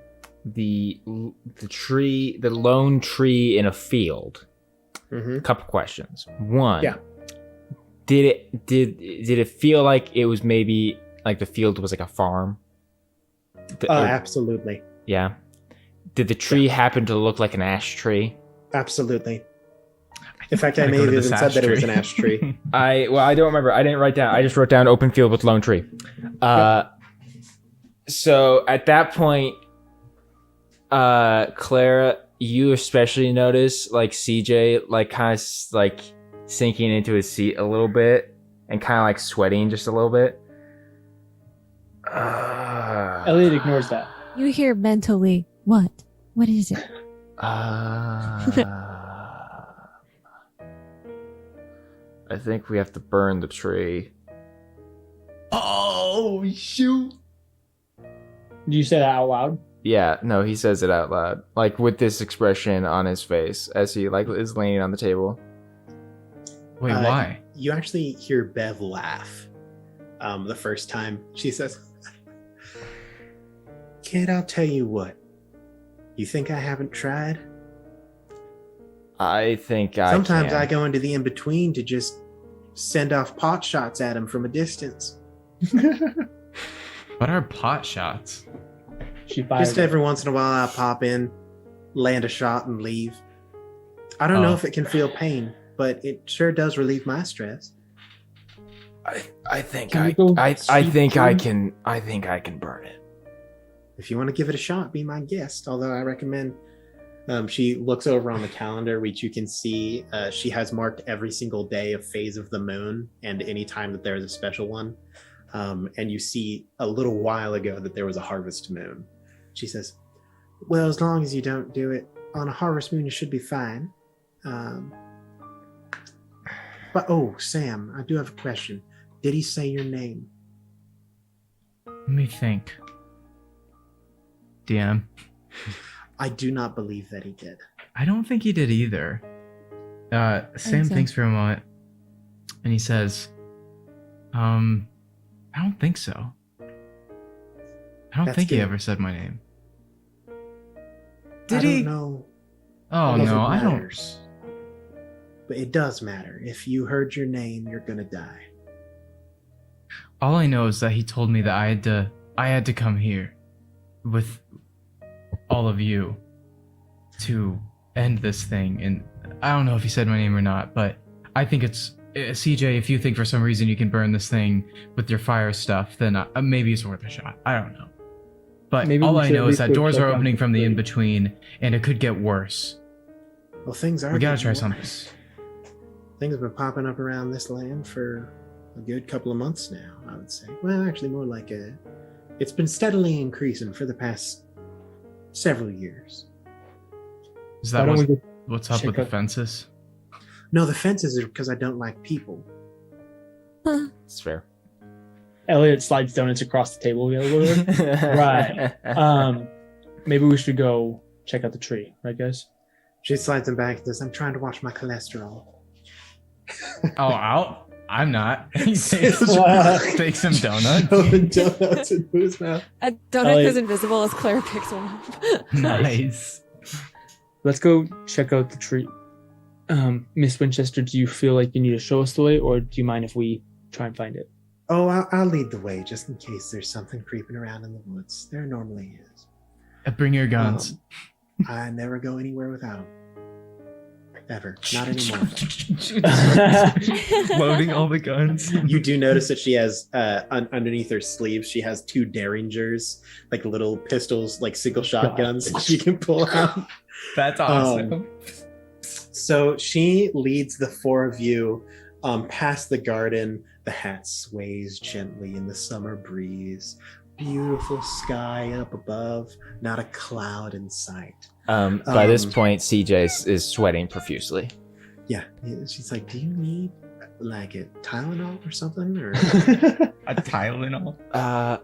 the lone tree in a field. Mm-hmm. Couple questions. One. Yeah. Did it feel like it was maybe like the field was like a farm? Absolutely. Yeah. Did the tree happen to look like an ash tree? Absolutely. In fact, I Gotta may go have to even this said ash that it was tree. an ash tree. I don't remember. I didn't write down. I just wrote down open field with lone tree. So at that point, Clara, you especially notice like CJ like kind of like sinking into his seat a little bit and kind of like sweating just a little bit. Elliot ignores that. You hear mentally, what? What is it? I think we have to burn the tree. Oh, shoot. Do you say that out loud? Yeah, no, he says it out loud, like with this expression on his face as he like is leaning on the table. Wait, why? You actually hear Bev laugh the first time. She says, "Kid, I'll tell you what. You think I haven't tried? I think Sometimes can. I go into the in-between to just send off pot shots at him from a distance. What are pot shots? She fires. Just every once in a while, I pop in, land a shot, and leave. I don't know Oh. if it can feel pain, but it sure does relieve my stress." I think Can we I go I see think the I tree? can burn it. If you want to give it a shot, be my guest. Although I recommend. She looks over on the calendar, which you can see. She has marked every single day of phase of the moon and any time that there is a special one. And you see a little while ago that there was a harvest moon. She says, "Well, as long as you don't do it on a harvest moon, you should be fine." But oh, Sam, I do have a question. Did he say your name? Let me think. DM. I do not believe that he did. I don't think he did either. Sam so. thinks for a moment, and he says, I don't think so. I don't That's think he good. ever said my name. I Did don't he? know. Oh if it no, I don't. matters. But it does matter. If you heard your name, you're gonna die. All I know is that he told me that I had to come here with all of you to end this thing. And I don't know if he said my name or not, but I think it's CJ. If you think for some reason you can burn this thing with your fire stuff, then maybe it's worth a shot. I don't know. But Maybe all we I should know at is least that go doors check are out opening the from the tree. in between, and it could get worse. Well, things are. We gotta getting try worse. something. Things have been popping up around this land for a good couple of months now, I would say. Well, actually, more like it's been steadily increasing for the past several years. Is Why that don't we go what's up check with the out- fences? No, the fences are because I don't like people. It's fair. Elliot slides donuts across the table a little bit. Right. Maybe we should go check out the tree, right, guys? She slides him back and says, "I'm trying to watch my cholesterol." Oh, I'm not. He takes some donut. Shoving donuts into his mouth. A donut goes invisible as Claire picks one up. Nice. Let's go check out the tree. Miss Winchester, do you feel like you need to show us the way, or do you mind if we try and find it? Oh, I'll lead the way just in case there's something creeping around in the woods. There normally is. Bring your guns. I never go anywhere without them. Ever. Not anymore. Loading all the guns. You do notice that she has underneath her sleeves, she has 2 Derringers, like little pistols, like single shotguns that she can pull out. That's awesome. So she leads the 4 of you past the garden. The hat sways gently in the summer breeze. Beautiful sky up above, not a cloud in sight. By this point, CJ is sweating profusely. Yeah, she's like, "Do you need like a Tylenol or something, or A Tylenol.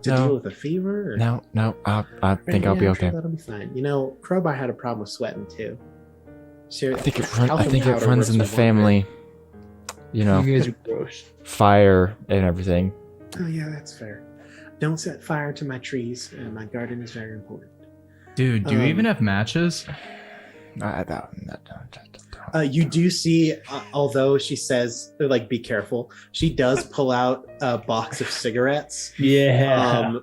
to deal with a fever?" Or... No, I think I'll be I'm sure okay. that'll be fine. You know, Crowbar had a problem with sweating too. Sure, I think it powder runs in the works with one family. You know, You guys are gross. fire and everything. Oh yeah, that's fair. Don't set fire to my trees. My garden is very important. Dude, do you even have matches? You do see, although she says, like, be careful, she does pull out a box of cigarettes. Yeah.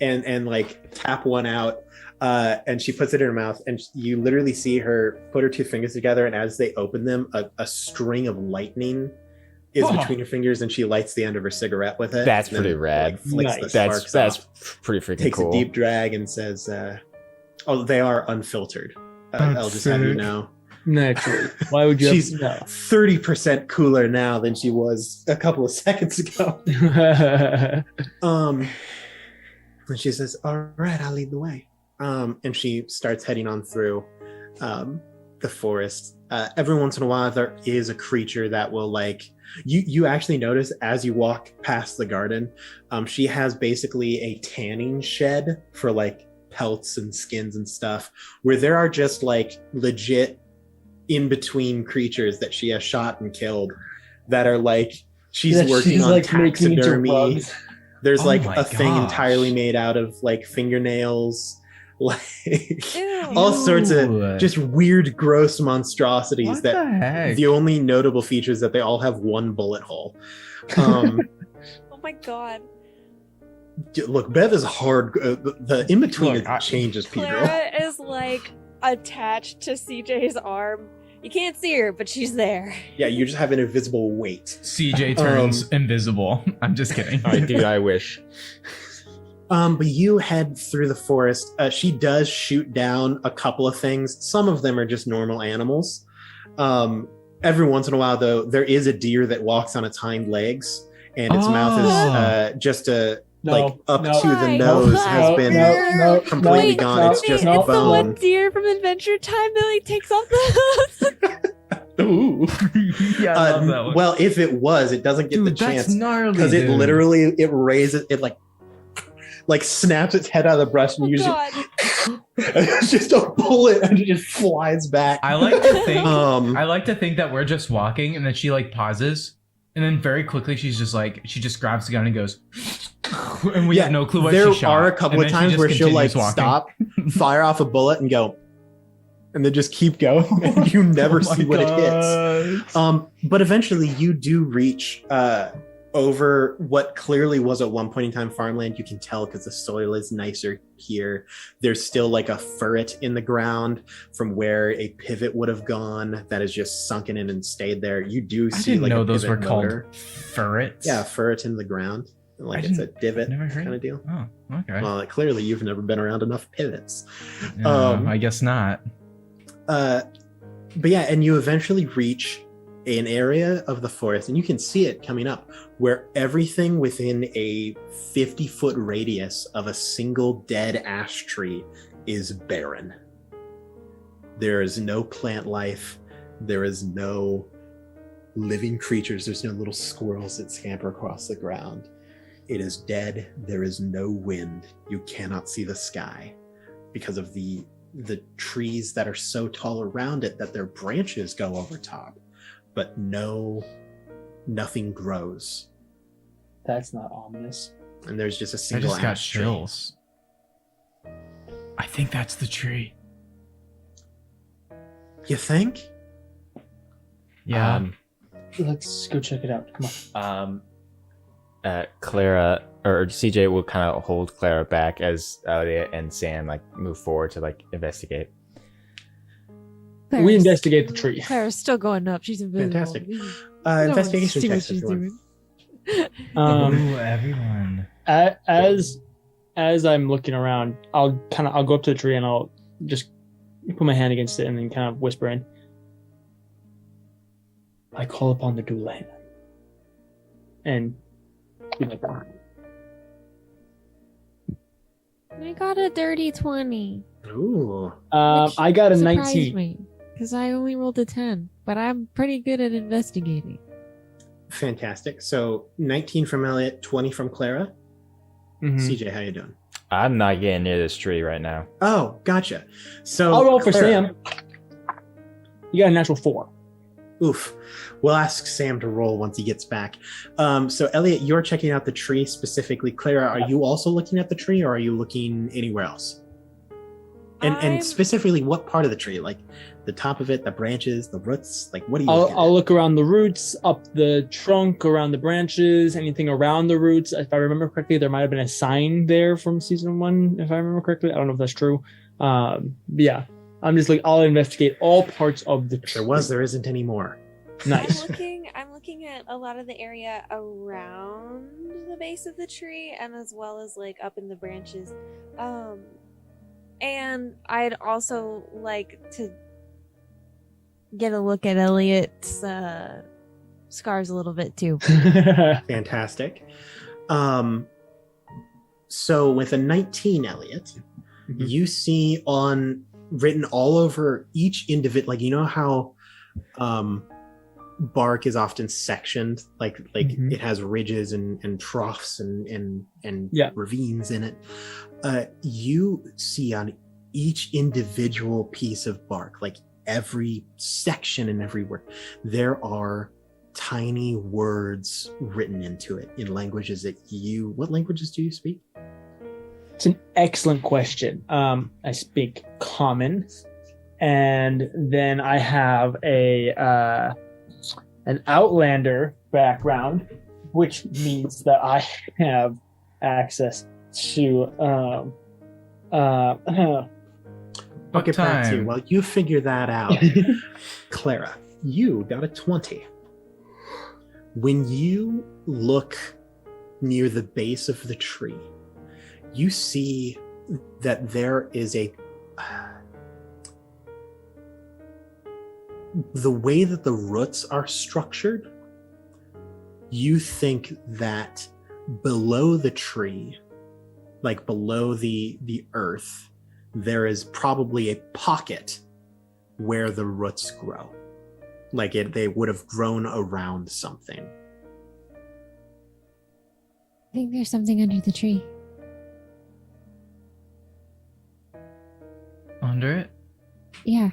And like tap one out, and she puts it in her mouth, and you literally see her put her 2 fingers together, and as they open them, a string of lightning is between her fingers, and she lights the end of her cigarette with it. That's and then, pretty rad. like, flicks the Nice. sparks That's off, pretty freaking takes cool. a deep drag, and says, "Oh, they are unfiltered. That's I'll just have you sick. know." Naturally. Why would you She's have 30% cooler now than she was a couple of seconds ago. no? And she says, "All right, I'll lead the way." And she starts heading on through the forest. Every once in a while, there is a creature that will like you actually notice as you walk past the garden. She has basically a tanning shed for like pelts and skins and stuff, where there are just like legit in between creatures that she has shot and killed that are like she's That working she's, on like, making into taxidermy. rugs. There's Oh like my a thing gosh. entirely made out of like fingernails, like Ew. all sorts Ew. of just weird, gross monstrosities. What that the heck? the only notable feature is that they all have 1 bullet hole. Um, Oh my god. look, Bev is hard. The in between Look, changes people. Clara is like attached to CJ's arm, You can't see her, but she's there. Yeah, you just have an invisible weight. CJ turns invisible. I'm just kidding. Dude, I wish. But you head through the forest. She does shoot down a couple of things. Some of them are just normal animals. Every once in a while, though, there is a deer that walks on its hind legs, and its mouth is just up to the nose has been completely gone. It's just it's bone. the one deer from Adventure Time that like takes off the Ooh. Yeah, I love that one. Well, if it was, it doesn't get Dude, the that's chance gnarly. because it dude. literally it raises it like snaps its head out of the brush and usually it's just a bullet and it just flies back. I like to think. I like to think that we're just walking, and then she like pauses, and then very quickly she just grabs the gun and goes, and we have no clue what there she shot. are a couple and of then she times just where she'll like continues walking. stop, fire off a bullet, and go, and then just keep going, and you never Oh my see what it hits. But eventually, you do reach over what clearly was at one point in time farmland. You can tell because the soil is nicer here. There's still like a ferret in the ground from where a pivot would have gone that is just sunken in and stayed there. You do I see didn't like know a those were pivot called motor. ferrets. Yeah, ferret in the ground. Like I it's a divot never heard kind of deal. Oh, okay. Well, clearly you've never been around enough pivots. I guess not. But yeah, and you eventually reach an area of the forest, and you can see it coming up, where everything within a 50-foot radius of a single dead ash tree is barren. There is no plant life. There is no living creatures. There's no little squirrels that scamper across the ground. It is dead. There is no wind. You cannot see the sky because of the trees that are so tall around it that their branches go over top, but nothing grows. That's not ominous. And there's just a I single just got ash tree. chills. I think that's the tree. You think? Yeah. Let's go check it out. Come on. Clara or CJ will kind of hold Clara back as Elliot and Sam like move forward to like investigate. We investigate the tree. Claire's still going up. She's invisible. Fantastic. I don't want to Investigation see what checks, she's everyone. doing. Ooh, everyone. As I'm looking around, I'll go up to the tree and I'll just put my hand against it and then kind of whisper in. I call upon the Dulan. And be like that. I got a dirty 20. Ooh. I got a Surprised 19. me because I only rolled a 10, but I'm pretty good at investigating. Fantastic. So 19 from Elliot, 20 from Clara. Mhm. CJ, how you doing? I'm not getting near this tree right now. Oh, gotcha. So I'll roll for Clara- Sam. You got a natural 4. Oof. We'll ask Sam to roll once he gets back. So Elliot, you're checking out the tree specifically. Clara, are you also looking at the tree, or are you looking anywhere else? I'm- And specifically, what part of the tree? Like the top of it, the branches, the roots? Like what are you looking I'll at? look around the roots, up the trunk, around the branches, anything around the roots. If I remember correctly, there might have been a sign there from season 1, if I remember correctly. I don't know if that's true. But yeah, I'm just like, I'll investigate all parts of the If tree. there was, there isn't anymore. Nice. I'm looking at a lot of the area around the base of the tree and as well as like up in the branches. And I'd also like to get a look at Elliot's scars a little bit too. Fantastic. So with a 19, Elliot, Mhm. you see written all over each individual, like you know how bark is often sectioned, like Mhm. it has ridges and troughs and Yeah. ravines in it. You see on each individual piece of bark, like every section and every word, there are tiny words written into it in languages that what languages do you speak? It's an excellent question. I speak Common, and then I have an Outlander background, which means that I have access to I'll get back to you. time. Well, you figure that out. Clara, you got a 20. When you look near the base of the tree, you see that there is the way that the roots are structured, you think that below the tree, like below the earth, there is probably a pocket where the roots grow. Like they would have grown around something. I think there's something under the tree. Under it? Yeah.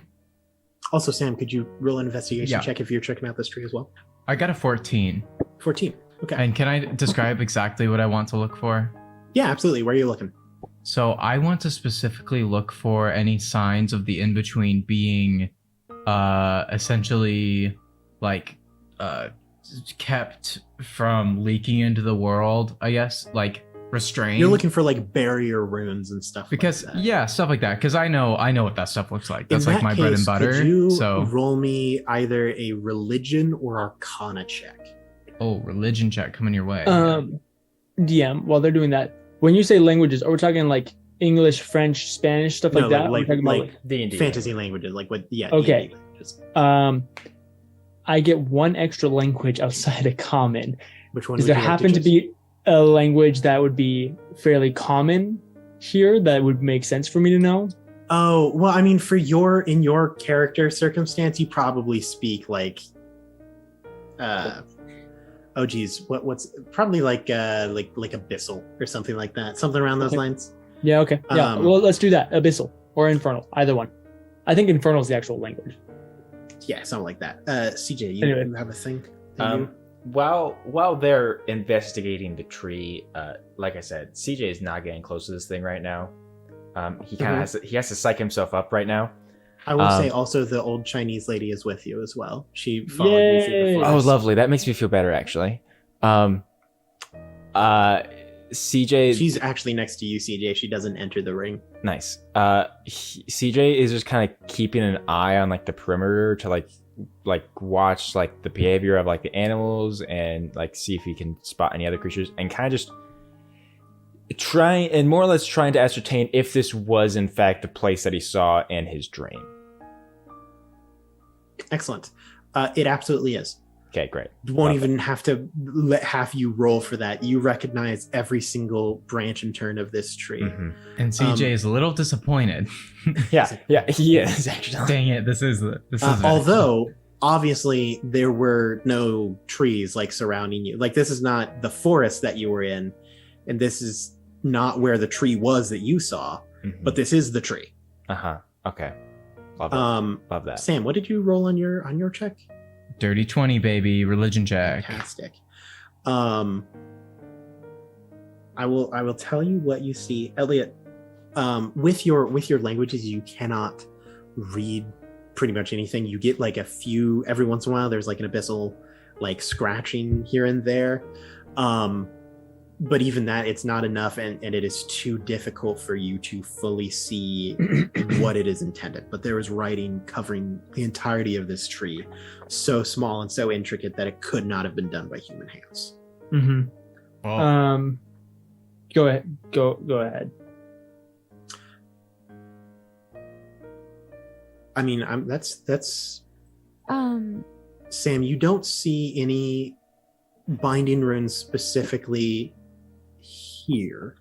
Also, Sam, could you roll an investigation Yeah. check if you're checking out this tree as well? I got a 14. 14. Okay. And can I describe exactly what I want to look for? Yeah, absolutely. Where are you looking? So I want to specifically look for any signs of the in-between being essentially like kept from leaking into the world, I guess, like restrained. You're looking for like barrier runes and stuff because like that. yeah, stuff like that. Because I know what that stuff looks like. In That's like that my bread and case, butter. Could you So roll me either a religion or arcana check? religion check coming your way. DM, while they're doing that, when you say languages, are we talking like English, French, Spanish, stuff like No, that? Or are we like talking about D&D. fantasy languages, like what? Yeah. Okay. D&D languages. I get one extra language outside of common. Which one? Does would there you like happen to choose? be a language that would be fairly common here that would make sense for me to know? Oh well, I mean, in your character circumstance, you probably speak like, oh geez, what's probably like abyssal or something like that, something around those Okay. lines. Yeah, okay. Yeah, well, let's do that. Abyssal or Infernal, either one. I think Infernal is the actual language. Yeah, something like that. CJ, you Anyway. have a thing? that you- While they're investigating the tree, like I said, CJ is not getting close to this thing right now. He kind of has to psych himself up right now. I will say also the old Chinese lady is with you as well. She followed you through the Yay! Oh, forest. lovely. That makes me feel better, actually. CJ, She's actually next to you, CJ. She doesn't enter the ring. nice. CJ is just kind of keeping an eye on like the perimeter to like watch like the behavior of like the animals and like see if he can spot any other creatures and kind of just more or less trying to ascertain if this was in fact the place that he saw in his dream. Excellent. It absolutely is. Okay, great. You won't Love it. even have to have you roll for that. You recognize every single branch and turn of this tree. Mhm. and CJ is a little disappointed. Yeah, he is actually. Dang it! This is Although obviously there were no trees like surrounding you. Like this is not the forest that you were in, and this is not where the tree was that you saw. But this is the tree. Okay. Love it. Love that. Sam, what did you roll on your check? dirty 20, baby. Religion check. Fantastic. I will tell you what you see, Elliot. With your languages, you cannot read pretty much anything. You get like a few every once in a while. There's like an abyssal like scratching here and there. But even that, it's not enough, and it is too difficult for you to fully see what it is intended. But there is writing covering the entirety of this tree, so small and so intricate that it could not have been done by human hands. Mm-hmm. Well, Go ahead. Go ahead. I mean, that's Um, Sam. You don't see any binding runes specifically here.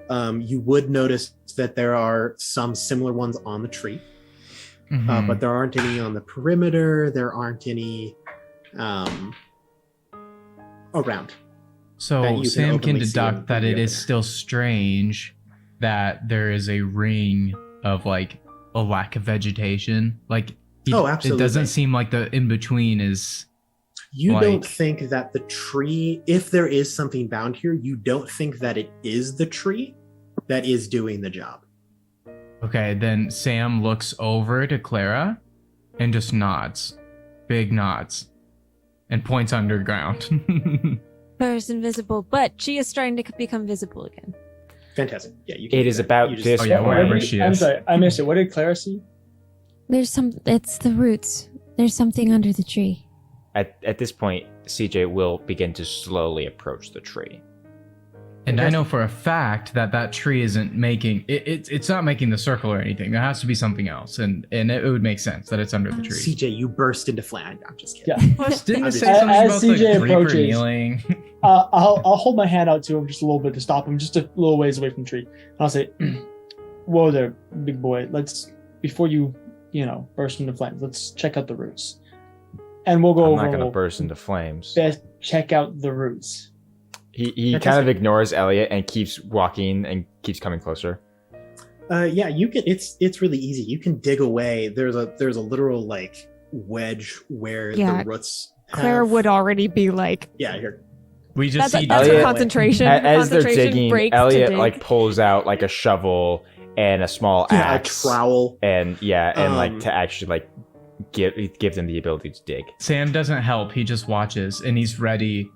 You would notice that there are some similar ones on the tree, mhm. but there aren't any on the perimeter. There aren't any around. that So you can Sam can openly see deduct in that the it is open. still strange that there is a ring of like a lack of vegetation. Like Oh, it absolutely. doesn't seem like the in between is. You Like- don't think that the tree, if there is something bound here, you don't think that it is the tree that is doing the job. Okay, then Sam looks over to Clara and just nods. Big nods. And points underground. Clara's invisible, but she is starting to become visible again. Fantastic. Yeah, you can It do is that. about You just- this Oh, yeah, point. wherever she I'm is. sorry, I missed it. What did Clara see? It's the roots. There's something under the tree. At this point, CJ will begin to slowly approach the tree. And I know for a fact that tree isn't making it's not making the circle or anything. There has to be something else, and it would make sense that it's under the tree. CJ, you burst into flame. I'm just kidding. Yeah. Plus, didn't it As say something about CJ the Reaper approaches- kneeling? I'll hold my hand out to him just a little bit to stop him, just a little ways away from the tree. And I'll say, "Whoa there, big boy. Before you burst into flames, let's check out the roots." And we'll go I'm over. not going to we'll burst into flames. best check out the roots. He Fantastic. kind of ignores Elliot and keeps walking and keeps coming closer. Yeah, you can. It's really easy. You can dig away. There's a literal like wedge where Yeah, the roots. Claire have- would already be like, Yeah, here. We just see that's Elliot- her concentration. As they're concentration digging, breaks to Elliot dig. like pulls out like a shovel and a small Yeah, a axe, trowel. and like Um, to actually like give them the ability to dig. Sam doesn't help. He just watches and he's ready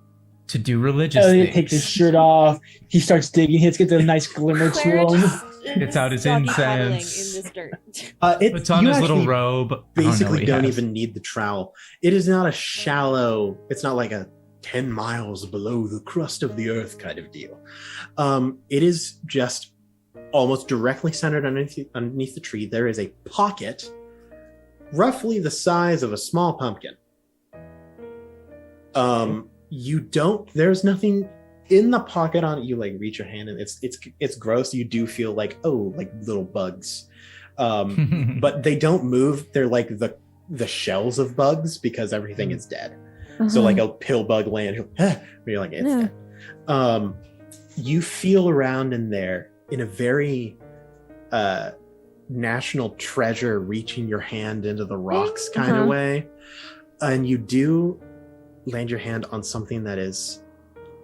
to do religious Elliot things. takes his shirt off. He starts digging. He gets a nice glimmer Claire to him. just Gets out his doggy paddling incense. in this dirt. Puts on you his little actually robe. I don't know Basically, what he don't has. even need the trowel. It is not a shallow. It's not like a 10 miles below the crust of the earth kind of deal. It is just almost directly centered underneath the tree. There is a pocket, roughly the size of a small pumpkin. There's nothing in the pocket on it. You like reach your hand and it's gross. You do feel like little bugs, but they don't move. They're like the shells of bugs because everything is dead. So like a pill bug land, you're like it's dead. You feel around in there in a very national treasure, reaching your hand into the rocks kind of way, and you do land your hand on something that is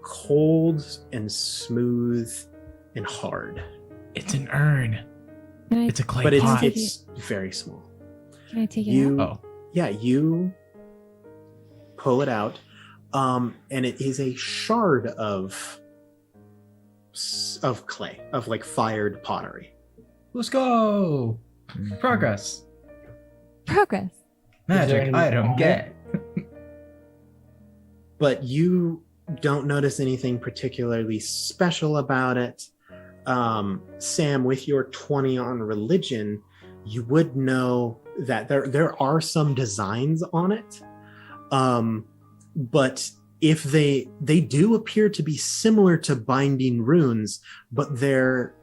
cold and smooth and hard, It's an urn. Can I, It's a clay but pot. it's very small. can I take it out? Oh, You pull it out, and it is a shard of clay, of like fired pottery. let's go. Progress. Progress. Magic any item more? get. But you don't notice anything particularly special about it. Sam, with your 20 on religion, you would know that there are some designs on it. But if they do appear to be similar to binding runes, but they're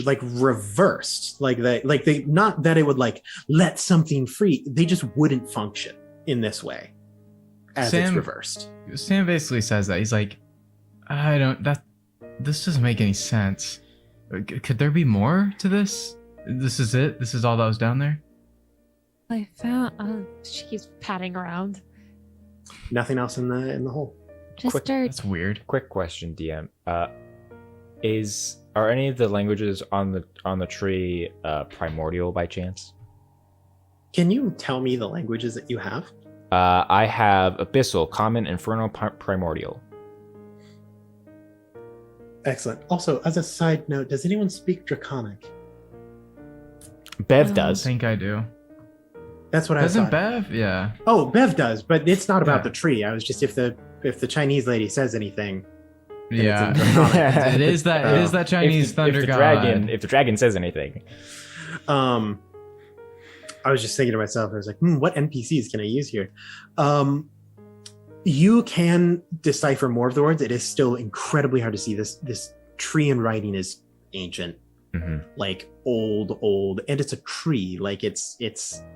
like reversed, like they not that it would like let something free. They just wouldn't function in this way as it's Sam- reversed. Sam basically says that. He's like, this doesn't make any sense. Could there be more to this? This is it? This is all that was down there? I found She keeps patting around. Nothing else in the hole. just Quick- dirt. That's weird. Quick question, DM. Are any of the languages on the tree primordial by chance? Can you tell me the languages that you have? I have Abyssal, Common, Infernal, Primordial. Excellent. Also, as a side note, does anyone speak Draconic? Bev I I does. think I do. That's what Doesn't I thought. Bev? Yeah. Oh, Bev does, but it's not about Yeah. the tree. I was just if the Chinese lady says anything. Then Yeah. it's in Draconic. It is that Chinese thunder if the god. dragon, if the dragon says anything. I was just thinking to myself, I was like, what NPCs can I use here? You can decipher more of the words. It is still incredibly hard to see. This tree in writing is ancient, like old, and it's a tree. Like it's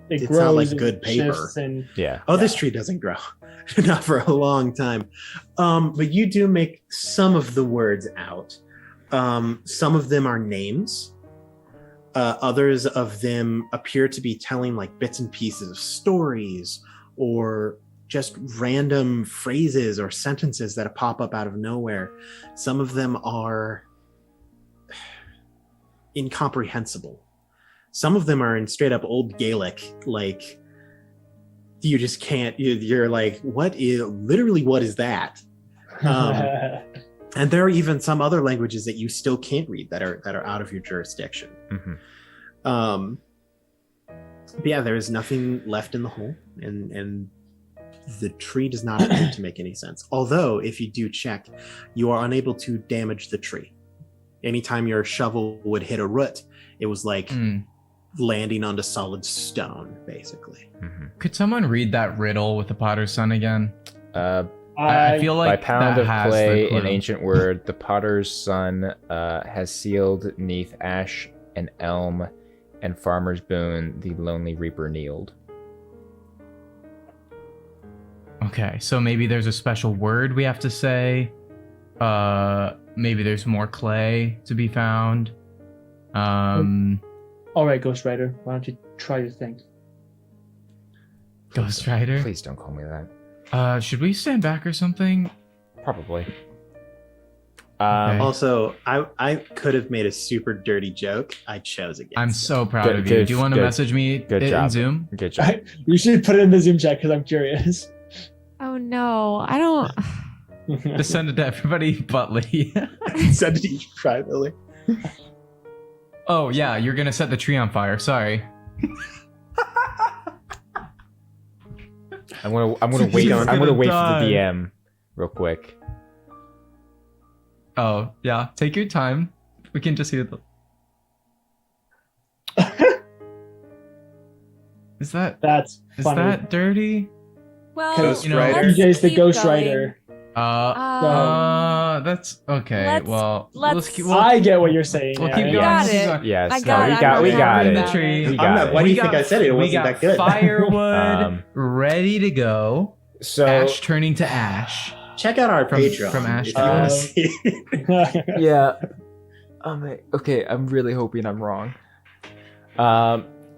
not like and good paper. shifts and Yeah. Oh, this tree doesn't grow. Not for a long time. But you do make some of the words out. Some of them are names. Others of them appear to be telling like bits and pieces of stories or just random phrases or sentences that pop up out of nowhere. Some of them are incomprehensible. Some of them are in straight up old Gaelic, like you just can't, you're like, what is that? And there are even some other languages that you still can't read that are out of your jurisdiction. Mm-hmm. But yeah, there is nothing left in the hole, and the tree does not appear to make any sense. Although, if you do check, you are unable to damage the tree. Anytime your shovel would hit a root, it was like landing onto solid stone, basically. Mm-hmm. Could someone read that riddle with the Potter's Son again? I I feel like By pound that of has clay, the clue. an ancient word, the potter's son has sealed neath ash and elm and farmer's boon, the lonely reaper kneeled. Okay, so maybe there's a special word we have to say. Maybe there's more clay to be found. All right, Ghost Rider, why don't you try your thing? Ghost Rider? Please don't call me that. Should we stand back or something? Probably. Okay. Also, I could have made a super dirty joke. I chose against I'm it. so proud Good- of you. good- Do you want to good- message me good in job. Zoom? Good job. You should put it in the Zoom chat because I'm curious. Oh no, I don't. Just send it to everybody but Lee. Send it to you privately. Oh yeah, you're gonna set the tree on fire. Sorry. I'm gonna wait. He's I'm gonna gonna wait die. for the DM, real quick. Oh yeah, take your time. We can just hear the. Is that That's is funny. that dirty? Well, Ghost You know, Rider. let's DJ's the keep Ghost going. Rider. That's okay. let's- Well, let's- keep. I get what you're saying. We'll yeah, keep yeah. going. got We'll keep it. going. Yes. I no, got we it. got. I'm We not got happy it. the about tree. it. We I'm got not- it. why do you We think got- I said it We wasn't got that good? firewood ready to go. So Ash turning to ash. Check out our From- Patreon from Ash if you want to- to see. yeah. Okay. I'm really hoping I'm wrong.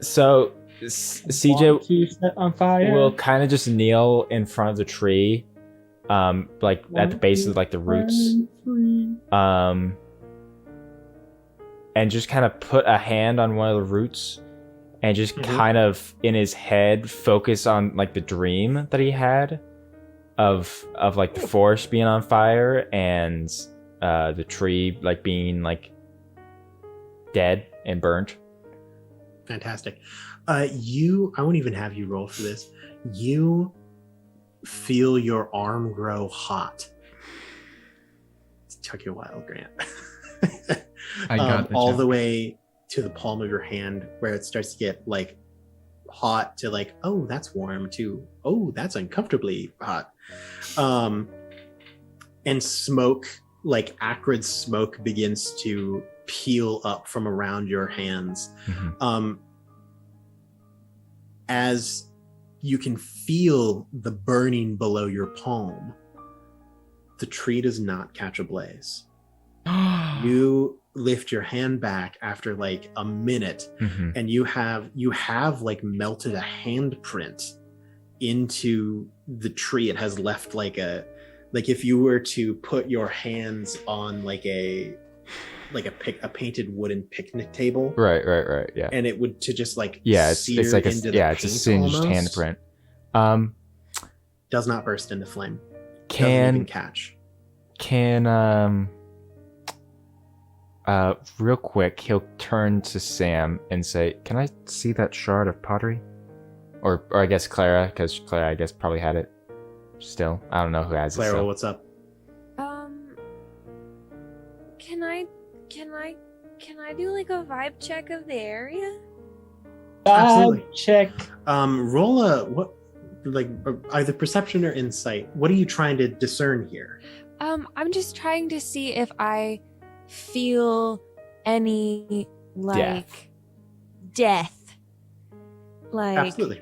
So CJ Want to set on fire. will kind of just kneel in front of the tree, like at the base of like the roots, and just kind of put a hand on one of the roots, and just kind of in his head focus on like the dream that he had of like the forest being on fire and the tree like being like dead and burnt. Fantastic. I won't even have you roll for this. You feel your arm grow hot. It took you a while, Grant. I got the all joke. the way to the palm of your hand, where it starts to get like hot to like, oh, that's warm, to oh, that's uncomfortably hot. And smoke, like acrid smoke, begins to peel up from around your hands. As you can feel the burning below your palm, the tree does not catch ablaze. You lift your hand back after like a minute, and you have like melted a handprint into the tree. It has left like if you were to put your hands on like a painted wooden picnic table, Right. Yeah. and it would to just like It's sear like into the it's a paint singed almost. handprint. Does not burst into flame. Doesn't even Can catch. real quick, he'll turn to Sam and say, "Can I see that shard of pottery?" Or I guess Clara, because Clara, I guess, probably had it still. I don't know who has it. Clara, Still. what's up? Can I do like a vibe check of the area? Absolutely. Check. Roll a either perception or insight. What are you trying to discern here? I'm just trying to see if I feel any like death. Like, Absolutely.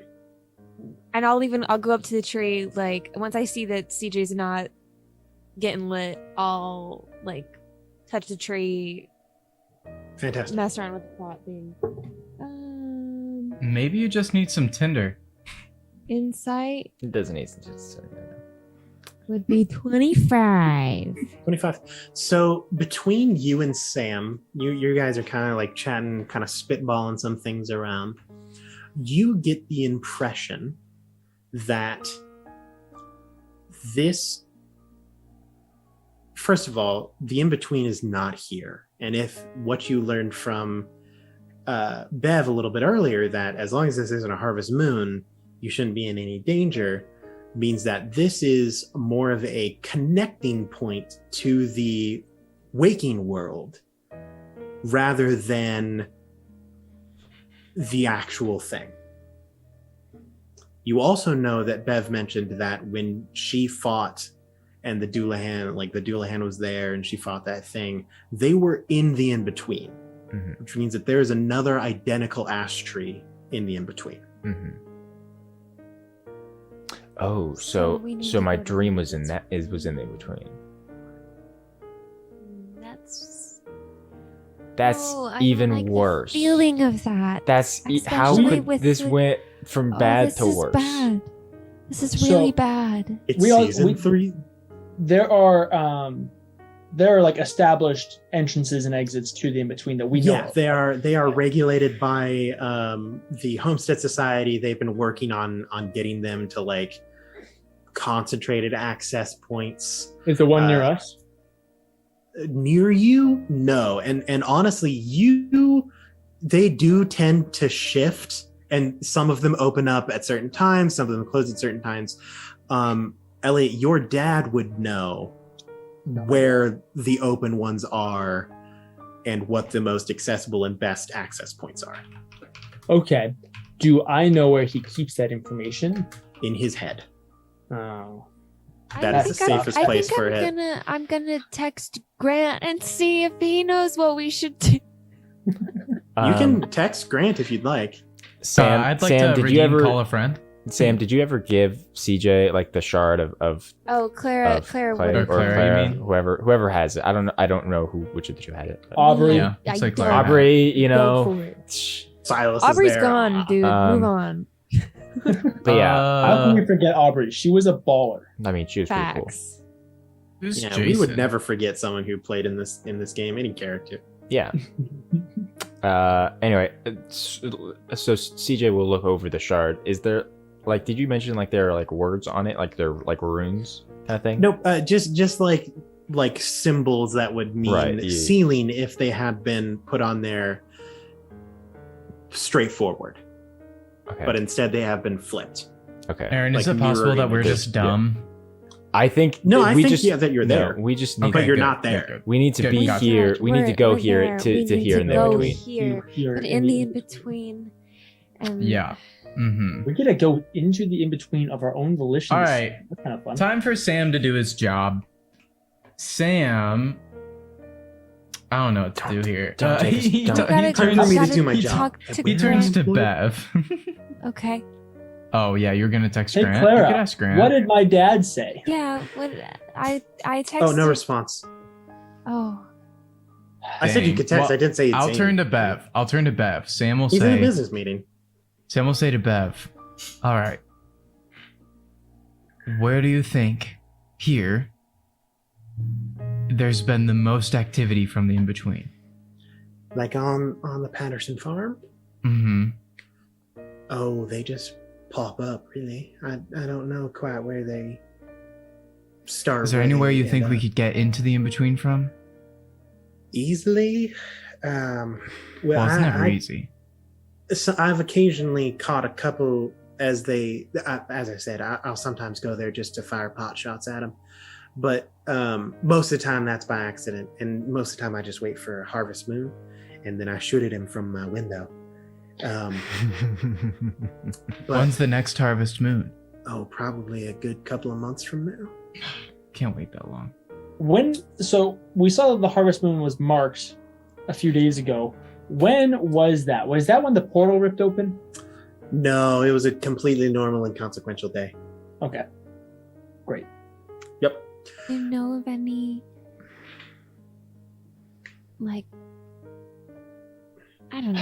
and I'll go up to the tree, like once I see that CJ's not getting lit, I'll like touch the tree, Fantastic. mess around with the pot thing. Maybe you just need some tinder. Insight It doesn't need to just. Would be 25. 25. So between you and Sam, you guys are kind of like chatting, kind of spitballing some things around. You get the impression that this first of all, the in-between is not here. And if what you learned from Bev a little bit earlier, that as long as this isn't a harvest moon, you shouldn't be in any danger, means that this is more of a connecting point to the waking world rather than the actual thing. You also know that Bev mentioned that when she fought and the Doulahan was there and she fought that thing, they were in the in-between, which means that there is another identical ash tree in the in-between. Oh, So we need so to my go to dream the was in the in-between. That's Oh, I even like the worse. feeling of that. That's how Especially could with this the- went from bad this to is worse? bad. This is So- really bad. It's We all- season we- 3. There are like established entrances and exits to the in-between that we know. Yeah, they are regulated by the Homestead Society. They've been working on getting them to like concentrated access points. Is the one near us? Near you? No. And honestly, they do tend to shift, and some of them open up at certain times, some of them close at certain times. Elliot, your dad would know where the open ones are and what the most accessible and best access points are. Okay. Do I know where he keeps that information? In his head. Oh. That is the safest place for it. I'm gonna text Grant and see if he knows what we should do. You can text Grant if you'd like. Sam, I'd like Sam, to did you ever call a friend. Sam, did you ever give CJ like the shard of Oh, Clara, of Clara, Clay would- or Clara, Clara, you mean? whoever has it? I don't know which of the two had it. but- Aubrey. Yeah, it's I like don't- Clara. Aubrey, you Go know. for it. Silas Aubrey's is there. gone, dude. Um, Move on. But yeah, How can we forget Aubrey? She was a baller. I mean, she was pretty cool. Facts. Who's Yeah, Jason? we would never forget someone who played in this game, any character. Yeah. Anyway, so CJ will look over the shard. Is there like, did you mention like there are like words on it, like they're like runes kind of thing? Nope, just like symbols that would mean Right, yeah. sealing if they had been put on there straightforward, Okay. but instead they have been flipped. Okay. Aaron, is like it possible mirroring that we're the- just dumb? I think No, I we think just that you're there. No, we just need. But Okay, you're good, not there. good, good. We need to Good, be got it. here. We need to go We're here there. to We need here in the go between. here, Here but in the in between. And Yeah. Mm-hmm. We get to go into the in between of our own volition. All right. That's kind of fun. Time for Sam to do his job. Sam, I don't know what to do here. don't take us- he don't- tu- he You Time turns for me to gotta do my he job. talk to he turns to Grant. Bev. Okay. Oh yeah, you're gonna text Hey Grant. Clara, You could ask Grant. what did my dad say? Yeah. What I texted. Oh, no response. Oh. I said you Dang. could text. Well, I didn't say you'd I'll say turn to anything. Bev. Sam will He's in a say. business meeting. Sam will say to Bev, all right, where do you think here there's been the most activity from the in-between? Like on the Patterson farm. Mm-hmm. Oh, they just pop up. Really, I don't know quite where they start. Is there where anywhere they you end think we up. could get into the in-between from? Easily? Well, Well, it's never I, easy. So I've occasionally caught a couple as I said, I'll sometimes go there just to fire pot shots at them. But most of the time that's by accident. And most of the time I just wait for a harvest moon and then I shoot at him from my window. But, When's the next harvest moon? probably a good couple of months from now. Can't wait that long. So we saw that the harvest moon was marked a few days ago. When was that? Was that when the portal ripped open? No, it was a completely normal and consequential day. Okay. Great. Yep. Do you know of any, like, I don't know.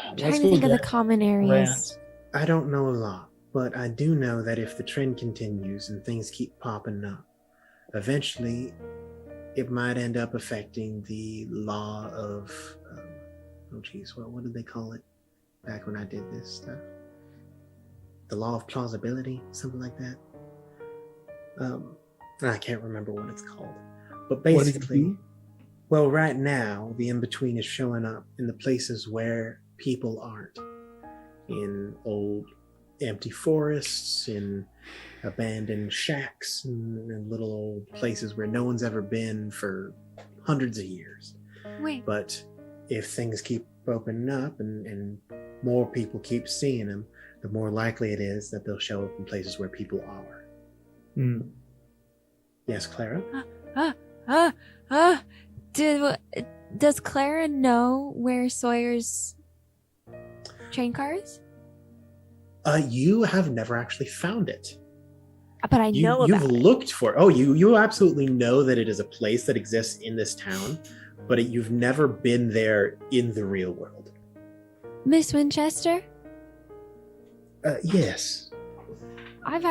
I'm trying Let's to go think of the get common areas. I don't know a lot, but I do know that if the trend continues and things keep popping up, eventually it might end up affecting the law of, what did they call it back when I did this stuff? The law of plausibility, something like that. I can't remember what it's called. But What does it basically, do? well, right now, the in-between is showing up in the places where people aren't. In old empty forests, in abandoned shacks, and little old places where no one's ever been for hundreds of years. Wait, But if things keep opening up and more people keep seeing them, the more likely it is that they'll show up in places where people are. Hmm. Yes, Clara? does Clara know where Sawyer's train car is? You have never actually found it. But I know You've about it. looked for. Oh, you absolutely know that it is a place that exists in this town, but you've never been there in the real world. Miss Winchester, Yes. I've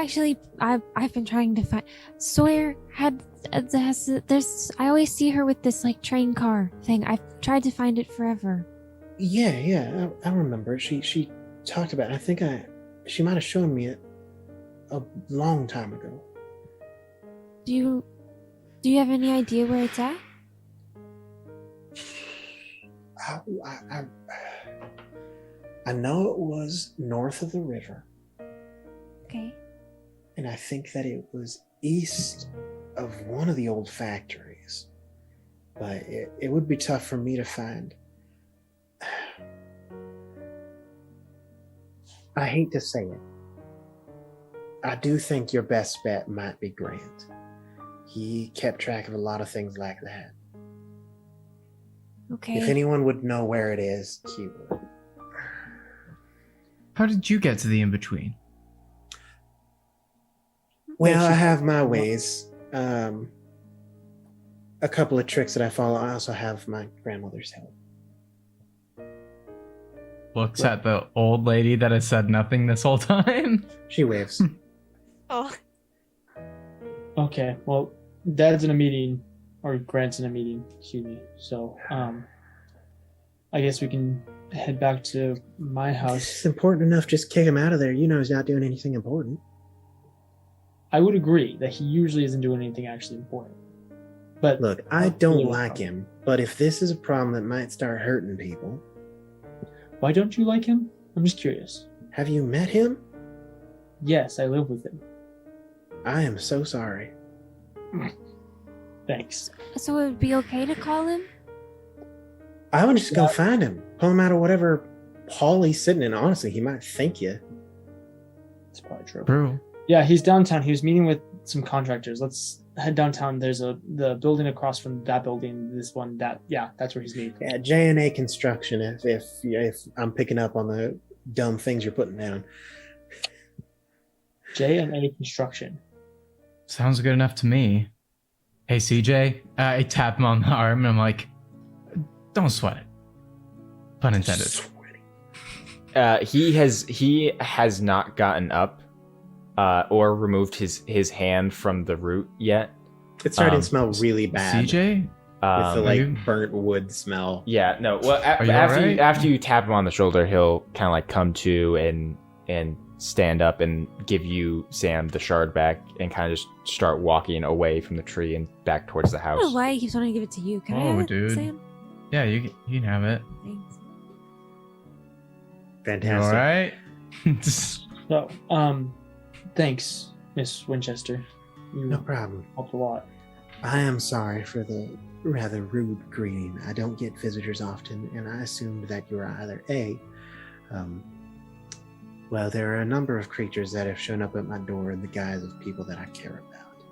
been trying to find Sawyer there's I always see her with this like train car thing. I've tried to find it forever. Yeah. I remember. She talked about it. I think she might have shown me it a long time ago. Do you have any idea where it's at? I know it was north of the river, Okay. and I think that it was east of one of the old factories. But it would be tough for me to find. I hate to say it. I do think your best bet might be Grant. He kept track of a lot of things like that. Okay. If anyone would know where it is, he would. How did you get to the in-between? Well, I have my ways. A couple of tricks that I follow. I also have my grandmother's help. Looks at the old lady that has said nothing this whole time. She waves. Oh, Okay, well, Dad's in a meeting, or Grant's in a meeting, excuse me. So, I guess we can head back to my It's house. important enough. Just kick him out of there. You know he's not doing anything important. I would agree that he usually isn't doing anything actually important. But Look, I don't like him, but if this is a problem that might start hurting people, why don't you like him? I'm just curious. have you met him? Yes, I live with him. I am so sorry. Thanks. So it would be okay to call him? I would just go find him, pull him out of whatever hall he's sitting in. Honestly, he might thank you. That's probably true. True. Yeah, he's downtown. He was meeting with some contractors. Let's head downtown. There's the building across from that building. This one, that's where he's meeting. Yeah, J&A Construction. If I'm picking up on the dumb things you're putting down. J&A Construction. Sounds good enough to me. Hey, CJ. I tap him on the arm and I'm like, don't sweat it. Pun intended. He has not gotten up or removed his hand from the root yet. It's starting to Um, smell really bad. CJ? With the Um, Are like you- burnt wood smell. yeah, no. Well, Are you after alright? after you tap him on the shoulder, he'll kind of like come to and stand up and give you Sam the shard back and kind of just start walking away from the tree and back towards the I don't know house. why he keeps wanting to give it to you. Can I Oh, have it, dude. Sam? Yeah, you can have it. Thanks. You Fantastic. alright? So, thanks, Miss Winchester. You No problem. helped a lot. I am sorry for the rather rude greeting. I don't get visitors often, and I assumed that you were either well, there are a number of creatures that have shown up at my door in the guise of people that I care about.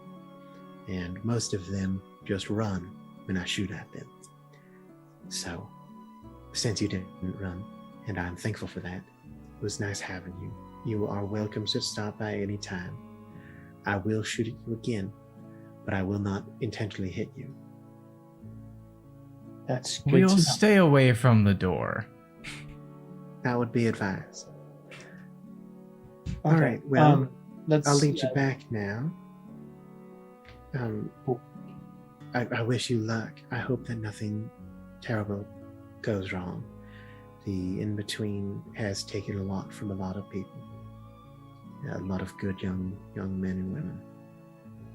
And most of them just run when I shoot at them. So, since you didn't run, and I'm thankful for that, it was nice having you. You are welcome to stop by any time. I will shoot at you again, but I will not intentionally hit you. That's good We'll to know. stay away from the door. That would be advised. All Okay, right, well, let's. I'll lead you back now. I wish you luck. I hope that nothing terrible goes wrong. The in-between has taken a lot from a lot of people. A lot of good young men and women.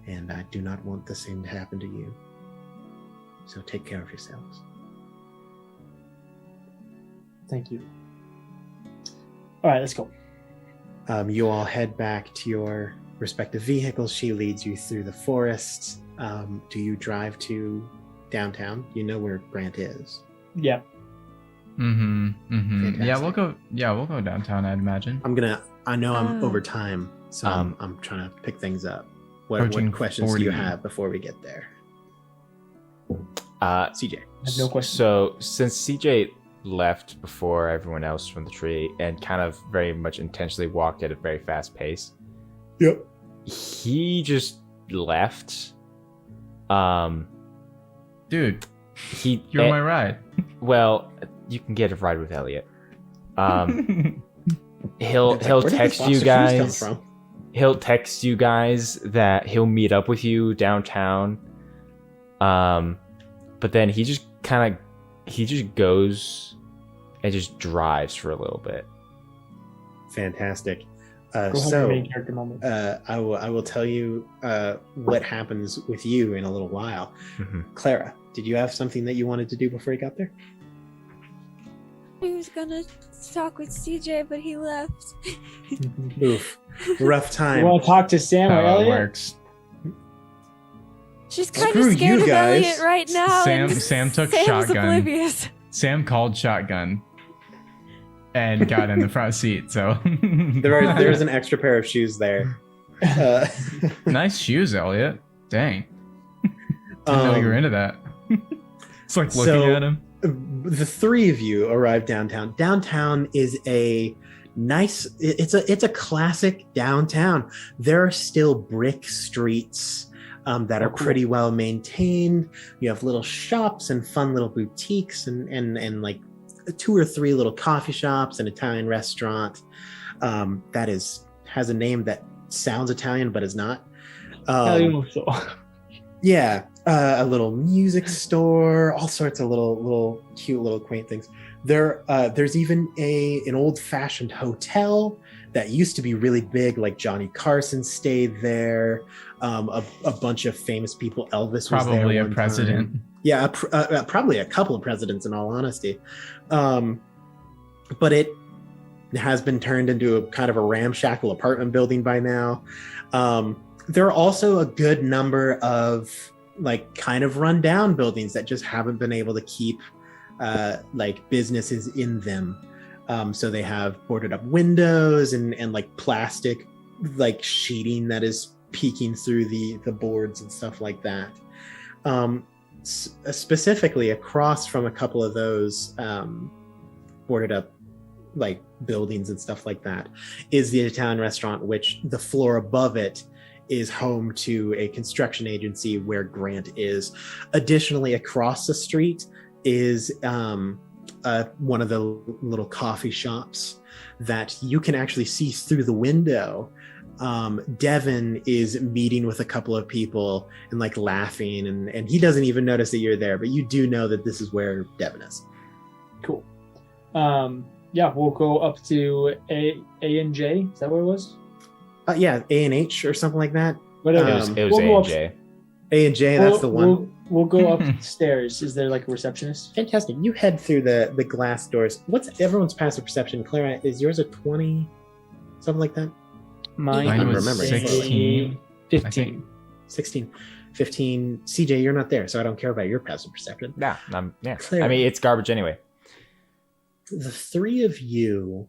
And I do not want the same to happen to you. So take care of yourselves. Thank you. All right, let's go. You all head back to your respective vehicles. She leads you through the forest. Do you drive to downtown? You know where Grant is. Yeah. Mm-hmm. Mm-hmm. Yeah, Fantastic. we'll go downtown, I'd imagine. I know I'm Oh. over time, so I'm trying to pick things up. What Approaching questions do you 40. have before we get there? CJ. I have no question. So since CJ left before everyone else from the tree and kind of very much intentionally walked at a very fast pace, Yep. he just left. Dude, He you're my ride. well, you can get a ride with Elliot. He'll Where did text this you box of shoes guys. come from? He'll text you guys that he'll meet up with you downtown. But then he just goes and just drives for a little bit. Fantastic. Go ahead and So make character moment. I will tell you what happens with you in a little while. Mhm. Clara, did you have something that you wanted to do before you got there? I was gonna talk with CJ, but he left. Oof. Rough You time. want to talk to Sam or How it Elliot? works. She's kind Screw of scared you of guys. Elliot right now. Sam- and Sam took Sam's shotgun. oblivious. Sam called shotgun and got in the front seat, so There's an extra pair of shoes there. nice shoes, Elliot. Dang. Didn't know you were into that. It's like looking so- at him. The three of you arrive downtown. Downtown is a nice. It's a classic downtown. There are still brick streets that are cool. pretty well maintained. You have little shops and fun little boutiques and like 2 or 3 little coffee shops, an Italian restaurant that has a name that sounds Italian but is not. Yeah, a little music store, all sorts of little cute little quaint things. There's even an old-fashioned hotel that used to be really big, like Johnny Carson stayed there. A bunch of famous people. Elvis was there Probably a one president. time. Yeah, probably a couple of presidents in all honesty. But it has been turned into a kind of a ramshackle apartment building by now. There are also a good number of like kind of rundown buildings that just haven't been able to keep like businesses in them. So they have boarded up windows and like plastic like sheeting that is peeking through the boards and stuff like that. Specifically across from a couple of those boarded up like buildings and stuff like that is the Italian restaurant, which the floor above it is home to a construction agency where Grant is. Additionally, across the street is one of the little coffee shops that you can actually see through the window. Devin is meeting with a couple of people and like laughing, and he doesn't even notice that you're there, but you do know that this is where Devin is. Cool. Yeah, we'll go up to A and J. Is that what it was? Yeah, A&H or something like that. Whatever. It was We'll go up- A&J. A&J, that's the one. We'll go upstairs. Is there like a receptionist? Fantastic. You head through the glass doors. What's everyone's passive perception? Clara, is yours a 20? Something like that? Mine I'm was remembering. 16. 15. 16, 15. CJ, you're not there, so I don't care about your passive perception. Yeah, yeah. Clear. I mean, it's garbage anyway. The three of you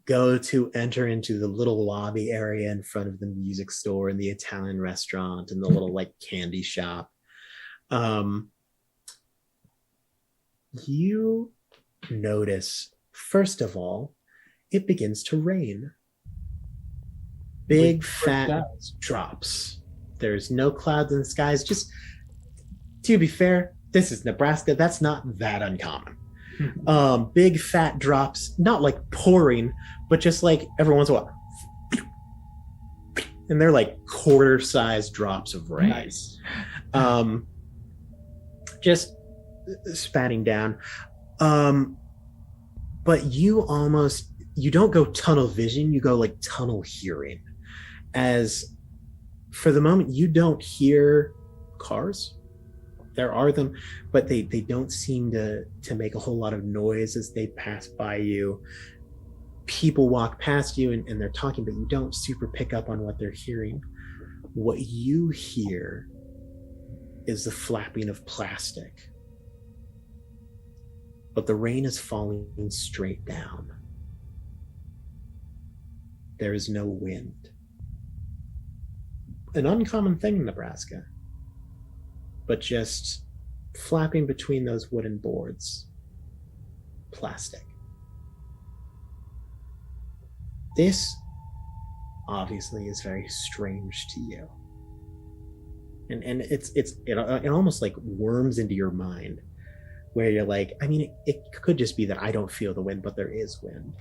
go to enter into the little lobby area in front of the music store and the Italian restaurant and the little like candy shop. You notice, first of all, it begins to rain. Big fat clouds. drops. There's no clouds in the skies. Just to be fair, this is Nebraska. That's not that uncommon. Big fat drops, not like pouring, but just like every once in a while. And they're like quarter-sized drops of rain. Nice. Just spatting down. But you don't go tunnel vision, you go like tunnel hearing. As for the moment, you don't hear cars. there are them, but they don't seem to make a whole lot of noise as they pass by you. People walk past you and they're talking, but you don't super pick up on what they're hearing. What you hear is the flapping of plastic. But the rain is falling straight down. There is no wind. An uncommon thing in Nebraska. But just flapping between those wooden boards. Plastic. This obviously is very strange to you. And it almost like worms into your mind, where you're like, I mean, it could just be that I don't feel the wind, but there is wind.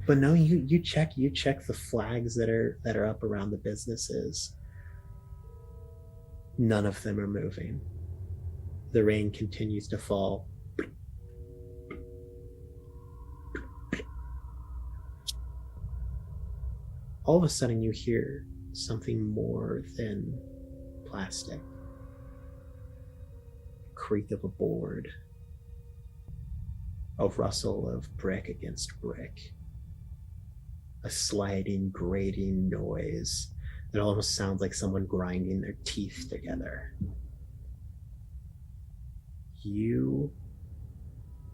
But no, you check the flags that are up around the businesses. None of them are moving. The rain continues to fall. All of a sudden you hear something more than plastic. Creak of a board. A rustle of brick against brick. A sliding, grating noise that almost sounds like someone grinding their teeth together. You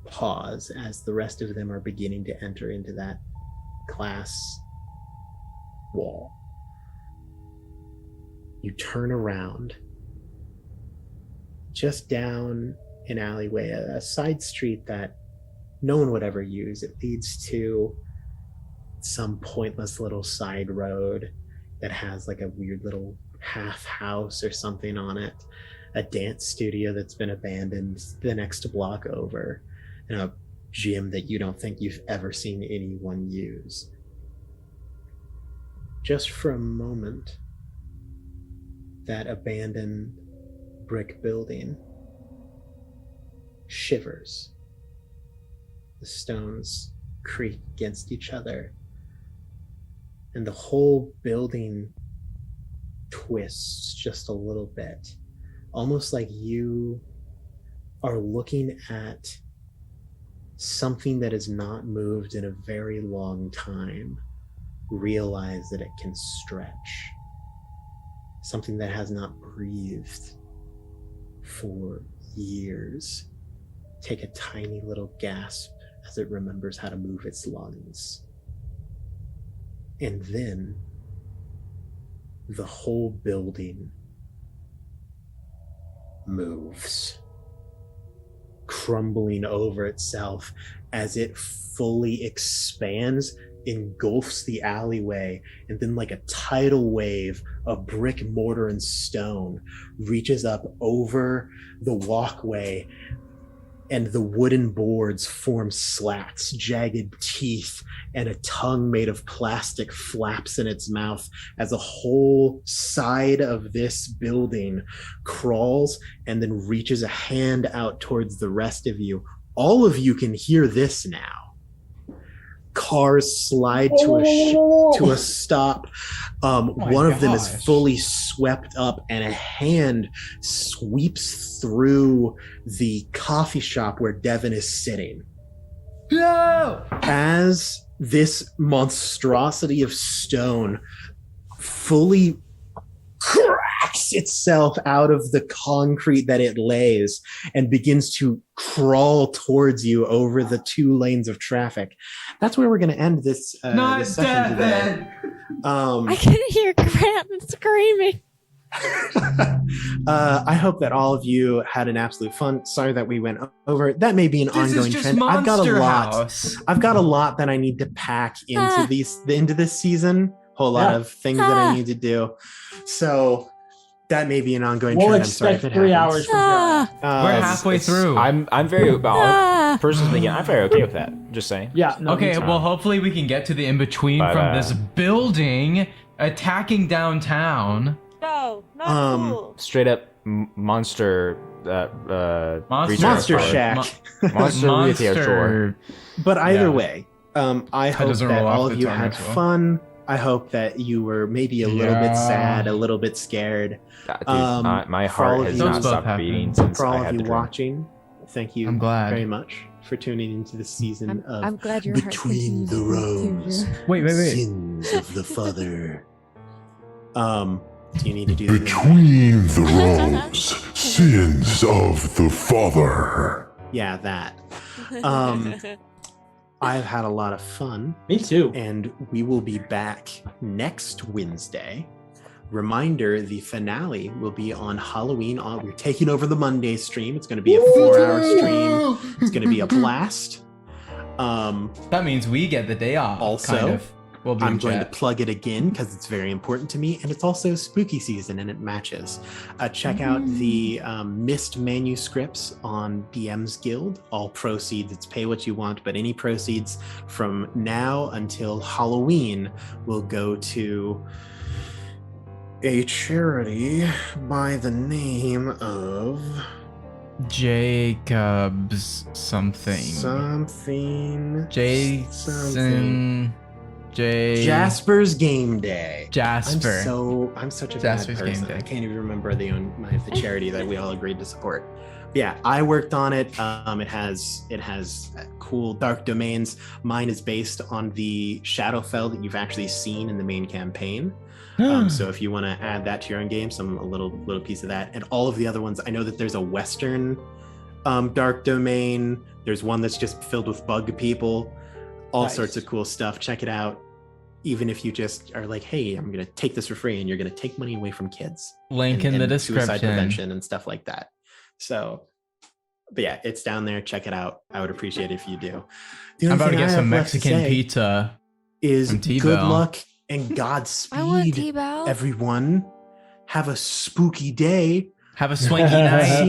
pause as the rest of them are beginning to enter into that glass wall. You turn around just down an alleyway, a side street that no one would ever use. It leads to some pointless little side road that has like a weird little half house or something on it, a dance studio that's been abandoned the next block over, and a gym that you don't think you've ever seen anyone use. Just for a moment, that abandoned brick building shivers. The stones creak against each other, and the whole building twists just a little bit, almost like you are looking at something that has not moved in a very long time. Realize that it can stretch. Something that has not breathed for years. Take a tiny little gasp as it remembers how to move its lungs. And then the whole building moves, crumbling over itself as it fully expands, engulfs the alleyway, and then like a tidal wave of brick, mortar, and stone reaches up over the walkway, and the wooden boards form slats, jagged teeth, and a tongue made of plastic flaps in its mouth as a whole side of this building crawls and then reaches a hand out towards the rest of you. All of you can hear this now. Cars slide to a stop. One of them is fully swept up, and a hand sweeps through the coffee shop where Devin is sitting. No! As this monstrosity of stone fully cracks itself out of the concrete that it lays and begins to crawl towards you over the 2 lanes of traffic. That's where we're going to end this, this session today. I can hear Grant screaming. I hope that all of you had an absolute fun. Sorry that we went over. That may be an ongoing trend. I've got a lot that I need to pack into this season. Whole lot of things that I need to do. So that may be an ongoing trend. We'll expect 3 hours from here. We're halfway through. I'm very personally speaking, I'm very okay with that. Just saying. Yeah. No, okay. Well, hopefully we can get to the in between from this building attacking downtown. No, not cool. Straight up monster. Monster Shack. Monster retail store. But either way, I hope that all of you had fun. I hope that you were maybe a little bit sad, a little bit scared. Dude, for my all heart of has you- not Those both stopped happen. beating since For all I of had you the dream. watching, thank you I'm glad. very much for tuning into this season of I'm glad your heart Between continues the to beat too. rows, Wait. sins of the father. Do you need to do the Between the rows, sins of the father. Yeah, that. I've had a lot of fun, Me too. and we will be back next Wednesday. Reminder, the finale will be on Halloween. We're taking over the Monday stream. It's going to be a 4-hour stream. It's going to be a blast. That means we get the day off. Also, kind of. We'll be I'm in going to chat. plug it again because it's very important to me, and it's also spooky season and it matches. Check out the missed manuscripts on DM's Guild. All proceeds, it's pay what you want, but any proceeds from now until Halloween will go to a charity by the name of Jacob's something. something. Jasper's Game Day. Jasper. I'm such a Jasper's bad Game person. Day. I can't even remember the charity that we all agreed to support. But yeah, I worked on it. It has cool dark domains. Mine is based on the Shadowfell that you've actually seen in the main campaign. So if you want to add that to your own game, a little piece of that, and all of the other ones. I know that there's a Western dark domain. There's one that's just filled with bug people. All Nice. sorts of cool stuff. Check it out. Even if you just are like, hey, I'm going to take this for free, and you're going to take money away from kids. Link in the and suicide description. prevention and stuff like that. So, but yeah, it's down there. Check it out. I would appreciate it if you do. The I'm only about to thing I get have some left to Mexican say pizza. is from good T-Bell. luck and I want Godspeed, T-Bell. everyone. Have a spooky day. Have a swanky See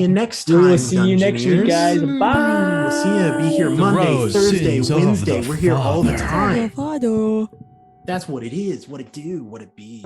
you night. next We time. will see you next week, Dungeoneers. guys. Bye. We'll see you. Be here The Monday, rose Thursday, sins of Wednesday. the We're here all the Father. time. Father. That's what it is. What it do. What it be.